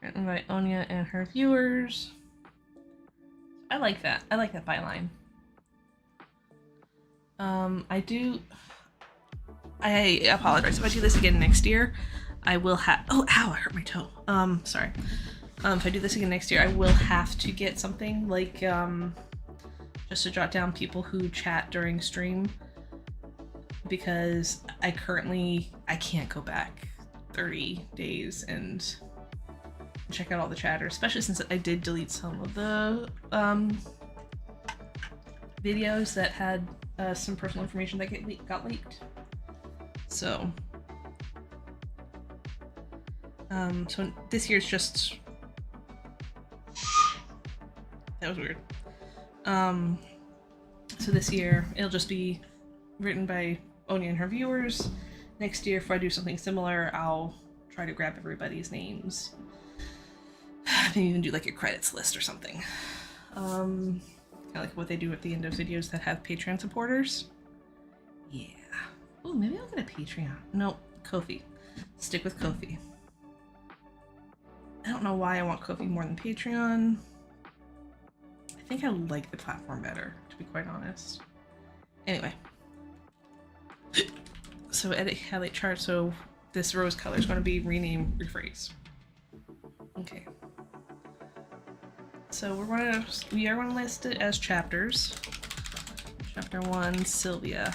And invite Onya and her viewers. I like that. I like that byline. I apologize. If I do this again next year, I will have. Oh, ow! I hurt my toe. Sorry. If I do this again next year, I will have to get something like just to jot down people who chat during stream, because I can't go back 30 days and check out all the chatters, especially since I did delete some of the videos that had some personal information that got leaked. So so this year's just that was weird. So this year it'll just be written by Onya and her viewers. Next year, if I do something similar, I'll try to grab everybody's names. Maybe even do like a credits list or something. Kind of like what they do at the end of videos that have Patreon supporters. Yeah. Oh, maybe I'll get a Patreon. Nope, Ko-fi. Stick with Ko-fi. I don't know why I want Ko-fi more than Patreon. I think I like the platform better, to be quite honest. Anyway. So edit highlight chart, so this rose color is going to be rename rephrase. Okay. So we are going to list it as chapters. Chapter 1, Sylvia.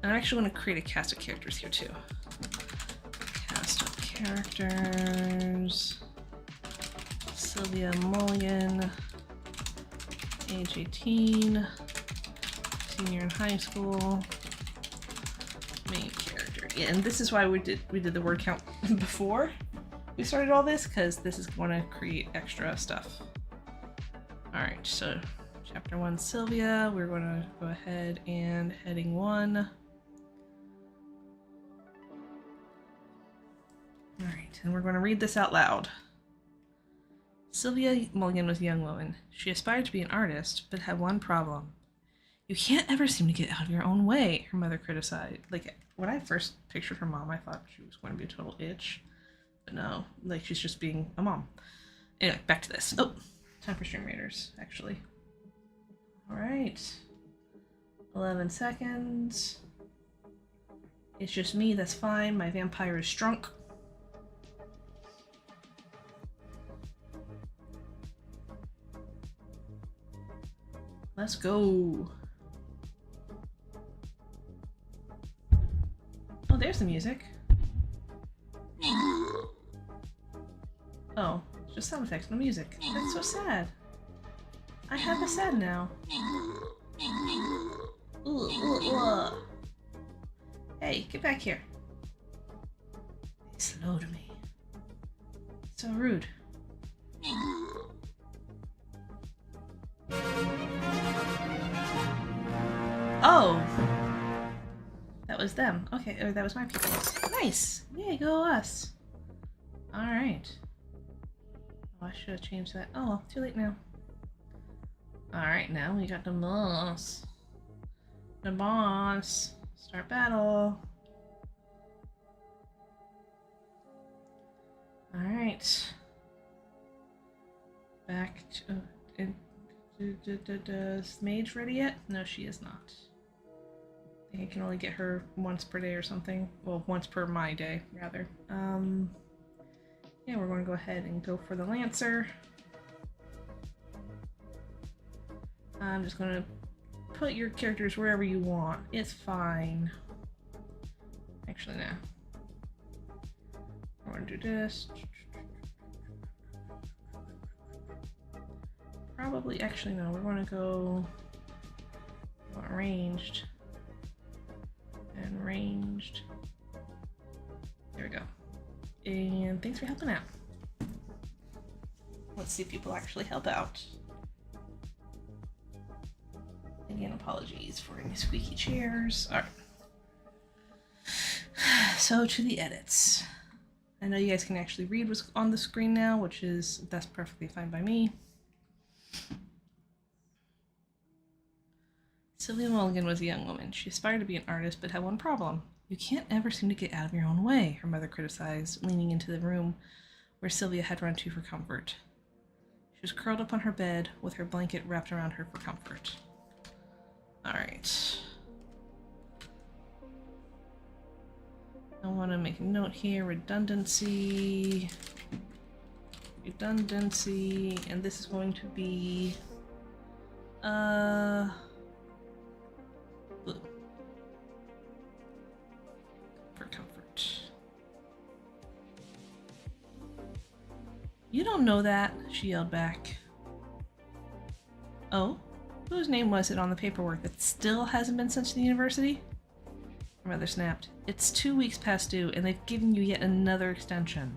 And I'm actually going to create a cast of characters here too. Cast of characters. Sylvia Mulligan. Age 18. Senior in high school. Main character. Yeah, and this is why we did the word count before we started all this, because this is going to create extra stuff. Alright, so chapter 1, Sylvia. We're going to go ahead and heading 1. Alright, and we're going to read this out loud. Sylvia Mulligan was a young woman. She aspired to be an artist, but had one problem. You can't ever seem to get out of your own way, her mother criticized. Like, when I first pictured her mom, I thought she was going to be a total itch. But no, like, she's just being a mom. Anyway, back to this. Oh, time for stream raiders, actually. Alright. 11 seconds. It's just me, that's fine. My vampire is drunk. Let's go. Oh, there's the music. Oh, just sound effects, no music. That's so sad. I have a sad now. Hey, get back here. Be slow to me. So rude. Oh! That was them. Okay, or that was my people. Nice! Yay, go us! Alright. I should have changed that. Oh well, too late now. Alright, now we got the boss. The boss. Start battle. Alright. Back to... Is Mage ready yet? No, she is not. I think I can only get her once per day or something. Well, once per my day, rather. Yeah, we're going to go ahead and go for the Lancer. I'm just going to put your characters wherever you want. It's fine. Actually, no. We're going to do this. Probably, actually, no. We're going to go ranged. And ranged. There we go. And thanks for helping out. Let's see if people actually help out. Again, apologies for any squeaky chairs. Alright. So to the edits. I know you guys can actually read what's on the screen now, that's perfectly fine by me. Sylvia Mulligan was a young woman. She aspired to be an artist, but had one problem. You can't ever seem to get out of your own way, her mother criticized, leaning into the room where Sylvia had run to for comfort. She was curled up on her bed with her blanket wrapped around her for comfort. Alright. I want to make a note here. Redundancy. Redundancy. And this is going to be... blue. For comfort. You don't know that, she yelled back. Oh? Whose name was it on the paperwork that still hasn't been sent to the university? Her mother snapped. It's 2 weeks past due, and they've given you yet another extension.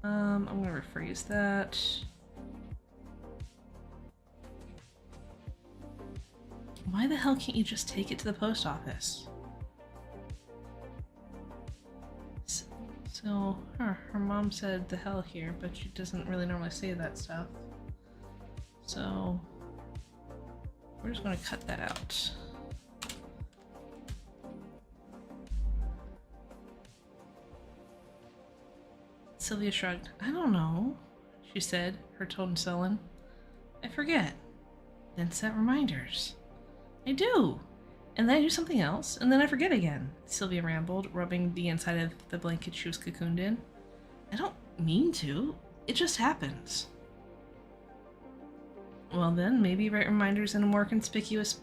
I'm gonna rephrase that. Why the hell can't you just take it to the post office? So, her mom said the hell here, but she doesn't really normally say that stuff. So, we're just gonna cut that out. Sylvia shrugged. I don't know, she said, her tone sullen. I forget. Then set reminders. I do. And then I do something else, and then I forget again, Sylvia rambled, rubbing the inside of the blanket she was cocooned in. I don't mean to. It just happens. Well then, maybe write reminders in more conspicuous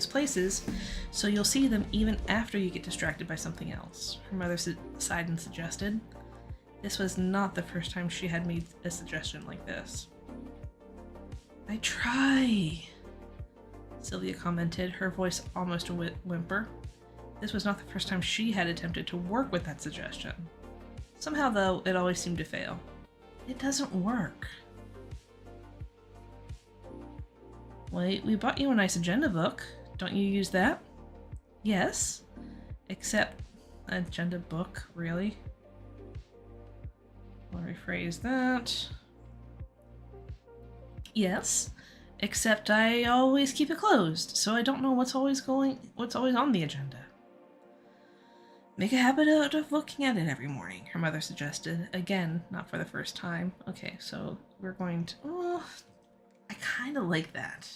places, so you'll see them even after you get distracted by something else, her mother sighed and suggested. This was not the first time she had made a suggestion like this. I try, Sylvia commented, her voice almost a whimper. This was not the first time she had attempted to work with that suggestion. Somehow, though, it always seemed to fail. It doesn't work. Wait, we bought you a nice agenda book. Don't you use that? Yes. Except, agenda book, really? I'll rephrase that. Yes. Except I always keep it closed, so I don't know what's always on the agenda. Make a habit out of looking at it every morning, her mother suggested. Again, not for the first time. Okay, so we're going to... Oh, I kind of like that.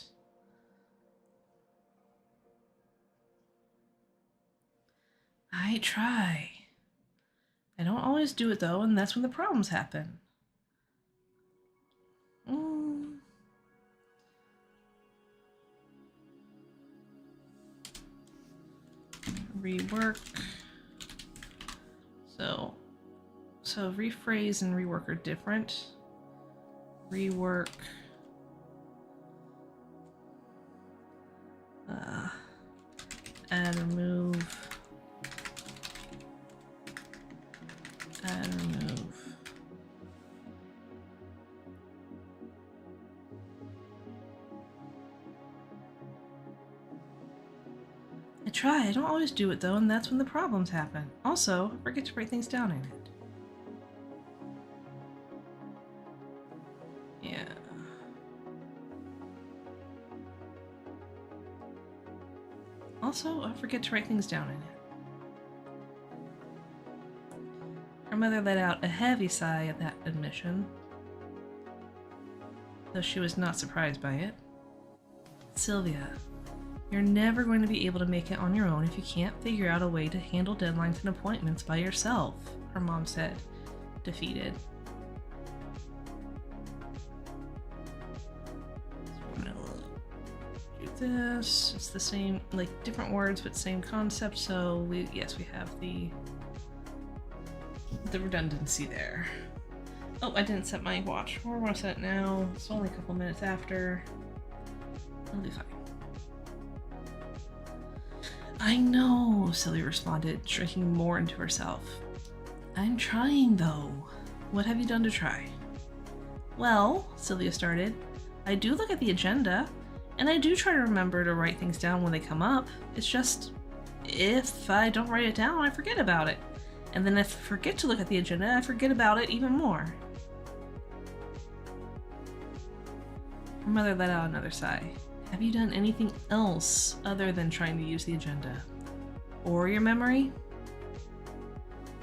I try. I don't always do it, though, and that's when the problems happen. Rework. So rephrase and rework are different. Rework. Add, remove. Add, remove. I try. I don't always do it, though, and that's when the problems happen. Also, I forget to write things down in it. Also, I forget to write things down in it. Her mother let out a heavy sigh at that admission, though she was not surprised by it. Sylvia, you're never going to be able to make it on your own if you can't figure out a way to handle deadlines and appointments by yourself, her mom said, defeated. This, it's the same, like different words but same concept, so we have the redundancy there. Oh, I didn't set my watch. We're gonna set it now. It's only a couple minutes after. It'll be fine. I know, Sylvia responded, shrinking more into herself. I'm trying though. What have you done to try? Well, Sylvia started, I do look at the agenda. And I do try to remember to write things down when they come up. It's just, if I don't write it down, I forget about it. And then if I forget to look at the agenda, I forget about it even more. Her mother let out another sigh. Have you done anything else other than trying to use the agenda? Or your memory?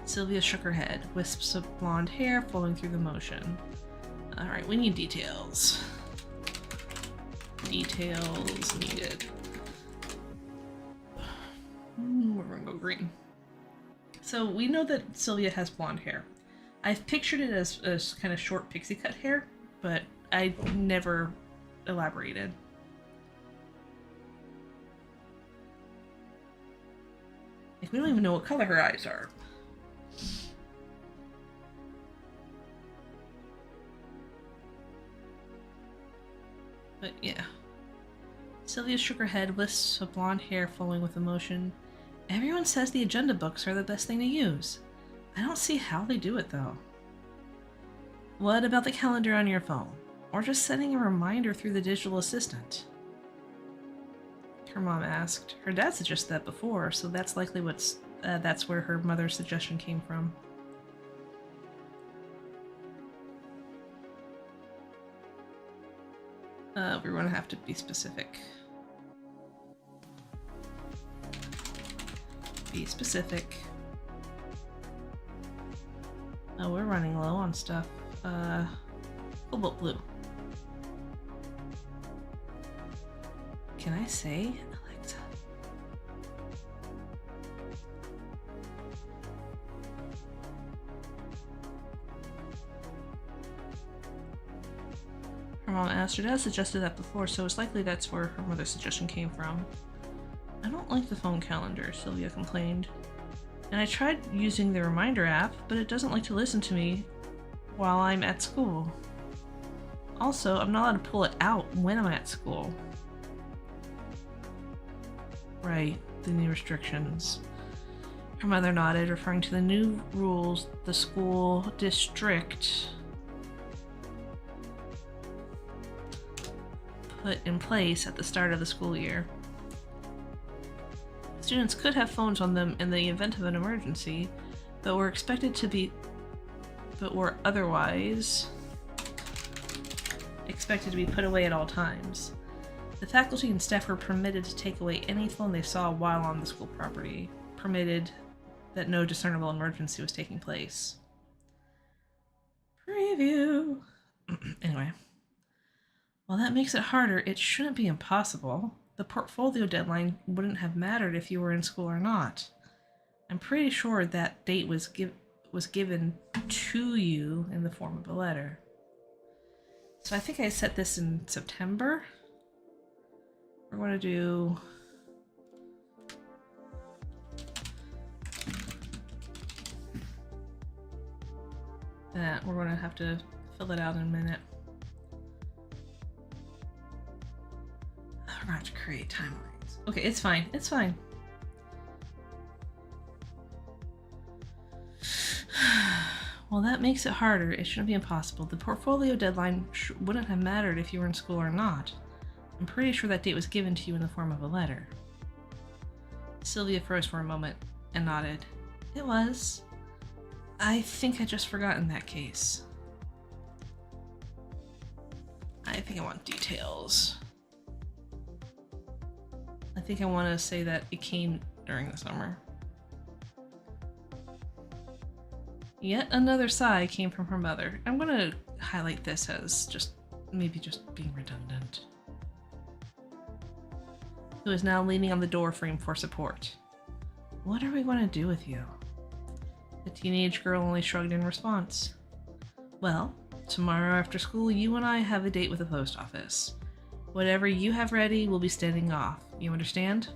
Sylvia shook her head, wisps of blonde hair flowing through the motion. Alright, we need details. Details needed. We're gonna go green. So we know that Sylvia has blonde hair. I've pictured it as kind of short pixie cut hair, but I never elaborated. Like, we don't even know what color her eyes are. But yeah. Sylvia shook her head, wisps of blonde hair flowing with emotion. Everyone says the agenda books are the best thing to use. I don't see how they do it, though. What about the calendar on your phone? Or just setting a reminder through the digital assistant? Her mom asked. Her dad suggested that before, so that's likely that's where her mother's suggestion came from. We're going to have to be specific. Be specific. Oh, we're running low on stuff. Cobalt blue. Can I say Alexa? Her mom asked. Her dad suggested that before, so it's likely that's where her mother's suggestion came from. I don't like the phone calendar, Sylvia complained. And I tried using the reminder app, but it doesn't like to listen to me while I'm at school. Also, I'm not allowed to pull it out when I'm at school. Right, the new restrictions. Her mother nodded, referring to the new rules the school district put in place at the start of the school year. Students could have phones on them in the event of an emergency, but were otherwise expected to be put away at all times. The faculty and staff were permitted to take away any phone they saw while on the school property, permitted that no discernible emergency was taking place. Preview. Anyway. While that makes it harder, it shouldn't be impossible. The portfolio deadline wouldn't have mattered if you were in school or not. I'm pretty sure that date was given to you in the form of a letter. So I think I set this in September. We're going to do... that. We're going to have to fill it out in a minute. We're going to have to create timelines. Okay, it's fine. It's fine. Well, that makes it harder. It shouldn't be impossible. The portfolio deadline wouldn't have mattered if you were in school or not. I'm pretty sure that date was given to you in the form of a letter. Sylvia froze for a moment and nodded. It was. I think I just forgot in that case. I think I want details. A think I want to say that it came during the summer. Yet another sigh came from her mother. I'm going to highlight this as maybe just being redundant. Who is now leaning on the door frame for support. What are we going to do with you? The teenage girl only shrugged in response. Well, tomorrow after school, you and I have a date with the post office. Whatever you have ready, we'll be standing off. You understand?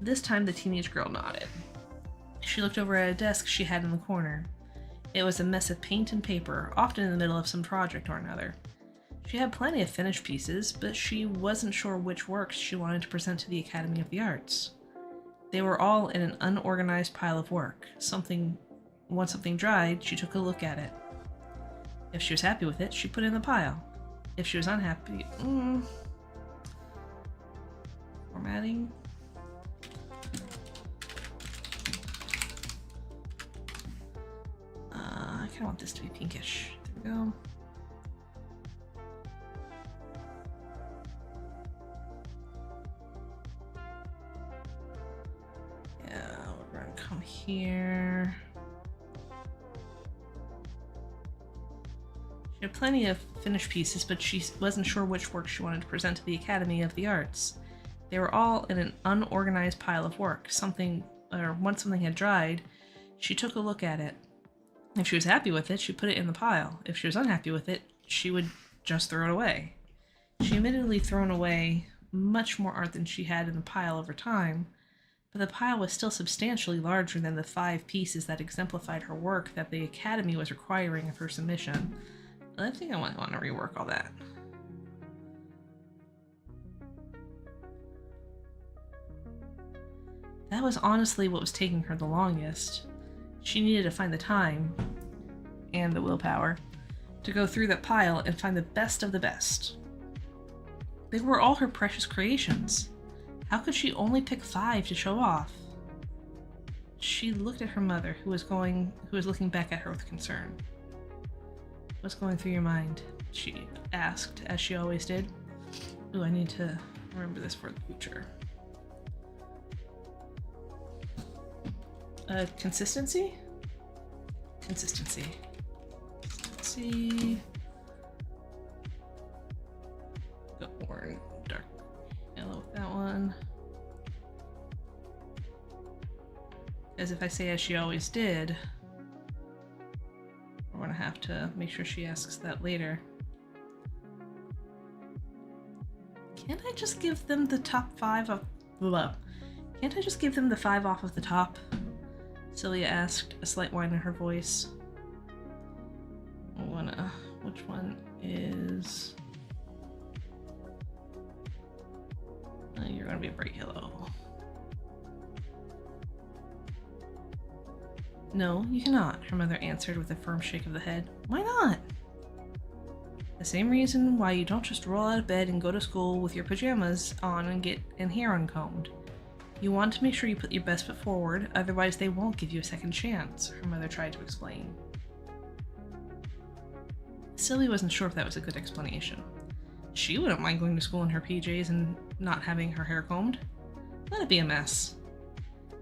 This time the teenage girl nodded. She looked over at a desk she had in the corner. It was a mess of paint and paper, often in the middle of some project or another. She had plenty of finished pieces, but she wasn't sure which works she wanted to present to the Academy of the Arts. They were all in an unorganized pile of work. Once something dried, she took a look at it. If she was happy with it, she put it in the pile. If she was unhappy, formatting. I kind of want this to be pinkish. There we go. Yeah, we're gonna come here. She had plenty of finished pieces, but she wasn't sure which work she wanted to present to the Academy of the Arts. They were all in an unorganized pile of work. Once something had dried, she took a look at it. If she was happy with it, she put it in the pile. If she was unhappy with it, she would just throw it away. She admittedly thrown away much more art than she had in the pile over time, but the pile was still substantially larger than the 5 pieces that exemplified her work that the Academy was requiring of her submission. I think I want to rework all that. That was honestly what was taking her the longest. She needed to find the time, and the willpower, to go through that pile and find the best of the best. They were all her precious creations. How could she only pick 5 to show off? She looked at her mother, who was looking back at her with concern. What's going through your mind? She asked, as she always did. Ooh, I need to remember this for the future. Consistency? Consistency. Go orange, dark yellow with that one. As if I say as she always did, we're gonna have to make sure she asks that later. Can't I just give them the top 5 of... Can't I just give them the 5 off of the top? Celia asked, a slight whine in her voice. Which one is... you're gonna be a bright yellow. No, you cannot, her mother answered with a firm shake of the head. Why not? The same reason why you don't just roll out of bed and go to school with your pajamas on and hair uncombed. You want to make sure you put your best foot forward, otherwise they won't give you a second chance, her mother tried to explain. Silly wasn't sure if that was a good explanation. She wouldn't mind going to school in her PJs and not having her hair combed. Let it be a mess.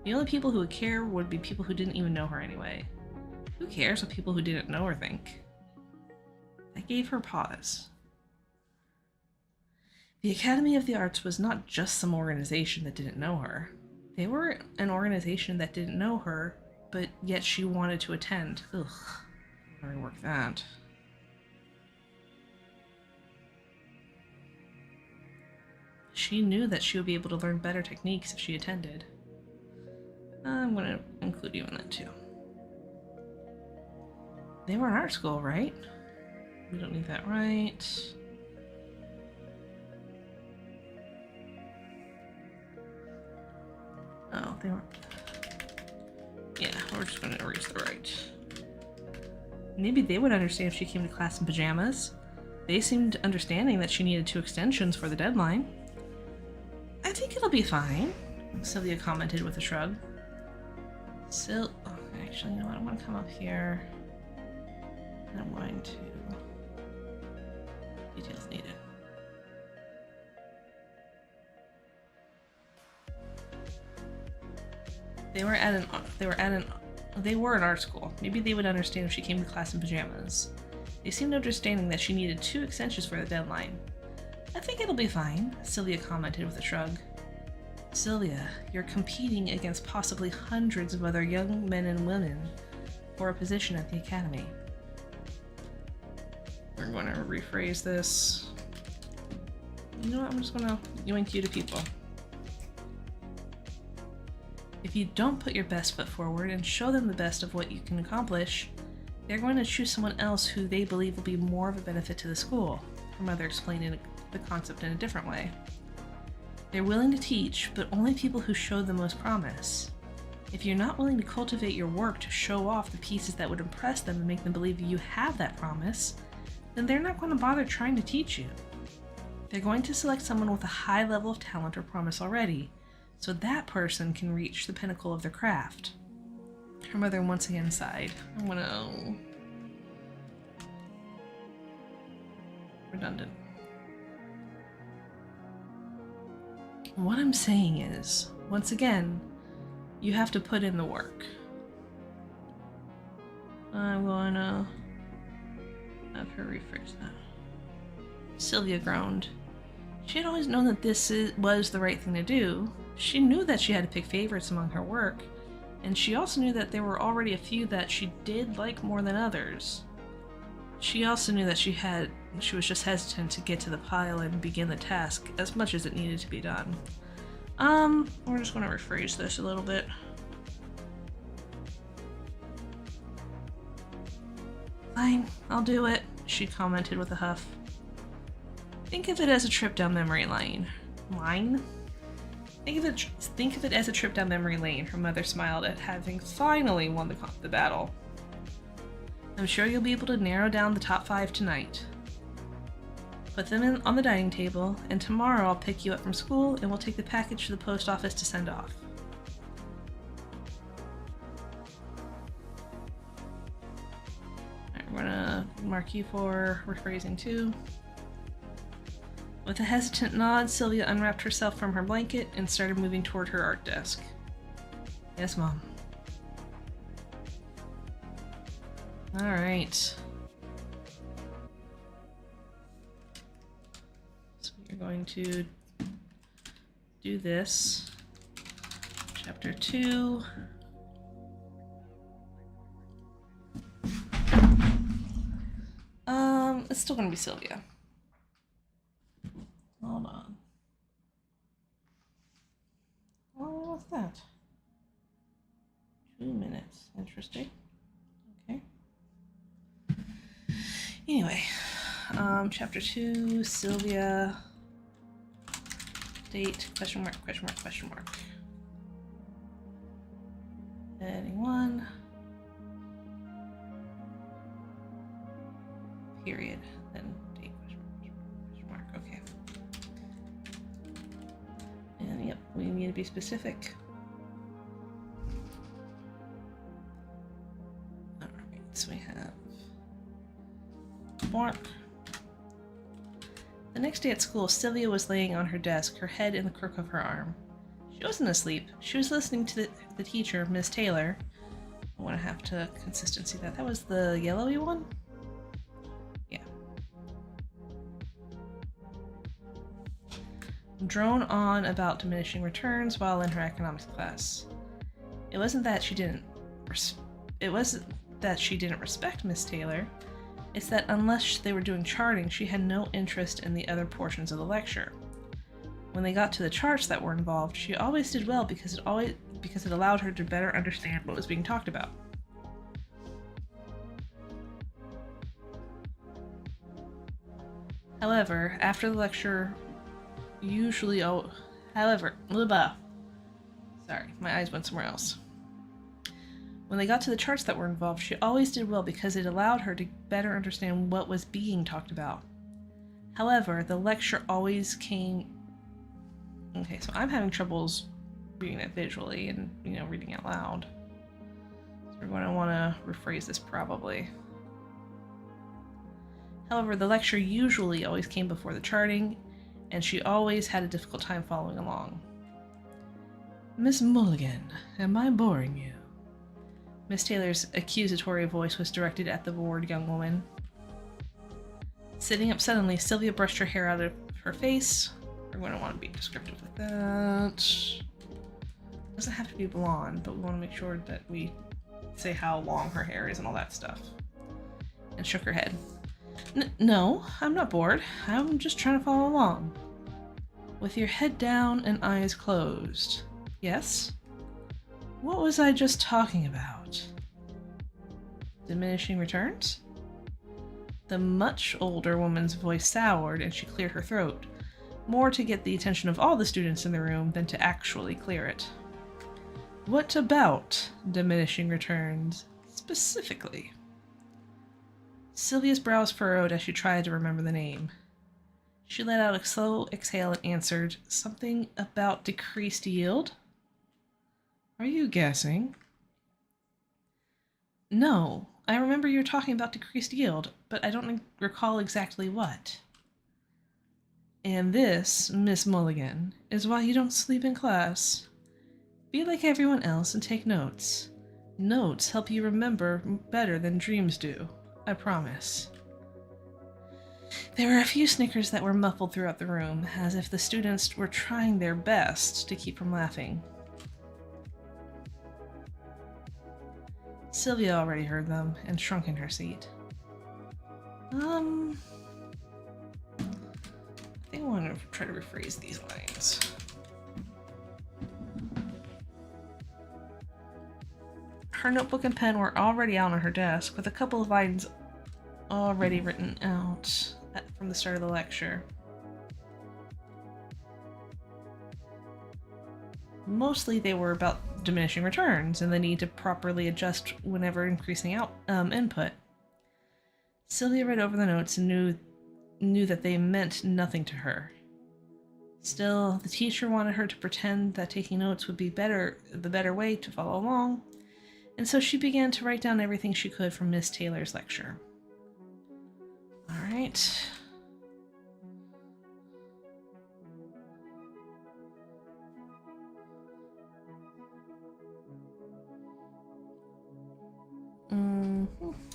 The only people who would care would be people who didn't even know her anyway. Who cares what people who didn't know her think? That gave her pause. The Academy of the Arts was not just some organization that didn't know her. They were an organization that didn't know her, but yet she wanted to attend. Ugh, how do I rework that? She knew that she would be able to learn better techniques if she attended. I'm going to include you in that too. They were in art school, right? We don't need that, right? Oh, they were... Yeah, we're just going to erase the right. Maybe they would understand if she came to class in pajamas. They seemed understanding that she needed 2 extensions for the deadline. I think it'll be fine, Sylvia commented with a shrug. Actually, you know what? I want to come up here. And I'm going to... Details needed. They were in art school. Maybe they would understand if she came to class in pajamas. They seemed understanding that she needed 2 extensions for the deadline. I think it'll be fine, Sylvia commented with a shrug. Sylvia, you're competing against possibly hundreds of other young men and women for a position at the academy. We're going to rephrase this. You know what? I'm just going to yoink you to people. If you don't put your best foot forward and show them the best of what you can accomplish, they're going to choose someone else who they believe will be more of a benefit to the school, her mother explained the concept in a different way. They're willing to teach, but only people who show the most promise. If you're not willing to cultivate your work to show off the pieces that would impress them and make them believe you have that promise, then they're not going to bother trying to teach you. They're going to select someone with a high level of talent or promise already, so that person can reach the pinnacle of their craft. Her mother once again sighed. I'm gonna... redundant. What I'm saying is, once again, you have to put in the work. I'm gonna have her rephrase that. Sylvia groaned. She had always known that this was the right thing to do. She knew that she had to pick favorites among her work, and she also knew that there were already a few that she did like more than others. She also knew that she was just hesitant to get to the pile and begin the task as much as it needed to be done. We're just going to rephrase this a little bit. Fine, I'll do it, she commented with a huff. Think of it as a trip down memory lane. Think of it as a trip down memory lane, her mother smiled at having finally won the battle. I'm sure you'll be able to narrow down the top 5 tonight. Put them on the dining table, and tomorrow I'll pick you up from school and we'll take the package to the post office to send off. Alright, we're gonna mark you for rephrasing too. With a hesitant nod, Sylvia unwrapped herself from her blanket and started moving toward her art desk. Yes, Mom. Alright. So you're going to do this. Chapter 2. It's still going to be Sylvia. Hold on. Oh, what's that? 2 minutes. Interesting. Okay. Anyway, chapter 2, Sylvia. Date, question mark, question mark, question mark. Anyone? Period. Then date, question mark, okay. And yep, we need to be specific. Alright, so we have mark. The next day at school, Sylvia was laying on her desk, her head in the crook of her arm. She wasn't asleep. She was listening to the teacher, Miss Taylor. I want to have to consistency that. That was the yellowy one? Yeah. Drone on about diminishing returns while in her economics class. It wasn't that she didn't respect Miss Taylor. It's that unless they were doing charting, she had no interest in the other portions of the lecture. When they got to the charts that were involved, she always did well because it allowed her to better understand what was being talked about. However, after the lecture, sorry, my eyes went somewhere else. When they got to the charts that were involved, she always did well because it allowed her to better understand what was being talked about. However, the lecture always came... Okay, so I'm having troubles reading that visually and, reading out loud. So we're going to want to rephrase this probably. However, the lecture usually always came before the charting, and she always had a difficult time following along. Miss Mulligan, am I boring you? Miss Taylor's accusatory voice was directed at the bored young woman. Sitting up suddenly, Sylvia brushed her hair out of her face. We're going to want to be descriptive with that. Doesn't have to be blonde, but we want to make sure that we say how long her hair is and all that stuff. And shook her head. No, I'm not bored. I'm just trying to follow along. With your head down and eyes closed. Yes? What was I just talking about? Diminishing returns? The much older woman's voice soured and she cleared her throat, more to get the attention of all the students in the room than to actually clear it. What about diminishing returns, specifically? Sylvia's brows furrowed as she tried to remember the name. She let out a slow exhale and answered, something about decreased yield? Are you guessing? No, I remember you were talking about decreased yield, but I don't recall exactly what. And this, Miss Mulligan, is why you don't sleep in class. Be like everyone else and take notes. Notes help you remember better than dreams do, I promise. There were a few snickers that were muffled throughout the room, as if the students were trying their best to keep from laughing. Sylvia already heard them and shrunk in her seat. I think I want to try to rephrase these lines. Her notebook and pen were already out on her desk, with a couple of lines already written out from the start of the lecture. Mostly they were about diminishing returns and the need to properly adjust whenever increasing input. Sylvia read over the notes and knew that they meant nothing to her. Still, the teacher wanted her to pretend that taking notes would be the better way to follow along, and so she began to write down everything she could from Miss Taylor's lecture. All right. I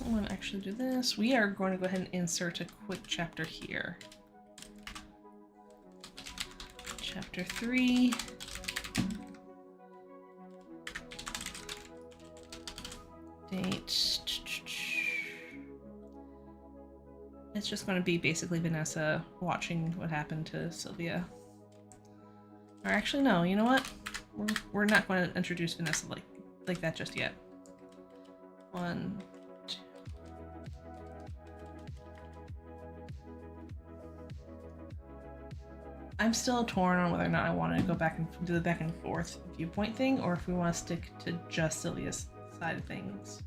want to actually do this. We are going to go ahead and insert a quick chapter here. Chapter 3. Date. It's just going to be basically Vanessa watching what happened to Sylvia. Or actually, no, you know what? We're not going to introduce Vanessa like that just yet. 1, 2. I'm still torn on whether or not I want to go back and do the back and forth viewpoint thing, or if we want to stick to just Sylvia's side of things.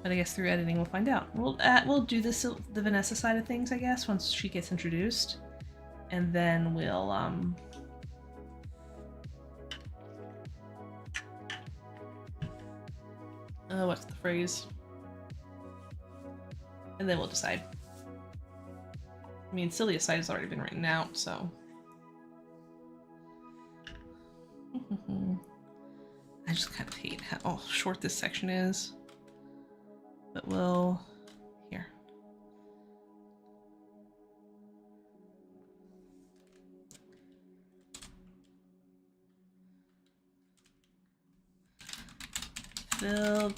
But I guess through editing we'll find out. We'll do the Vanessa side of things, I guess, once she gets introduced, and then we'll what's the phrase? And then we'll decide. I mean, Sylvia's side has already been written out, so. I just kind of hate how short this section is. But we'll... Here. They'll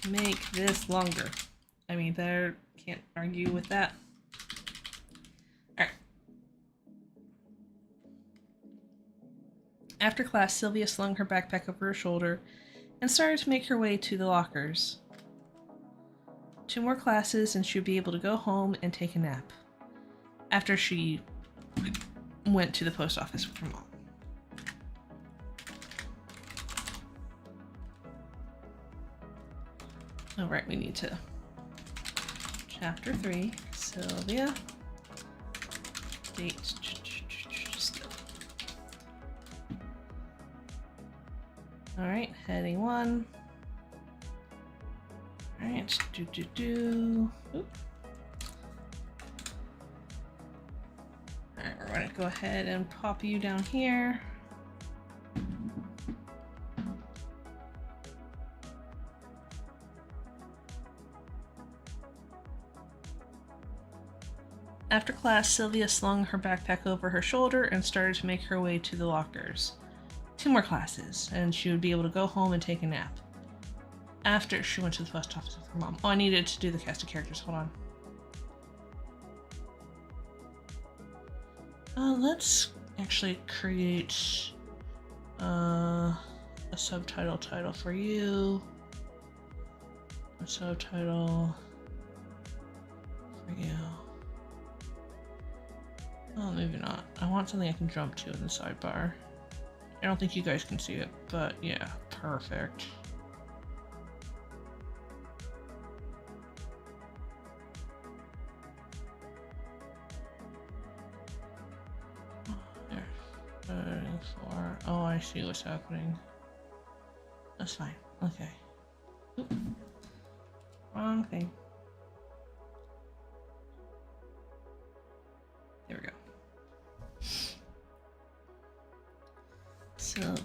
make this longer. I mean, they can't argue with that. Alright. After class, Sylvia slung her backpack over her shoulder and started to make her way to the lockers. 2 more classes and she would be able to go home and take a nap. After she went to the post office with her mom. Alright, we need to... Chapter 3, Sylvia. Date. Still. Alright, heading 1. Alright, Oop. gonna go ahead and pop you down here. After class, Sylvia slung her backpack over her shoulder and started to make her way to the lockers. 2 more classes, and she would be able to go home and take a nap. After she went to the post office with her mom. Oh, I needed to do the cast of characters. Hold on. Let's actually create a subtitle title for you. A subtitle for you. Oh, maybe not. I want something I can jump to in the sidebar. I don't think you guys can see it, but yeah, perfect. There. Oh, I see what's happening. That's fine. Okay. Oop. Wrong thing. There we go. So,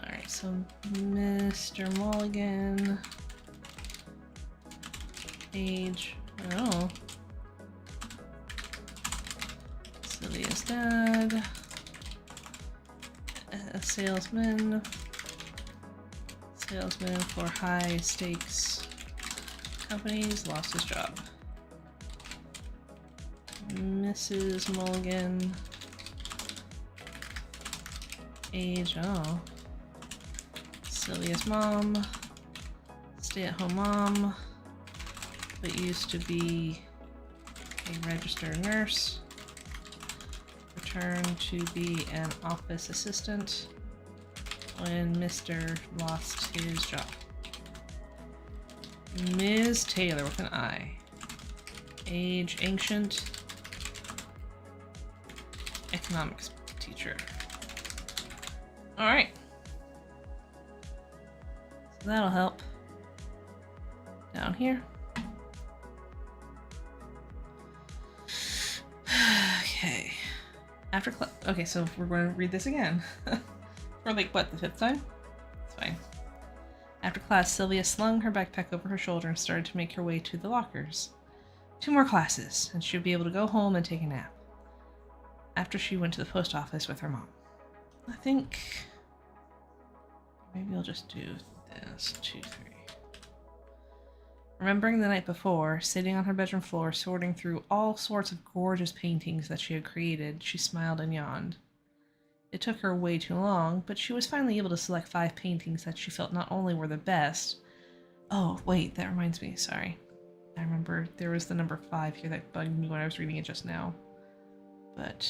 alright, so Mr. Mulligan, age, oh, Sylvia's dad, a salesman for high stakes companies, lost his job. Mrs. Mulligan, age, oh, Sylvia's mom, stay-at-home mom, but used to be a registered nurse, returned to be an office assistant when Mr. lost his job. Ms. Taylor with an I, age ancient, economics teacher. Alright. So that'll help. Down here. Okay. After class. Okay, so we're going to read this again. For like, what, the 5th time? It's fine. After class, Sylvia slung her backpack over her shoulder and started to make her way to the lockers. 2 more classes, and she would be able to go home and take a nap. After she went to the post office with her mom. I think maybe I'll just do this. 2, 3. Remembering the night before, sitting on her bedroom floor, sorting through all sorts of gorgeous paintings that she had created, she smiled and yawned. It took her way too long, but she was finally able to select 5 paintings that she felt not only were the best. Oh, wait, that reminds me, sorry. I remember there was the number 5 here that bugged me when I was reading it just now. But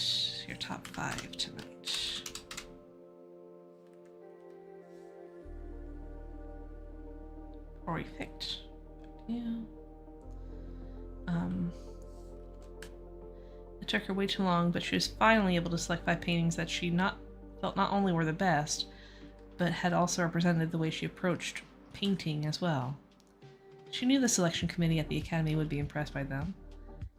your top 5 tonight. Already picked. Yeah. It took her way too long, but she was finally able to select 5 paintings that she felt not only were the best, but had also represented the way she approached painting as well. She knew the selection committee at the academy would be impressed by them.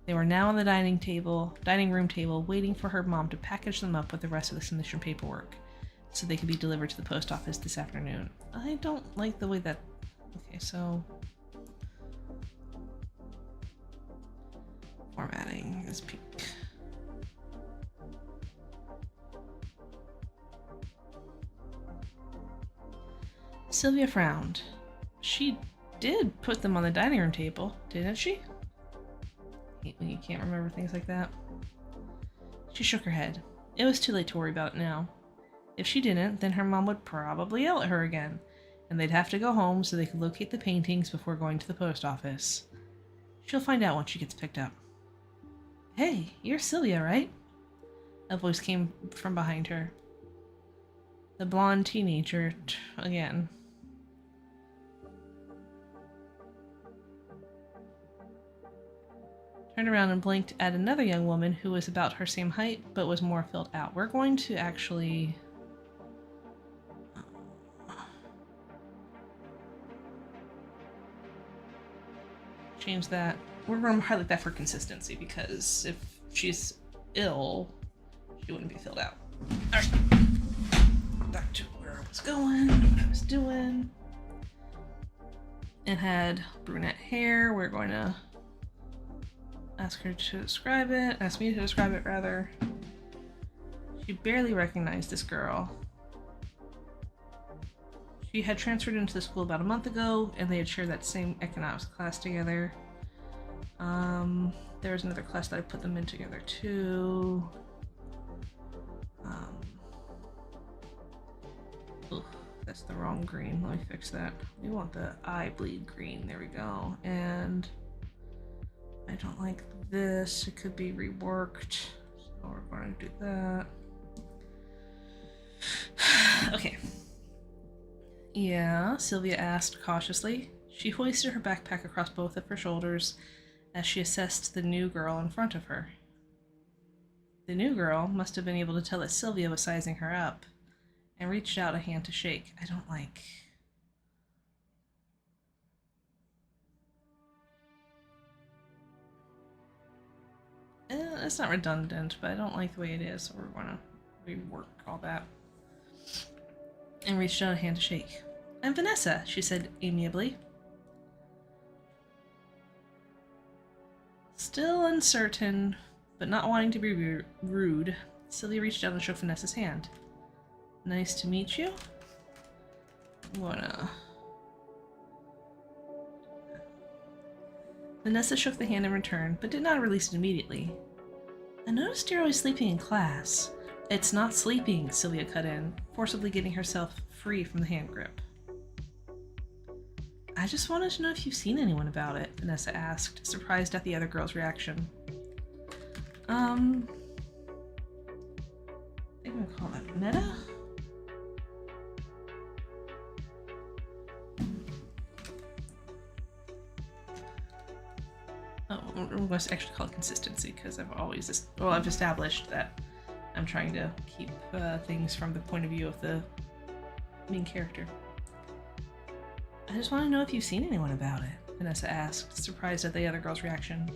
They were now on the dining room table, waiting for her mom to package them up with the rest of the submission paperwork, so they could be delivered to the post office this afternoon. I don't like the way that... Okay, so... Formatting is pink. Sylvia frowned. She did put them on the dining room table, didn't she? I hate when you can't remember things like that. She shook her head. It was too late to worry about it now. If she didn't, then her mom would probably yell at her again, and they'd have to go home so they could locate the paintings before going to the post office. She'll find out when she gets picked up. Hey, you're Sylvia, right? A voice came from behind her. The blonde teenager, again. Turned around and blinked at another young woman who was about her same height, but was more filled out. We're going to actually... change that. We're going to highlight that for consistency, because if she's ill, she wouldn't be filled out. Alright. Back to where I was going, what I was doing. It had brunette hair. We're going to ask her to describe it. Ask me to describe it, rather. She barely recognized this girl. She had transferred into the school about a month ago, and they had shared that same economics class together. There was another class that I put them in together too. Ugh, that's the wrong green. Let me fix that. We want the eye bleed green. There we go. And I don't like this. It could be reworked. So we're going to do that. Okay. Yeah, Sylvia asked cautiously. She hoisted her backpack across both of her shoulders as she assessed the new girl in front of her. The new girl must have been able to tell that Sylvia was sizing her up and reached out a hand to shake. I don't like... it's not redundant, but I don't like the way it is, so we're going to rework all that. And reached out a hand to shake. "I'm Vanessa," she said amiably. Still uncertain, but not wanting to be rude, Sylvia reached out and shook Vanessa's hand. "Nice to meet you." Vanessa shook the hand in return, but did not release it immediately. "I noticed you're always sleeping in class." "It's not sleeping," Sylvia cut in, forcibly getting herself free from the hand grip. "I just wanted to know if you've seen anyone about it," Vanessa asked, surprised at the other girl's reaction. I think I'm gonna call that meta? Oh, I'm going to actually call it consistency, because I've established that I'm trying to keep things from the point of view of the main character. "I just want to know if you've seen anyone about it," Vanessa asked, surprised at the other girl's reaction.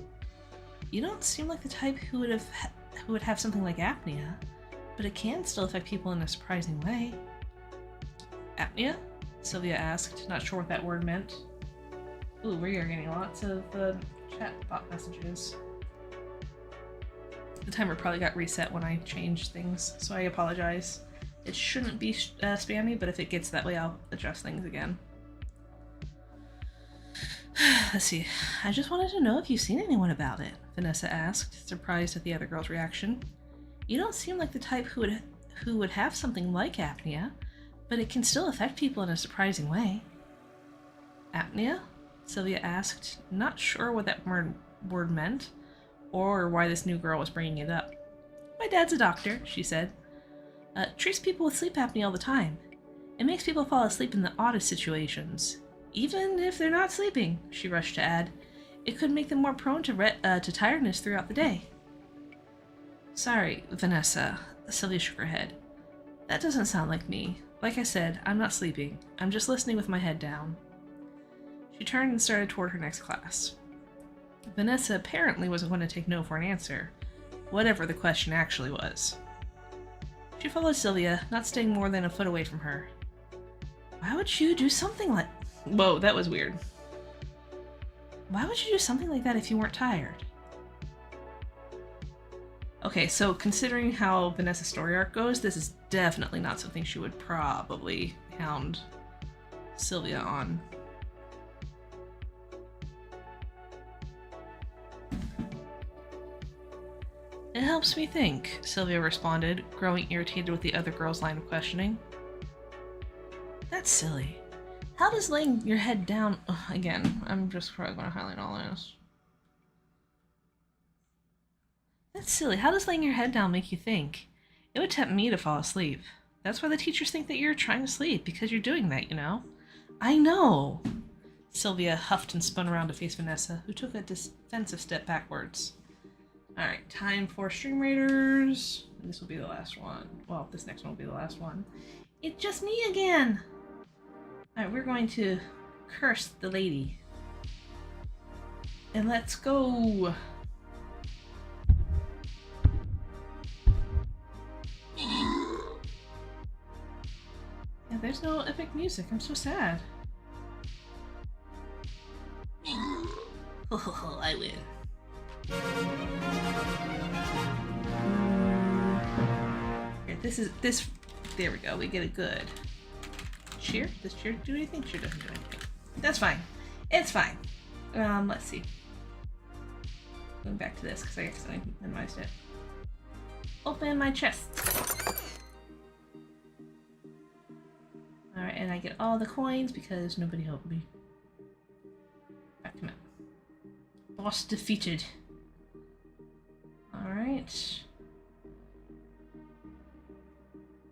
"You don't seem like the type who would have something like apnea, but it can still affect people in a surprising way." "Apnea?" Sylvia asked, not sure what that word meant. Ooh, we are getting lots of chatbot messages. The timer probably got reset when I changed things, so I apologize. It shouldn't be spammy, but if it gets that way, I'll adjust things again. Let's see. "I just wanted to know if you've seen anyone about it," Vanessa asked, surprised at the other girl's reaction. "You don't seem like the type who would have something like apnea, but it can still affect people in a surprising way." "Apnea?" Sylvia asked, not sure what that word meant, or why this new girl was bringing it up. "My dad's a doctor," she said. Treats people with sleep apnea all the time. It makes people fall asleep in the oddest situations. Even if they're not sleeping," she rushed to add. "It could make them more prone to tiredness throughout the day." "Sorry, Vanessa," Sylvia shook her head. "That doesn't sound like me. Like I said, I'm not sleeping. I'm just listening with my head down." She turned and started toward her next class. Vanessa apparently wasn't going to take no for an answer, whatever the question actually was. She followed Sylvia, not staying more than a foot away from her. "Why would you do something like..." Whoa, that was weird. "Why would you do something like that if you weren't tired?" Okay, so considering how Vanessa's story arc goes, this is definitely not something she would probably hound Sylvia on. "It helps me think," Sylvia responded, growing irritated with the other girl's line of questioning. "That's silly. How does laying your head down..." Again, I'm just probably going to highlight all this. "That's silly. How does laying your head down make you think? It would tempt me to fall asleep. That's why the teachers think that you're trying to sleep, because you're doing that, you know." "I know." Sylvia huffed and spun around to face Vanessa, who took a defensive step backwards. Alright, time for Stream Raiders. This will be the last one. Well, this next one will be the last one. "It's just me again!" Alright, we're going to curse the lady. And let's go! there's no epic music. I'm so sad. I win. Here, this. There we go. We get it good. Cheer? Does cheer do anything? Cheer doesn't do anything. That's fine. It's fine. Let's see. Going back to this because I accidentally minimized it. Open my chest. Alright, and I get all the coins because nobody helped me. Back to map. Boss defeated. Alright.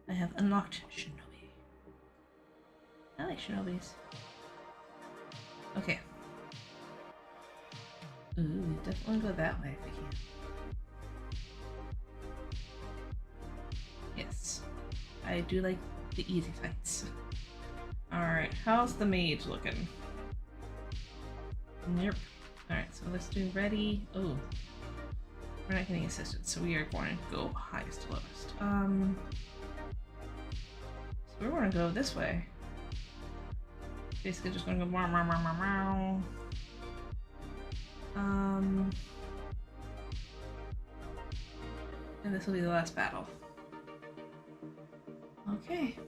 I have unlocked Shinobi. I like Shinobis. Okay. Ooh, definitely go that way if I can. Yes. I do like the easy fights. Alright, how's the mage looking? Nope. Alright, so let's do ready. Oh. We're not getting assistance, so we are going to go highest to lowest. So we're going to go this way. Basically just going to go meow, meow, meow, meow, meow. And this will be the last battle. Okay.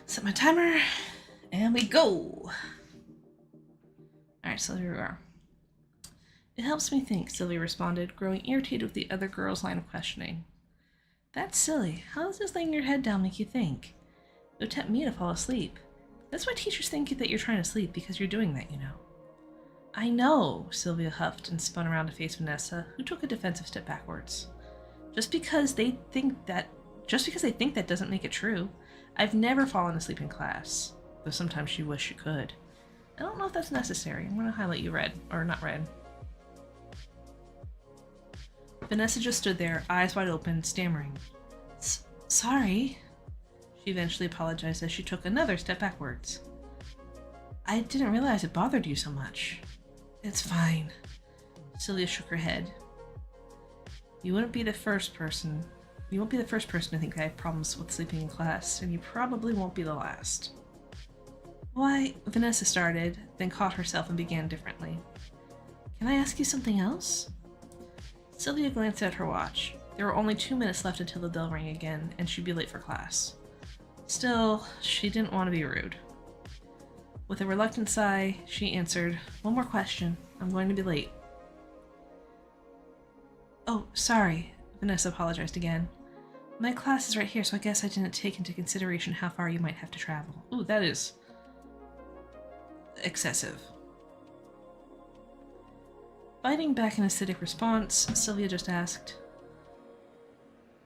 Set my timer, and we go! Alright, so here we are. It helps me think, Sylvia responded, growing irritated with the other girl's line of questioning. That's silly. How does just laying your head down make you think? It would tempt me to fall asleep. That's why teachers think that you're trying to sleep, because you're doing that, you know. I know, Sylvia huffed and spun around to face Vanessa, who took a defensive step backwards. Just because they think that doesn't make it true. I've never fallen asleep in class, though sometimes she wished she could. I don't know if that's necessary. I'm going to highlight you red, or not red. Vanessa just stood there, eyes wide open, stammering. Sorry. She eventually apologized as she took another step backwards. I didn't realize it bothered you so much. It's fine. Sylvia shook her head. You won't be the first person to think I have problems with sleeping in class, and you probably won't be the last. Why, Vanessa started, then caught herself and began differently. Can I ask you something else? Sylvia glanced at her watch. There were only 2 minutes left until the bell rang again, and she'd be late for class. Still, she didn't want to be rude. With a reluctant sigh, she answered, One more question. I'm going to be late. Oh, sorry. Vanessa apologized again. My class is right here, so I guess I didn't take into consideration how far you might have to travel. Ooh, that is excessive. Biting back an acidic response, Sylvia just asked,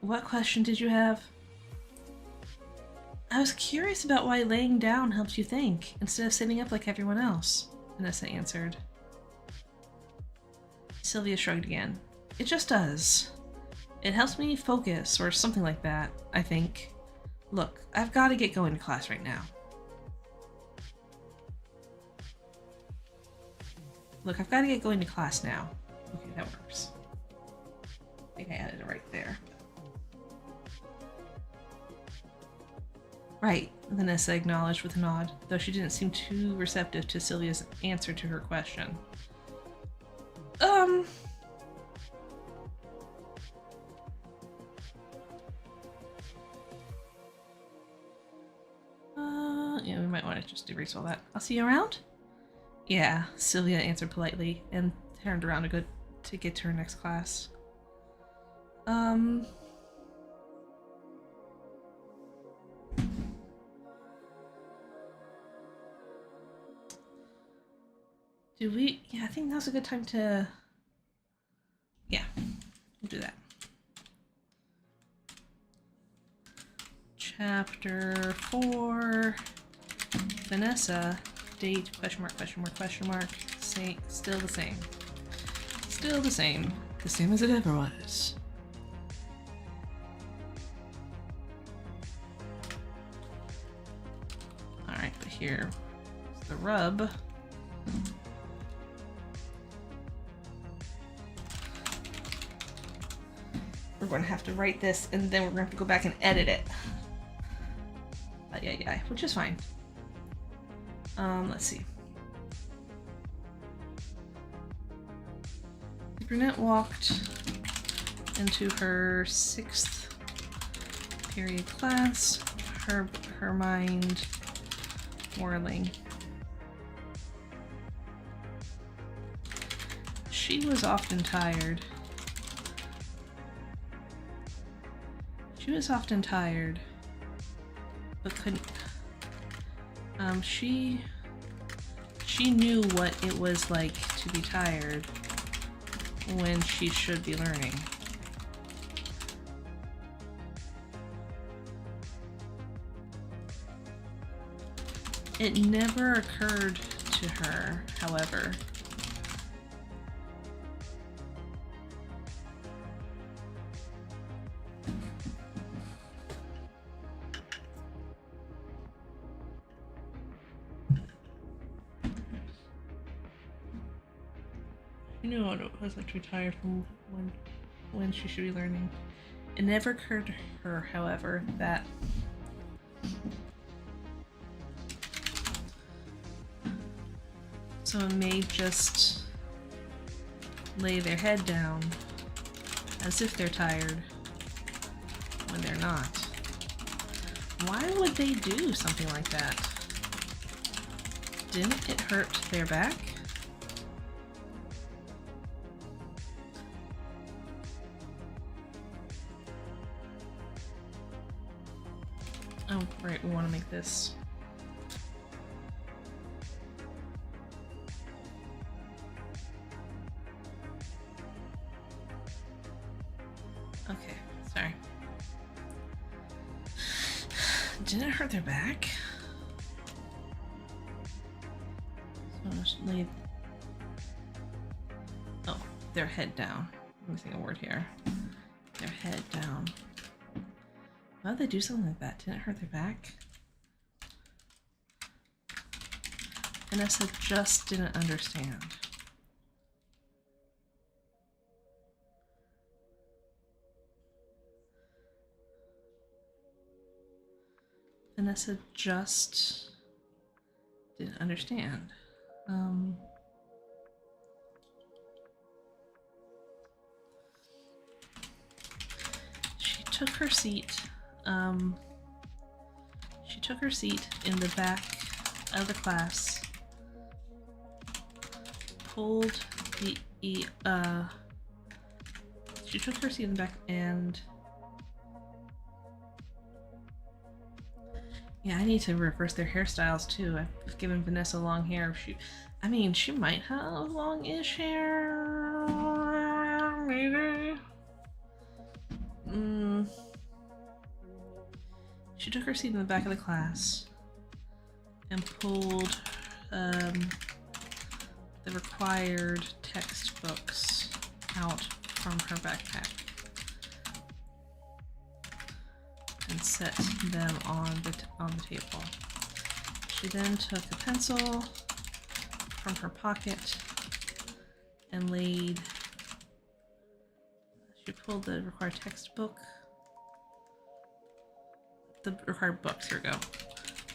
What question did you have? I was curious about why laying down helps you think, instead of sitting up like everyone else, Vanessa answered. Sylvia shrugged again. It just does. It helps me focus, or something like that, I think. Look, I've got to get going to class right now. Okay, that works. I think I added it right there. Right, Vanessa acknowledged with a nod, though she didn't seem too receptive to Sylvia's answer to her question. Yeah, we might want to just erase all that. I'll see you around? Yeah, Sylvia answered politely and turned around to get to her next class. Yeah, I think now's a good time to... Yeah, we'll do that. Chapter 4, Vanessa, date, question mark, question mark, question mark, still the same. Still the same as it ever was. Alright, but here's the rub. We're going to have to write this, and then we're going to have to go back and edit it. Yeah, which is fine. Let's see. The brunette walked into her 6th period class, her mind whirling. She was often tired. But couldn't. She knew what it was like to be tired when she should be learning. It never occurred to her, however, she knew what it was like to be tired from when she should be learning. It never occurred to her, however, that someone may just lay their head down as if they're tired when they're not. Why would they do something like that? Didn't it hurt their back? Oh, right, we want to make this. Okay, sorry. Didn't it hurt their back? So I'll just leave. Oh, their head down. I'm missing a word here. Their head down. Why would they do something like that? Didn't it hurt their back? Vanessa just didn't understand. Vanessa just didn't understand. She took her seat. She took her seat in the back of the class. Pulled the she took her seat in the back and yeah, I need to reverse their hairstyles too. I've given Vanessa long hair. She might have long-ish hair, maybe. She took her seat in the back of the class and pulled the required textbooks out from her backpack and set them on the table. She then took a pencil from her pocket and she pulled the required textbook. The required books, here we go.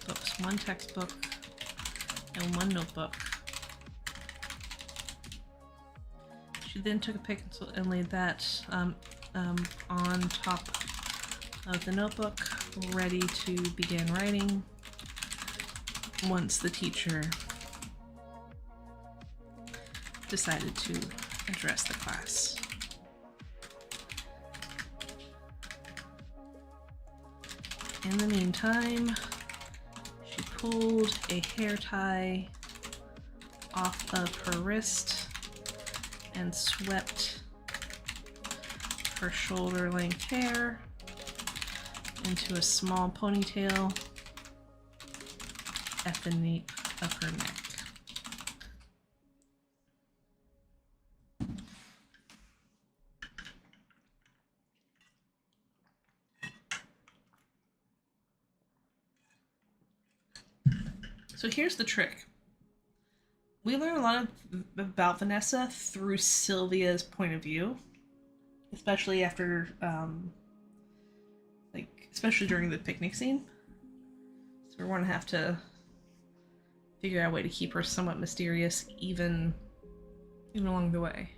Books, 1 textbook and 1 notebook. She then took a pencil and laid that on top of the notebook, ready to begin writing once the teacher decided to address the class. In the meantime, she pulled a hair tie off of her wrist and swept her shoulder-length hair into a small ponytail at the nape of her neck. So here's the trick. We learn a lot about Vanessa through Sylvia's point of view, especially after, especially during the picnic scene. So we're going to have to figure out a way to keep her somewhat mysterious, even along the way.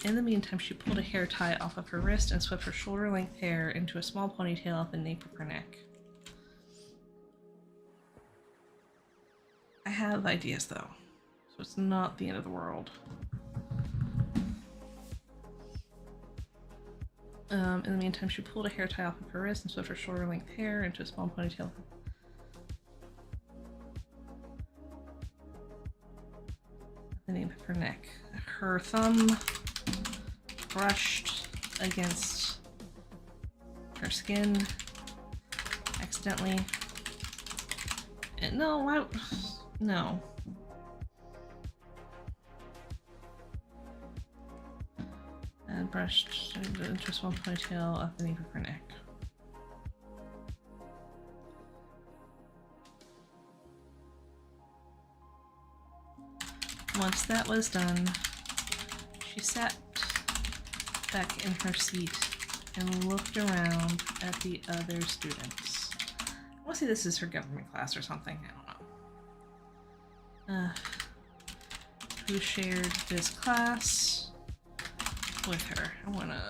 In the meantime, she pulled a hair tie off of her wrist and swept her shoulder-length hair into a small ponytail at the nape of her neck. I have ideas, though, so it's not the end of the world. In the meantime, she pulled a hair tie off of her wrist and swept her shoulder-length hair into a small ponytail. The nape of her neck. Her thumb brushed against her skin accidentally. And no. And brushed into a small ponytail up the nape of her neck. Once that was done, she sat back in her seat and looked around at the other students. I want to say this is her government class or something. I don't know. Who shared this class with her. I'm gonna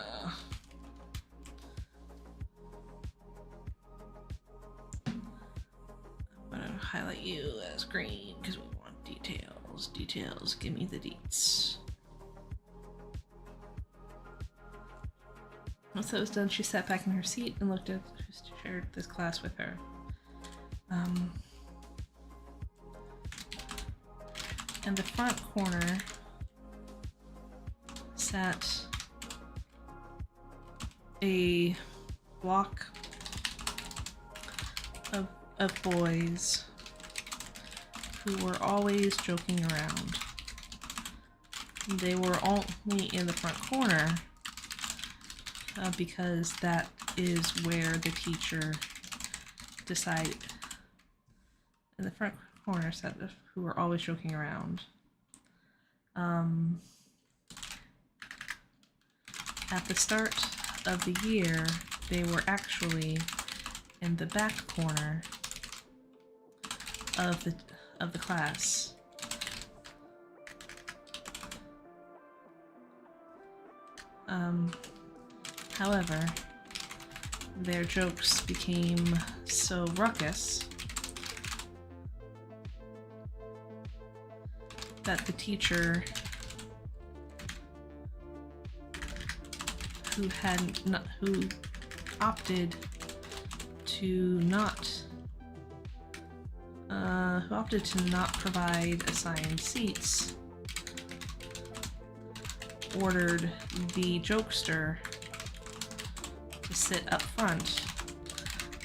highlight you as green because we want details. Details, give me the deets. Once that was done, she sat back in her seat and looked at who shared this class with her. In the front corner sat a block of boys who were always joking around. They were only in the front corner because that is where the teacher decided. In the front corner sat who were always joking around. At the start of the year, they were actually in the back corner of the class. However, their jokes became so ruckus that the teacher who opted to not provide assigned seats ordered the jokester to sit up front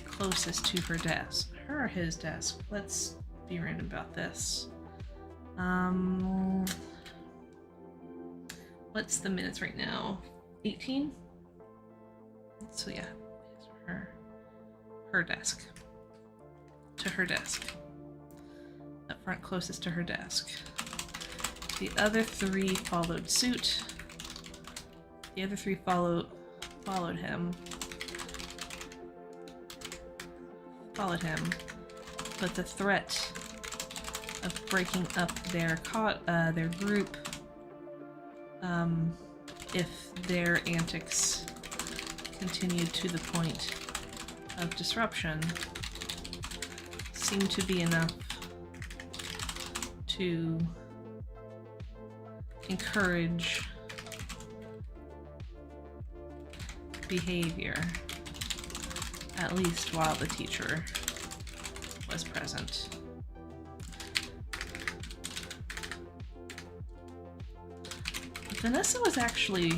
closest to her desk. Her or his desk? Let's be random about this. What's the minutes right now? 18? So yeah, her desk. To her desk. Up front closest to her desk. The other three followed suit. The other three followed him. But the threat of breaking up their group, if their antics continued to the point of disruption, seemed to be enough to encourage behavior, at least while the teacher was present. Vanessa was actually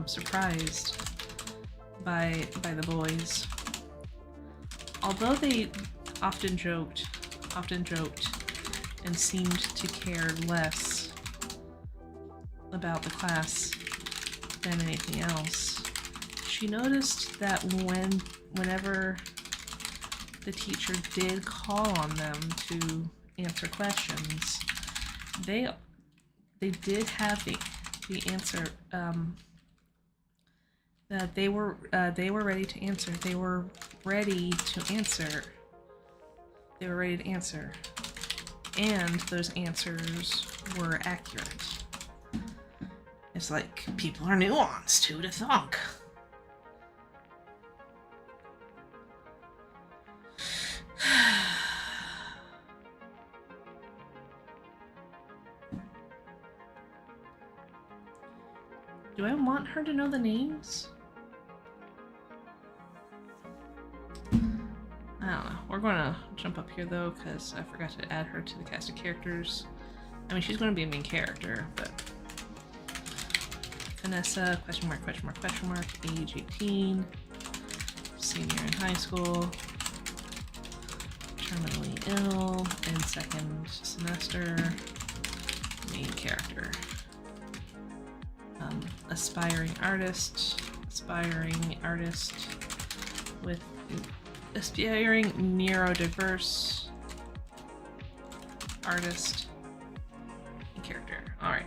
surprised by the boys. Although they often joked and seemed to care less about the class than anything else, she noticed that whenever the teacher did call on them to answer questions, they did have the answer, They were ready to answer. They were ready to answer. They were ready to answer. And those answers were accurate. It's like people are nuanced. Who'd have thunk? Do I want her to know the names? I don't know. We're gonna jump up here though, because I forgot to add her to the cast of characters. I mean, she's gonna be a main character, but Vanessa, question mark, question mark, question mark, age 18, senior in high school, terminally ill, in second semester, main character. Aspiring artist with aspiring neurodiverse artist and character. All right.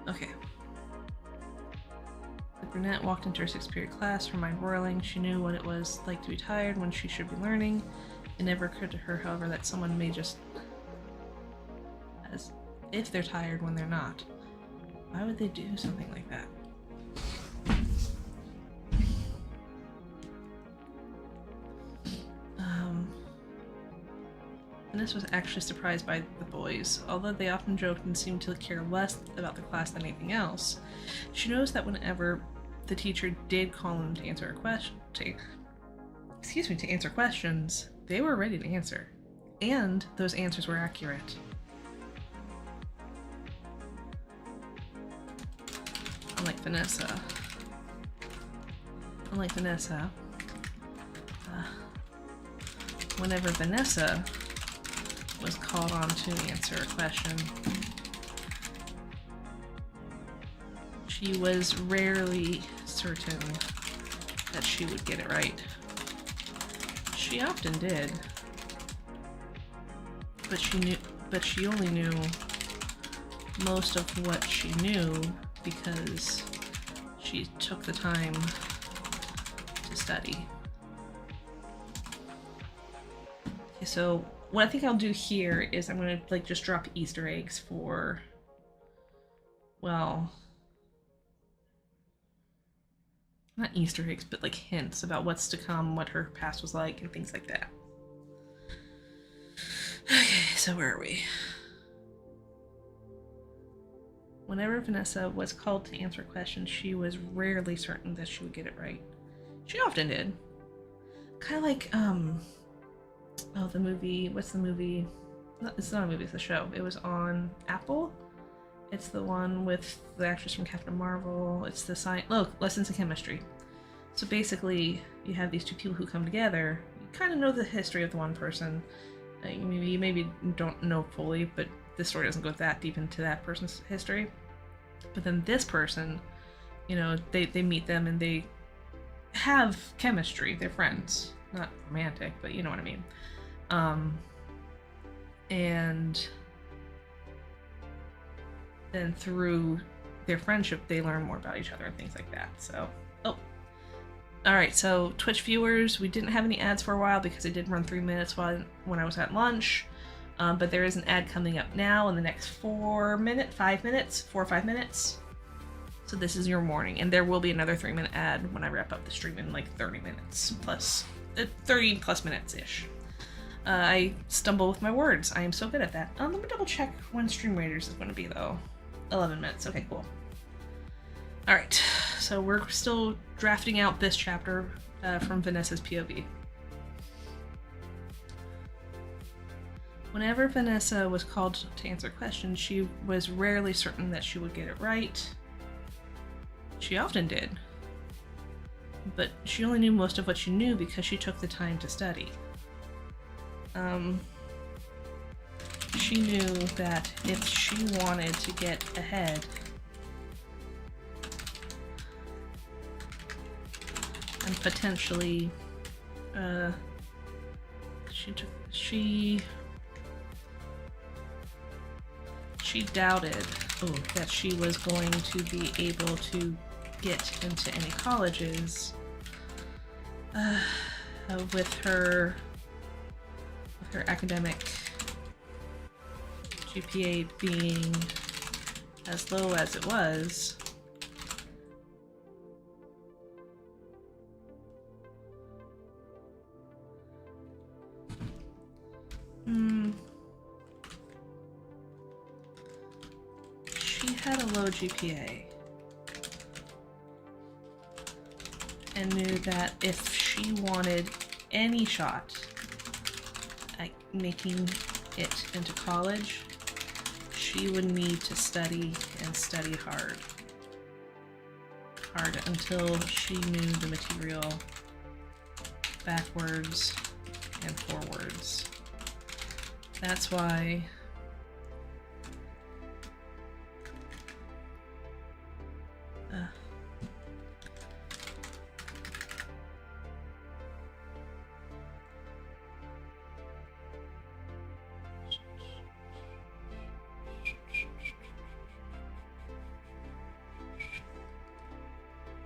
Okay. The brunette walked into her 6th period class, her mind whirling. She knew what it was like to be tired when she should be learning. It never occurred to her, however, that someone may just as if they're tired when they're not. Why would they do something like that? Vanessa was actually surprised by the boys. Although they often joked and seemed to care less about the class than anything else, she noticed that whenever the teacher did call them to answer a question, to answer questions, they were ready to answer. And those answers were accurate. Unlike Vanessa, whenever Vanessa was called on to answer a question, she was rarely certain that she would get it right. She often did, but she only knew most of what she knew because she took the time to study. Okay, so what I think I'll do here is I'm gonna like just drop Easter eggs for, well, not Easter eggs, but like hints about what's to come, what her past was like, and things like that. Okay, so where are we? Whenever Vanessa was called to answer questions, she was rarely certain that she would get it right. She often did. Kind of like, oh, the movie, what's the movie? No, it's not a movie, it's a show. It was on Apple. It's the one with the actress from Captain Marvel. It's the Lessons in Chemistry. So basically, you have these two people who come together. You kind of know the history of the one person. You maybe don't know fully, but this story doesn't go that deep into that person's history. But then this person, you know, they meet them and they have chemistry. They're friends. Not romantic, but you know what I mean. And then through their friendship, they learn more about each other and things like that. So, alright, so Twitch viewers, we didn't have any ads for a while because it did run 3 minutes when I was at lunch. But there is an ad coming up now in the next 4 or 5 minutes. So this is your warning, and there will be another 3-minute ad when I wrap up the stream in like 30 minutes plus, 30 plus minutes-ish. I stumble with my words. I am so good at that. Let me double check when Stream Raiders is going to be though. 11 minutes. Okay, cool. All right, so we're still drafting out this chapter from Vanessa's POV. Whenever Vanessa was called to answer questions, she was rarely certain that she would get it right. She often did. But she only knew most of what she knew because she took the time to study. She knew that if she wanted to get ahead and potentially, she doubted that she was going to be able to get into any colleges with her academic GPA being as low as it was. She had a low GPA and knew that if she wanted any shot at making it into college, she would need to study and study hard until she knew the material backwards and forwards. That's why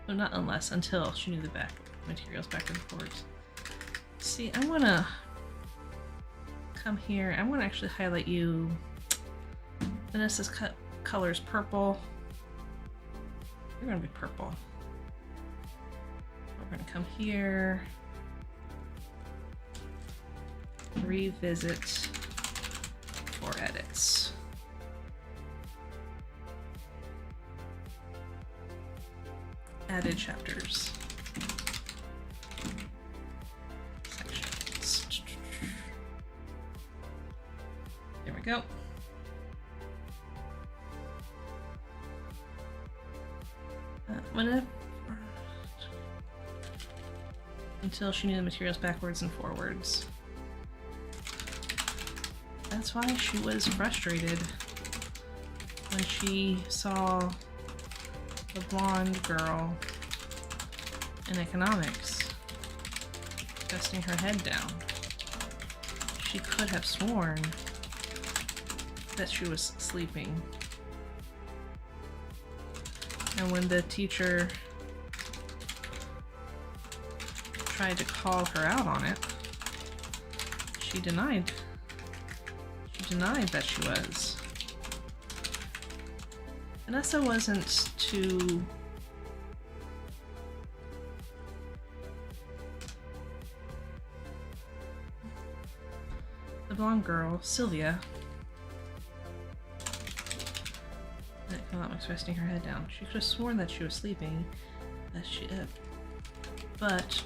well, not unless, until she knew the materials back and forwards. See, I want to come here. I want to actually highlight you. Vanessa's color is purple. You're going to be purple. We're going to come here. Revisit for edits. Added chapters. Sections. There we go. Until she knew the materials backwards and forwards. That's why she was frustrated when she saw the blonde girl in economics resting her head down. She could have sworn that she was sleeping. And when the teacher tried to call her out on it, she denied that she was. Vanessa wasn't too the blonde girl, Sylvia, economics, resting her head down. She could have sworn that she was sleeping, but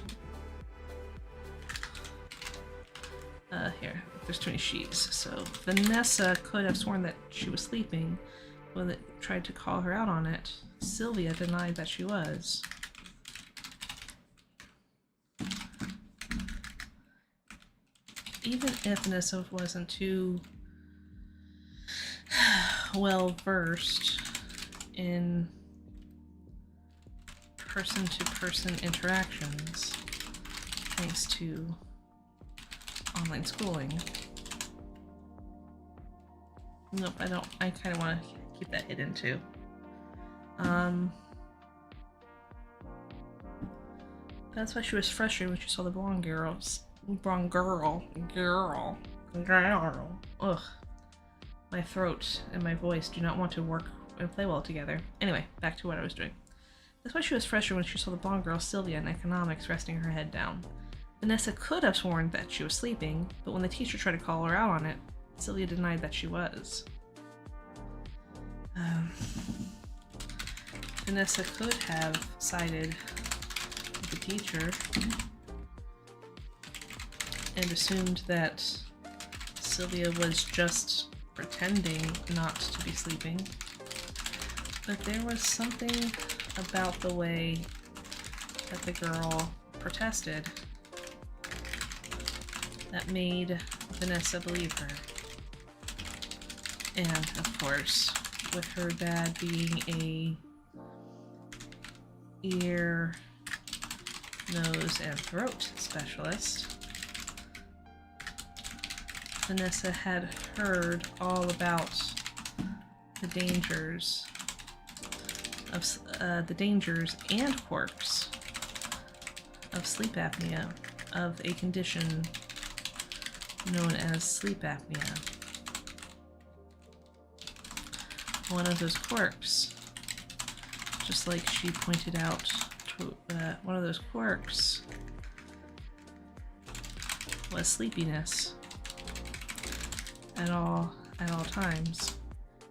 here, there's too many sheets. So Vanessa could have sworn that she was sleeping when it tried to call her out on it. Sylvia denied that she was. Even if Vanessa wasn't too well versed in person-to-person interactions, thanks to online schooling. Nope, I don't. I kind of want to keep that hidden too. That's why she was frustrated when she saw the blonde girl. Ugh. My throat and my voice do not want to work and play well together. Anyway, back to what I was doing. That's why she was frustrated when she saw the blonde girl, Sylvia, in economics, resting her head down. Vanessa could have sworn that she was sleeping, but when the teacher tried to call her out on it, Sylvia denied that she was. Vanessa could have sided with the teacher and assumed that Sylvia was just pretending not to be sleeping. But there was something about the way that the girl protested that made Vanessa believe her. And, of course, with her dad being a ear, nose, and throat specialist, Vanessa had heard all about the dangers and quirks of sleep apnea, of a condition known as sleep apnea. One of those quirks, just like she pointed out, one of those quirks was sleepiness at all times.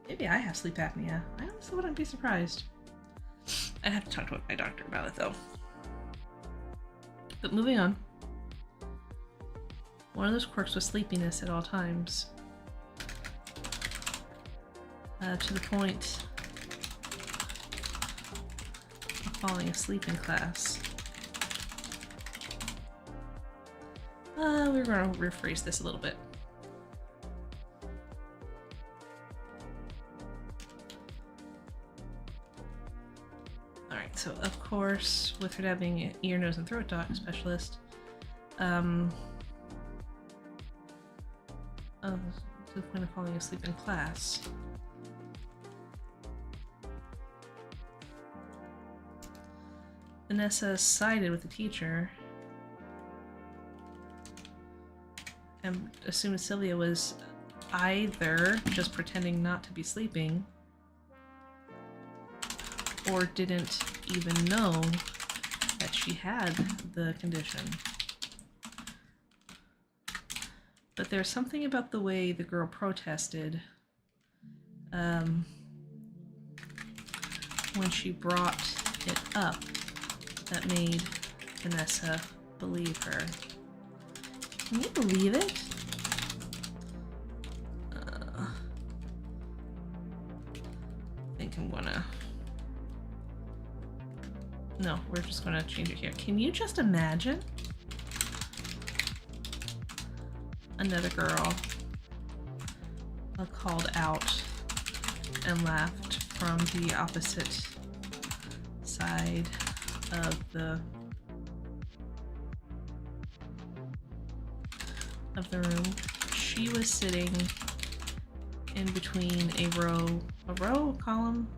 Maybe I have sleep apnea. I honestly wouldn't be surprised. I'd have to talk to my doctor about it though. But moving on. One of those quirks was sleepiness at all times. To the point of falling asleep in class. We're going to rephrase this a little bit. Alright, so of course, with her dad being an ear, nose, and throat doc specialist, to the point of falling asleep in class. Vanessa sided with the teacher and assumed Sylvia was either just pretending not to be sleeping or didn't even know that she had the condition. But there's something about the way the girl protested when she brought it up that made Vanessa believe her. Can you believe it? I think I'm gonna... No, we're just gonna change it here. Can you just imagine another girl called out and laughed from the opposite side of the room? She was sitting in between a column.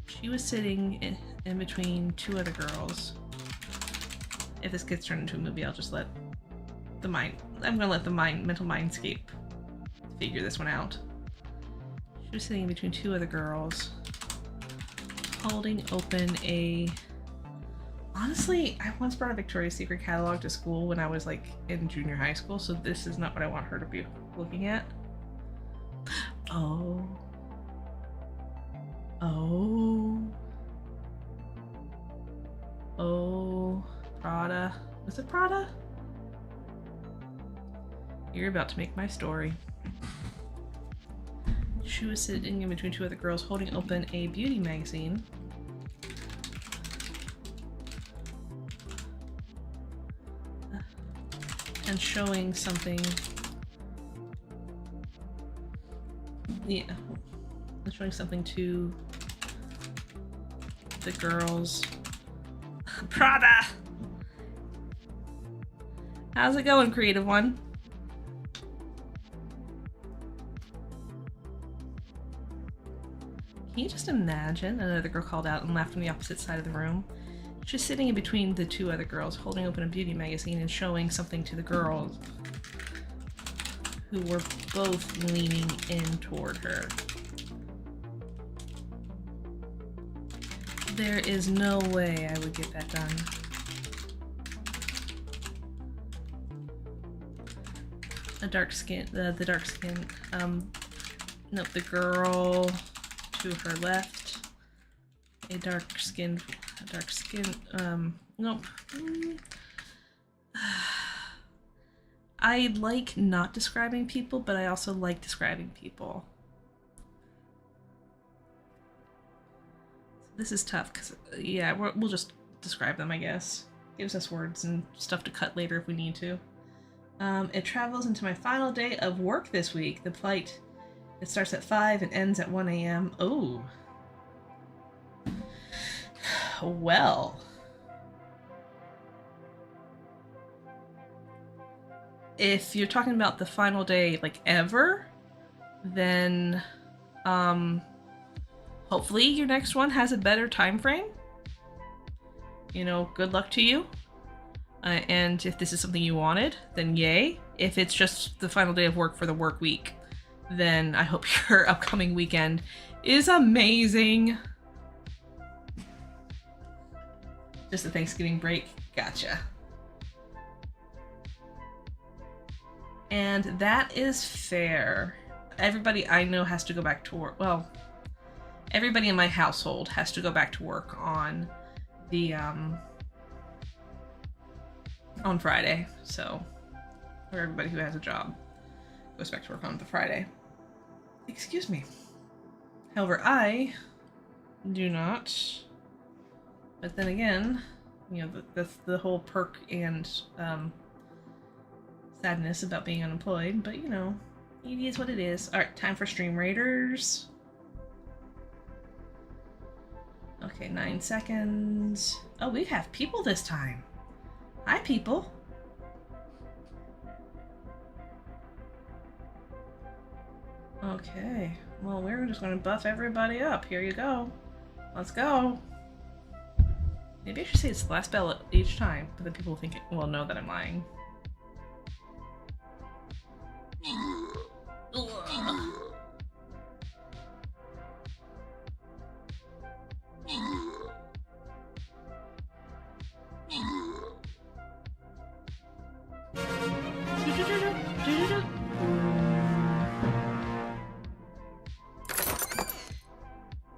She was sitting in between two other girls. If this gets turned into a movie, I'll just let the mental mindscape figure this one out. She was sitting in between two other girls, holding open a... Honestly, I once brought a Victoria's Secret catalog to school when I was like in junior high school, so this is not what I want her to be looking at. Oh, Prada. Was it Prada? You're about to make my story. She was sitting in between two other girls holding open a beauty magazine. And showing something. Yeah. And showing something to the girls. Prada! How's it going, creative one? Can you just imagine? Another girl called out and laughed on the opposite side of the room. She's sitting in between the two other girls, holding open a beauty magazine and showing something to the girls who were both leaning in toward her. There is no way I would get that done. The dark skin, no, the girl to her left, nope. I like not describing people, but I also like describing people. This is tough, because, yeah, we'll just describe them, I guess. Gives us words and stuff to cut later if we need to. It travels into my final day of work this week. The flight, it starts at 5 and ends at 1 a.m. Oh. Well. If you're talking about the final day, like, ever, then hopefully your next one has a better time frame. You know, good luck to you. And if this is something you wanted, then yay. If it's just the final day of work for the work week, then I hope your upcoming weekend is amazing. Just a Thanksgiving break. Gotcha. And that is fair. Everybody I know has to go back to work. Well, everybody in my household has to go back to work on the on Friday. So, or everybody who has a job goes back to work on the Friday. Excuse me. However, I do not. But then again, you know, that's the whole perk and sadness about being unemployed. But you know, it is what it is. All right, time for Stream Raiders. Okay, 9 seconds. Oh, we have people this time. Hi, people. Okay, well, we're just gonna buff everybody up. Here you go. Let's go. Maybe I should say it's the last bell each time, but then people will think will know that I'm lying.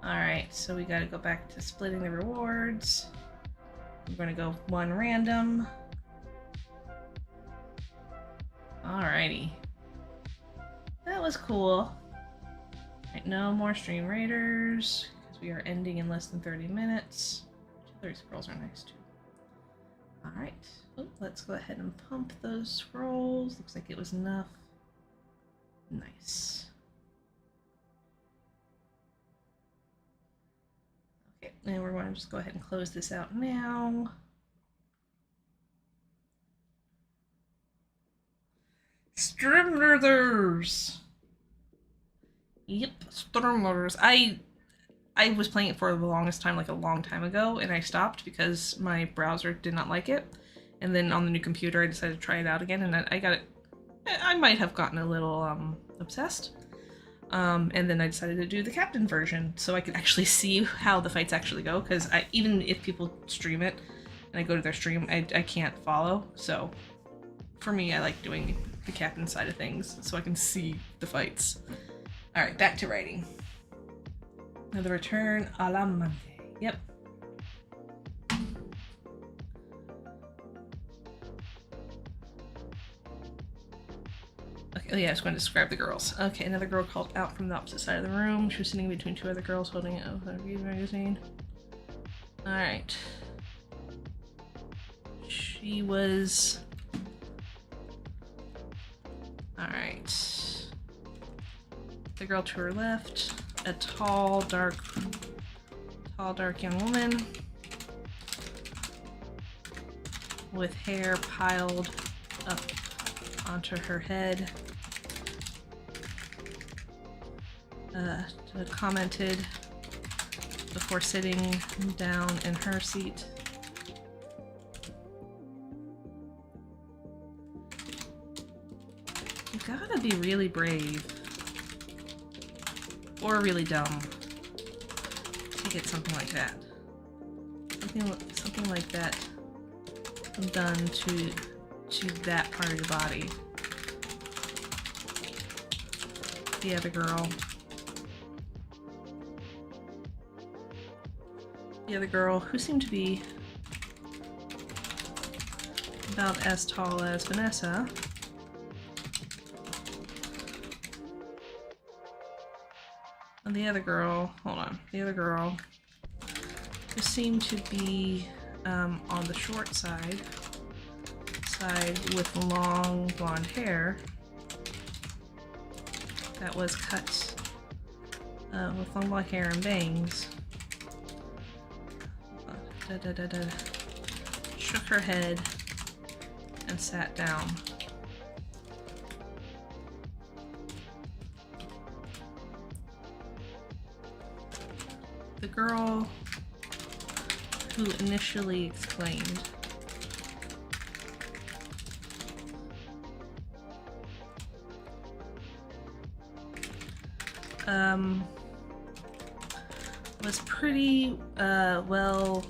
Alright, so we gotta go back to splitting the rewards. We're gonna go one random. Alrighty. That was cool. Right, no more Stream Raiders, because we are ending in less than 30 minutes. 30 scrolls are nice too. Alright, let's go ahead and pump those scrolls. Looks like it was enough. Nice. Okay, and we're going to just go ahead and close this out now. Streamlers! Yep, Streamlers. I was playing it for the longest time, like a long time ago, and I stopped because my browser did not like it. And then on the new computer, I decided to try it out again, and I got it. I might have gotten a little obsessed. And then I decided to do the captain version, so I could actually see how the fights actually go. Because even if people stream it, and I go to their stream, I can't follow. So for me, I like doing the captain side of things, so I can see the fights. All right, back to writing. Another return a la Monday. Yep. Okay, oh yeah, I was going to describe the girls. Okay, another girl called out from the opposite side of the room. She was sitting between two other girls holding a review magazine. Alright. She was... Alright. The girl to her left. A tall, dark young woman with hair piled up onto her head. Commented before sitting down in her seat. You gotta be really brave. Or really dumb to get something like that. Something like that done to that part of your body. The other girl who seemed to be about as tall as Vanessa. And the other girl, the other girl who seemed to be on the short side with long blonde hair that was cut with long blonde hair and bangs. Shook her head and sat down. the girl who initially explained. Was pretty well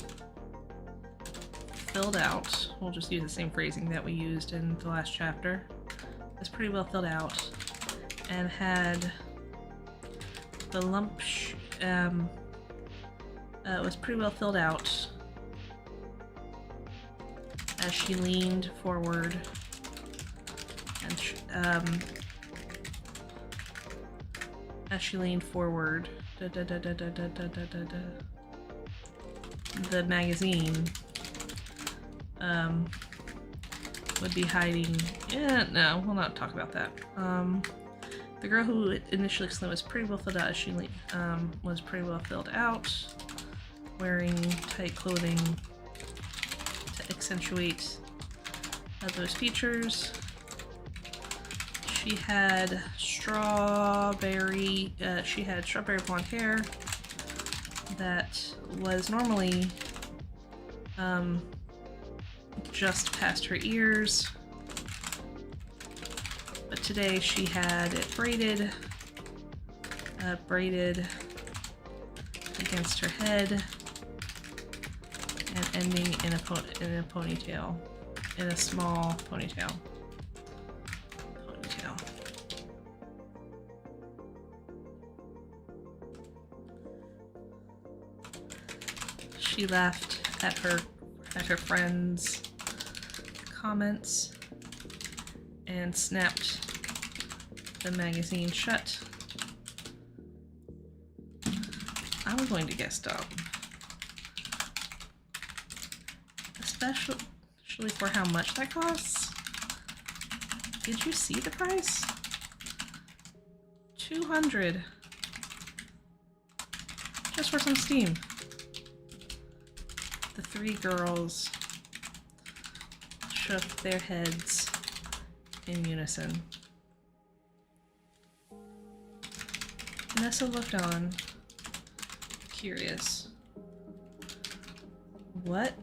filled out. We'll just use the same phrasing that we used in the last chapter. It was pretty well filled out and had the lump was pretty well filled out as she leaned forward and as she leaned forward, the magazine would be hiding. Yeah, no, we'll not talk about that. The girl who initially explained was pretty well filled out as she was pretty well filled out, wearing tight clothing to accentuate those features. She had strawberry blonde hair that was normally just past her ears, but today she had it braided against her head and ending in a ponytail, in a small ponytail. She laughed at her friend's comments and snapped the magazine shut. I'm going to guess dumb. Especially for how much that costs. Did you see the price? $200 just for some steam. The three girls shook their heads in unison. Vanessa looked on, curious. What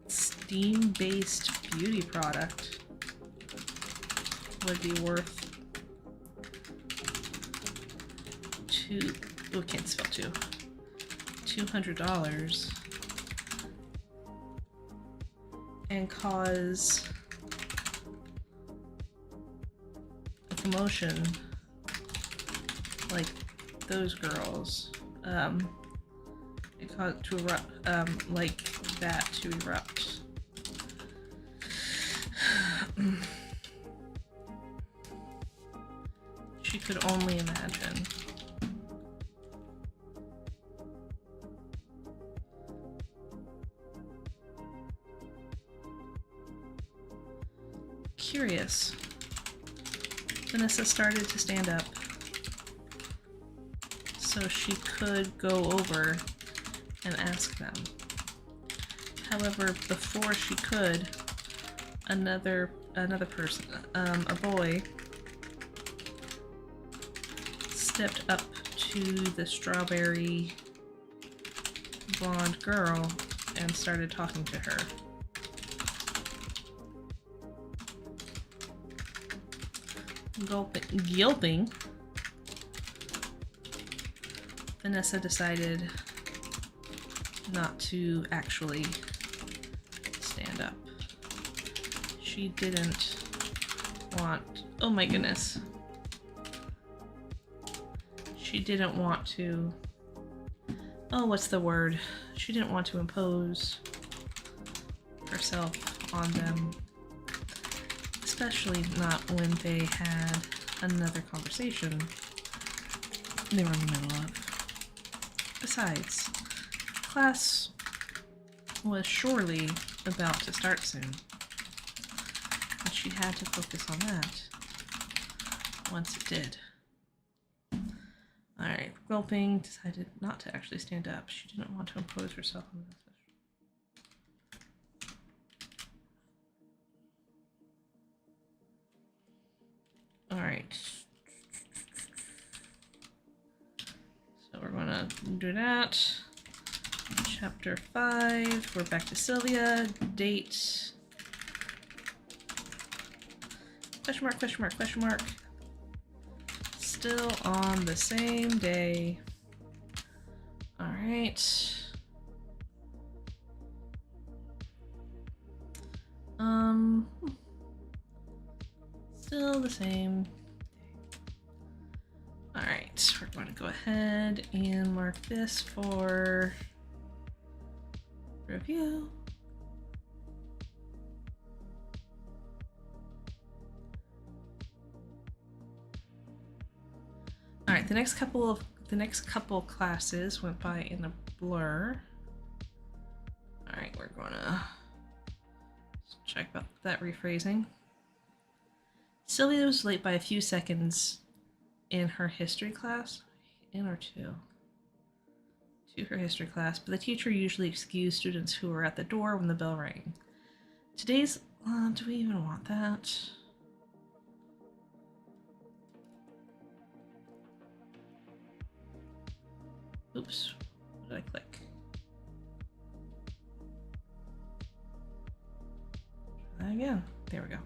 steam-based beauty product would be worth $200 and cause a commotion like those girls? It caused to erupt, like that to erupt. She could only imagine. Curious. Vanessa started to stand up so she could go over and ask them. However, before she could, another person, a boy, stepped up to the strawberry blonde girl and started talking to her. Gulping, Vanessa decided not to actually stand up. She didn't want, oh my goodness. She didn't want to, oh, what's the word? She didn't want to impose herself on them, especially not when they had another conversation they were in the middle of. Besides, class was surely about to start soon, and she had to focus on that once it did. Alright, gulping, decided not to actually stand up. She didn't want to impose herself on this. Alright. So we're gonna do that. Chapter 5. We're back to Sylvia. Date. Question mark, question mark, question mark. Still on the same day. Alright. Still the same. Alright, we're going to go ahead and mark this for review. Alright, the next couple classes went by in a blur. Alright, we're gonna check about that rephrasing. Sylvia was late by a few seconds in her history class. In or two? To her history class, but the teacher usually excused students who were at the door when the bell rang. Today's... do we even want that? Oops, what did I click? Try that again. There we go.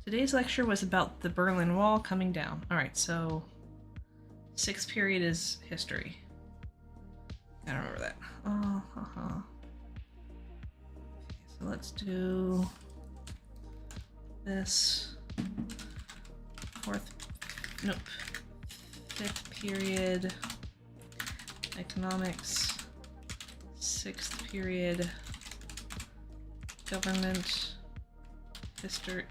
Today's lecture was about the Berlin Wall coming down. Alright, so 6th period is history. Gotta remember that. Okay, so let's do this. 5th period economics, 6th period government, history,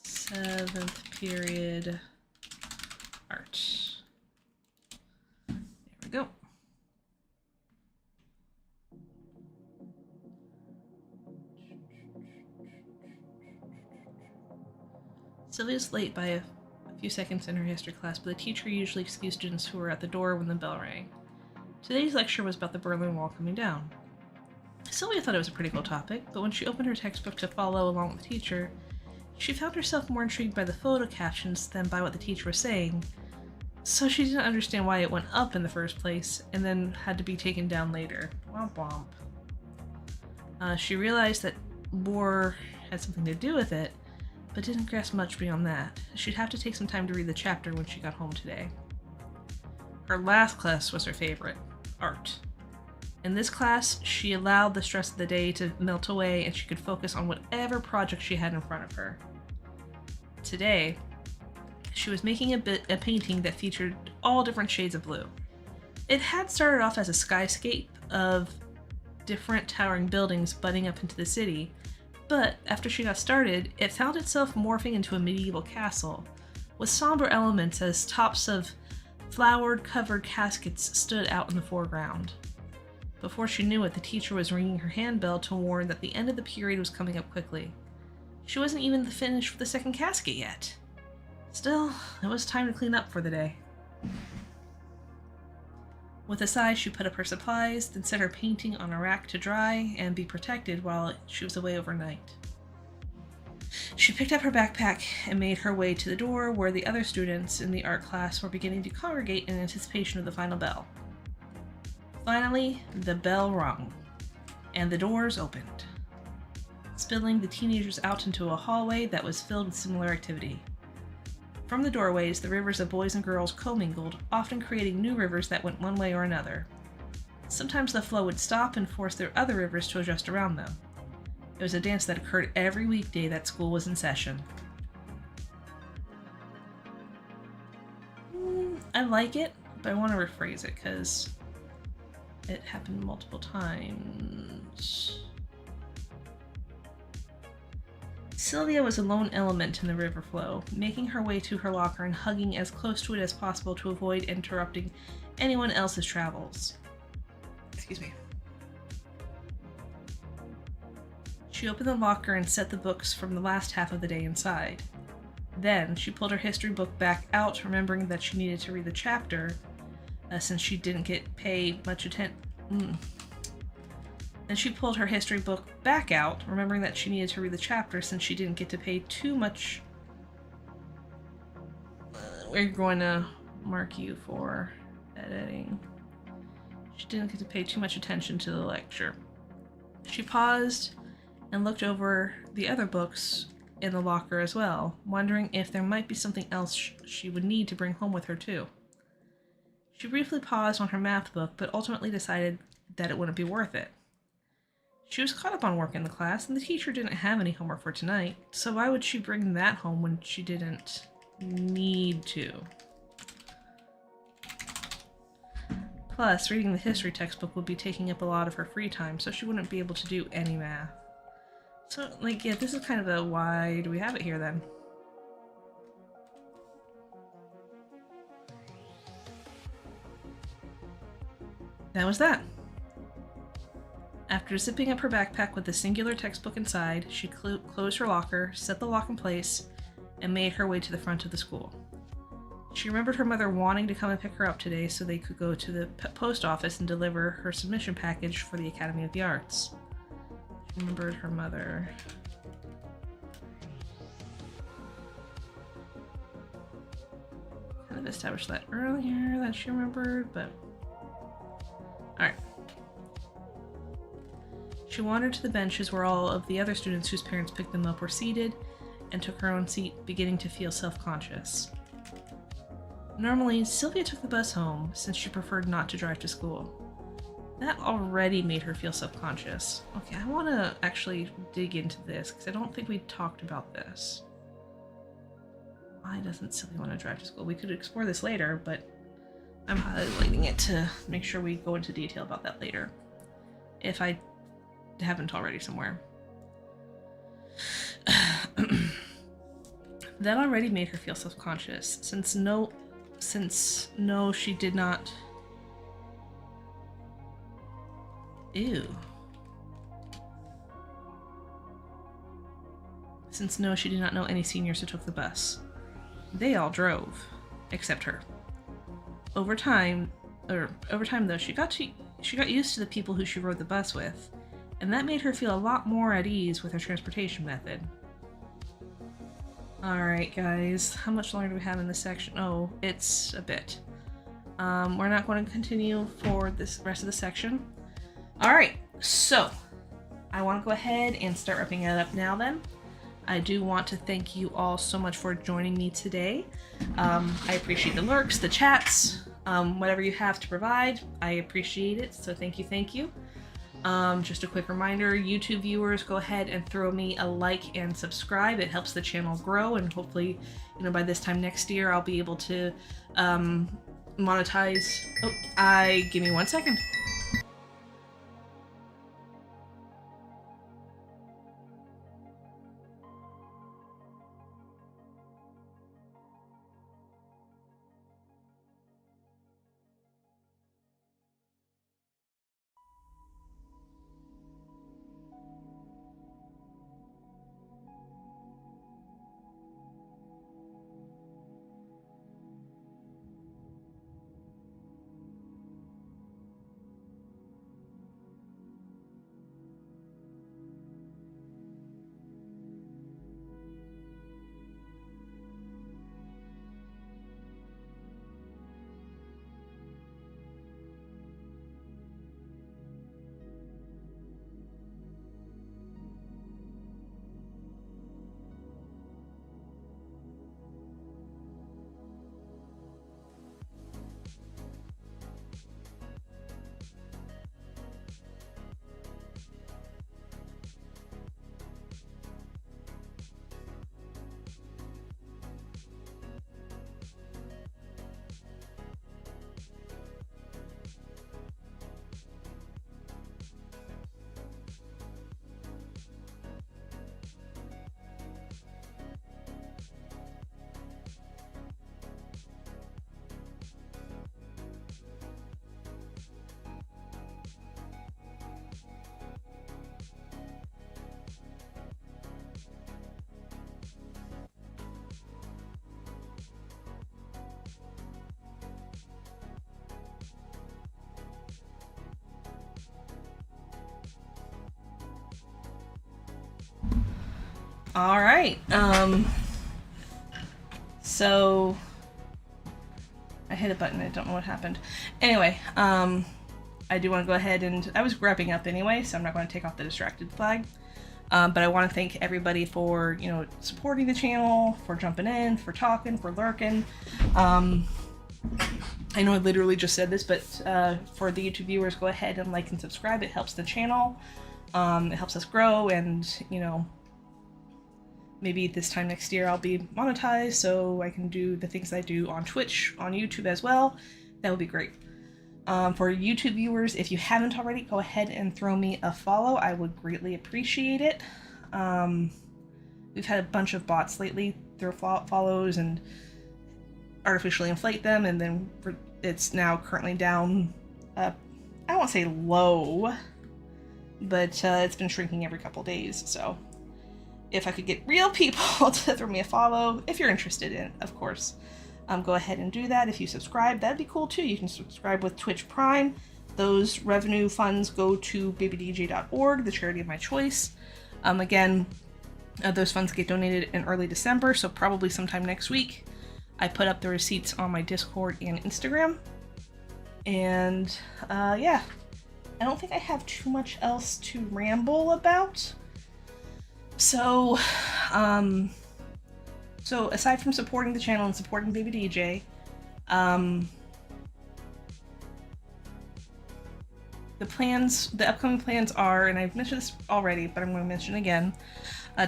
7th period art. There we go. Sylvia's late by a few seconds in her history class, but the teacher usually excused students who were at the door when the bell rang. Today's lecture was about the Berlin Wall coming down. Sylvia thought it was a pretty cool topic, but when she opened her textbook to follow along with the teacher, she found herself more intrigued by the photo captions than by what the teacher was saying, so she didn't understand why it went up in the first place and then had to be taken down later. Womp womp. She realized that war had something to do with it, but didn't grasp much beyond that. She'd have to take some time to read the chapter when she got home today. Her last class was her favorite, art. In this class, she allowed the stress of the day to melt away and she could focus on whatever project she had in front of her. Today, she was making a painting that featured all different shades of blue. It had started off as a skyscape of different towering buildings butting up into the city, but after she got started, it found itself morphing into a medieval castle, with somber elements as tops of flowered-covered caskets stood out in the foreground. Before she knew it, the teacher was ringing her handbell to warn that the end of the period was coming up quickly. She wasn't even finished with the second casket yet. Still, it was time to clean up for the day. With a sigh, she put up her supplies, then set her painting on a rack to dry and be protected while she was away overnight. She picked up her backpack and made her way to the door where the other students in the art class were beginning to congregate in anticipation of the final bell. Finally, the bell rung, and the doors opened, spilling the teenagers out into a hallway that was filled with similar activity. From the doorways, the rivers of boys and girls commingled, often creating new rivers that went one way or another. Sometimes the flow would stop and force their other rivers to adjust around them. It was a dance that occurred every weekday that school was in session. I like it, but I want to rephrase it because it happened multiple times. Sylvia was a lone element in the river flow, making her way to her locker and hugging as close to it as possible to avoid interrupting anyone else's travels. Excuse me. She opened the locker and set the books from the last half of the day inside. Then she pulled her history book back out, remembering that she needed to read the chapter, since she didn't get paid much attention. Then she pulled her history book back out, remembering that she needed to read the chapter since she didn't get to pay too much we're going to mark you for editing. She didn't get to pay too much attention to the lecture. She paused and looked over the other books in the locker as well, wondering if there might be something else she would need to bring home with her too. She briefly paused on her math book, but ultimately decided that it wouldn't be worth it. She was caught up on work in the class, and the teacher didn't have any homework for tonight, so why would she bring that home when she didn't need to? Plus, reading the history textbook would be taking up a lot of her free time, so she wouldn't be able to do any math. So, like, yeah, this is kind of a why do we have it here then? That was that. After zipping up her backpack with the singular textbook inside, she closed her locker, set the lock in place, and made her way to the front of the school. She remembered her mother wanting to come and pick her up today so they could go to the post office and deliver her submission package for the Academy of the Arts. She remembered her mother. Kind of established that earlier that she remembered, but... Alright. She wandered to the benches where all of the other students whose parents picked them up were seated and took her own seat, beginning to feel self-conscious. Normally, Sylvia took the bus home since she preferred not to drive to school. That already made her feel self-conscious. Okay, I want to actually dig into this because I don't think we talked about this. Why doesn't Sylvia want to drive to school? We could explore this later, but I'm highlighting it to make sure we go into detail about that later. If I haven't already somewhere. That already made her feel self-conscious, since she did not... Ew. Since she did not know any seniors who took the bus. They all drove, except her. Over time though, she got used to the people who she rode the bus with, and that made her feel a lot more at ease with her transportation method. Alright guys, how much longer do we have in this section? Oh, it's a bit. We're not going to continue for this rest of the section. Alright, so I want to go ahead and start wrapping it up now then. I do want to thank you all so much for joining me today. I appreciate the lurks, the chats, whatever you have to provide. I appreciate it, so thank you. Just a quick reminder, YouTube viewers, go ahead and throw me a like and subscribe. It helps the channel grow, and hopefully, by this time next year, I'll be able to monetize. Give me 1 second. All right. So hit a button. I don't know what happened. Anyway, I do want to go ahead and I was wrapping up anyway, so I'm not going to take off the distracted flag. But I want to thank everybody for, supporting the channel, for jumping in, for talking, for lurking. I know I literally just said this, but for the YouTube viewers, go ahead and like and subscribe. It helps the channel. It helps us grow, and, maybe this time next year I'll be monetized so I can do the things I do on Twitch, on YouTube as well. That would be great. For YouTube viewers, if you haven't already, go ahead and throw me a follow. I would greatly appreciate it. We've had a bunch of bots lately throw follows and artificially inflate them, and then it's now currently down, I don't want to say low, but it's been shrinking every couple days, so if I could get real people to throw me a follow, if you're interested in, of course, go ahead and do that. If you subscribe, that'd be cool too. You can subscribe with Twitch Prime. Those revenue funds go to babydj.org, the charity of my choice. Again, those funds get donated in early December, so probably sometime next week. I put up the receipts on my Discord and Instagram. And yeah, I don't think I have too much else to ramble about. So, aside from supporting the channel and supporting Baby DJ, the upcoming plans are, and I've mentioned this already, but I'm going to mention it again.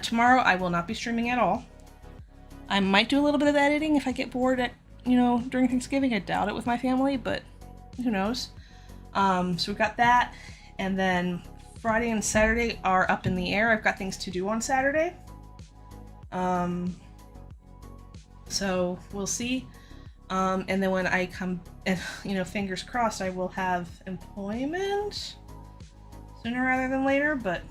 Tomorrow I will not be streaming at all. I might do a little bit of editing if I get bored at, during Thanksgiving. I doubt it with my family, but who knows. So we've got that, and then Friday and Saturday are up in the air. I've got things to do on Saturday. So we'll see. And then when I come, fingers crossed, I will have employment sooner rather than later, but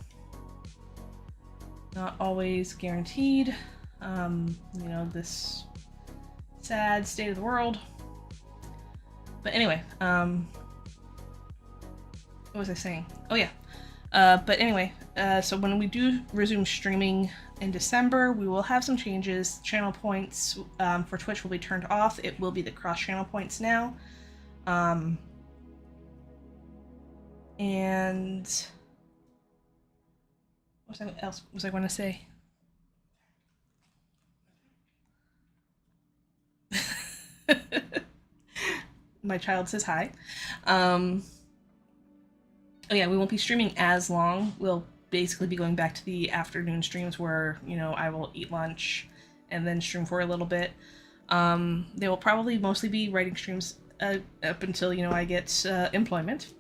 not always guaranteed. This sad state of the world. But anyway, what was I saying? Oh yeah. But anyway, so when we do resume streaming in December, we will have some changes. Channel points for Twitch will be turned off. It will be the cross-channel points now. And what else was I going to say? My child says hi. Oh yeah, we won't be streaming as long. We'll basically be going back to the afternoon streams where, I will eat lunch and then stream for a little bit. They will probably mostly be writing streams up until, I get employment.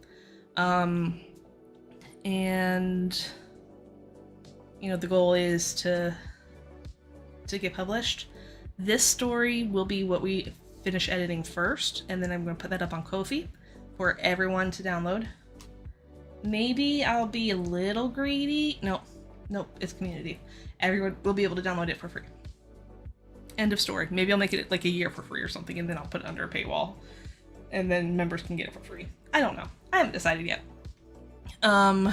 And, the goal is to get published. This story will be what we finish editing first, and then I'm going to put that up on Ko-fi for everyone to download. Maybe I'll be a little greedy. Nope, it's community. Everyone will be able to download it for free. End of story. Maybe I'll make it like a year for free or something, and then I'll put it under a paywall, and then members can get it for free. I don't know. I haven't decided yet. The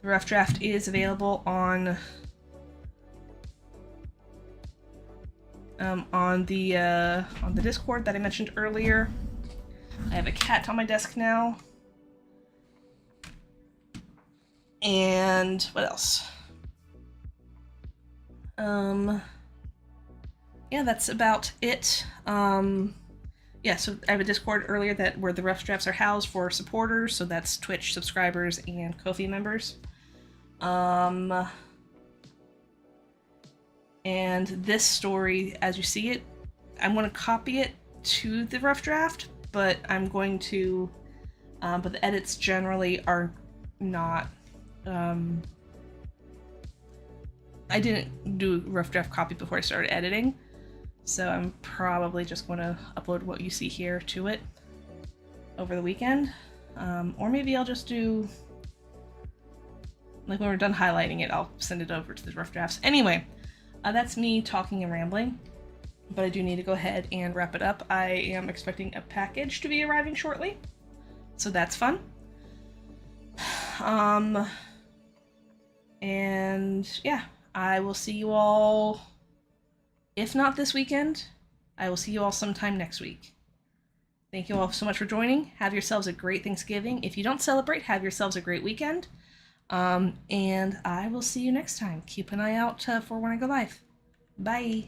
rough draft is available on the Discord that I mentioned earlier. I have a cat on my desk now. And what else? Yeah, that's about it. Yeah, so I have a Discord earlier where the rough drafts are housed for supporters, so that's Twitch subscribers and Ko-fi members. And this story, as you see it, I'm going to copy it to the rough draft, but I'm going to, but the edits generally are not, I didn't do rough draft copy before I started editing, so I'm probably just going to upload what you see here to it over the weekend. Or maybe I'll just do, like when we're done highlighting it, I'll send it over to the rough drafts. Anyway, that's me talking and rambling, but I do need to go ahead and wrap it up. I am expecting a package to be arriving shortly, so that's fun. And yeah, I will see you all, if not this weekend, I will see you all sometime next week. Thank you all so much for joining. Have yourselves a great Thanksgiving. If you don't celebrate, have yourselves a great weekend. And I will see you next time. Keep an eye out for when I go live. Bye.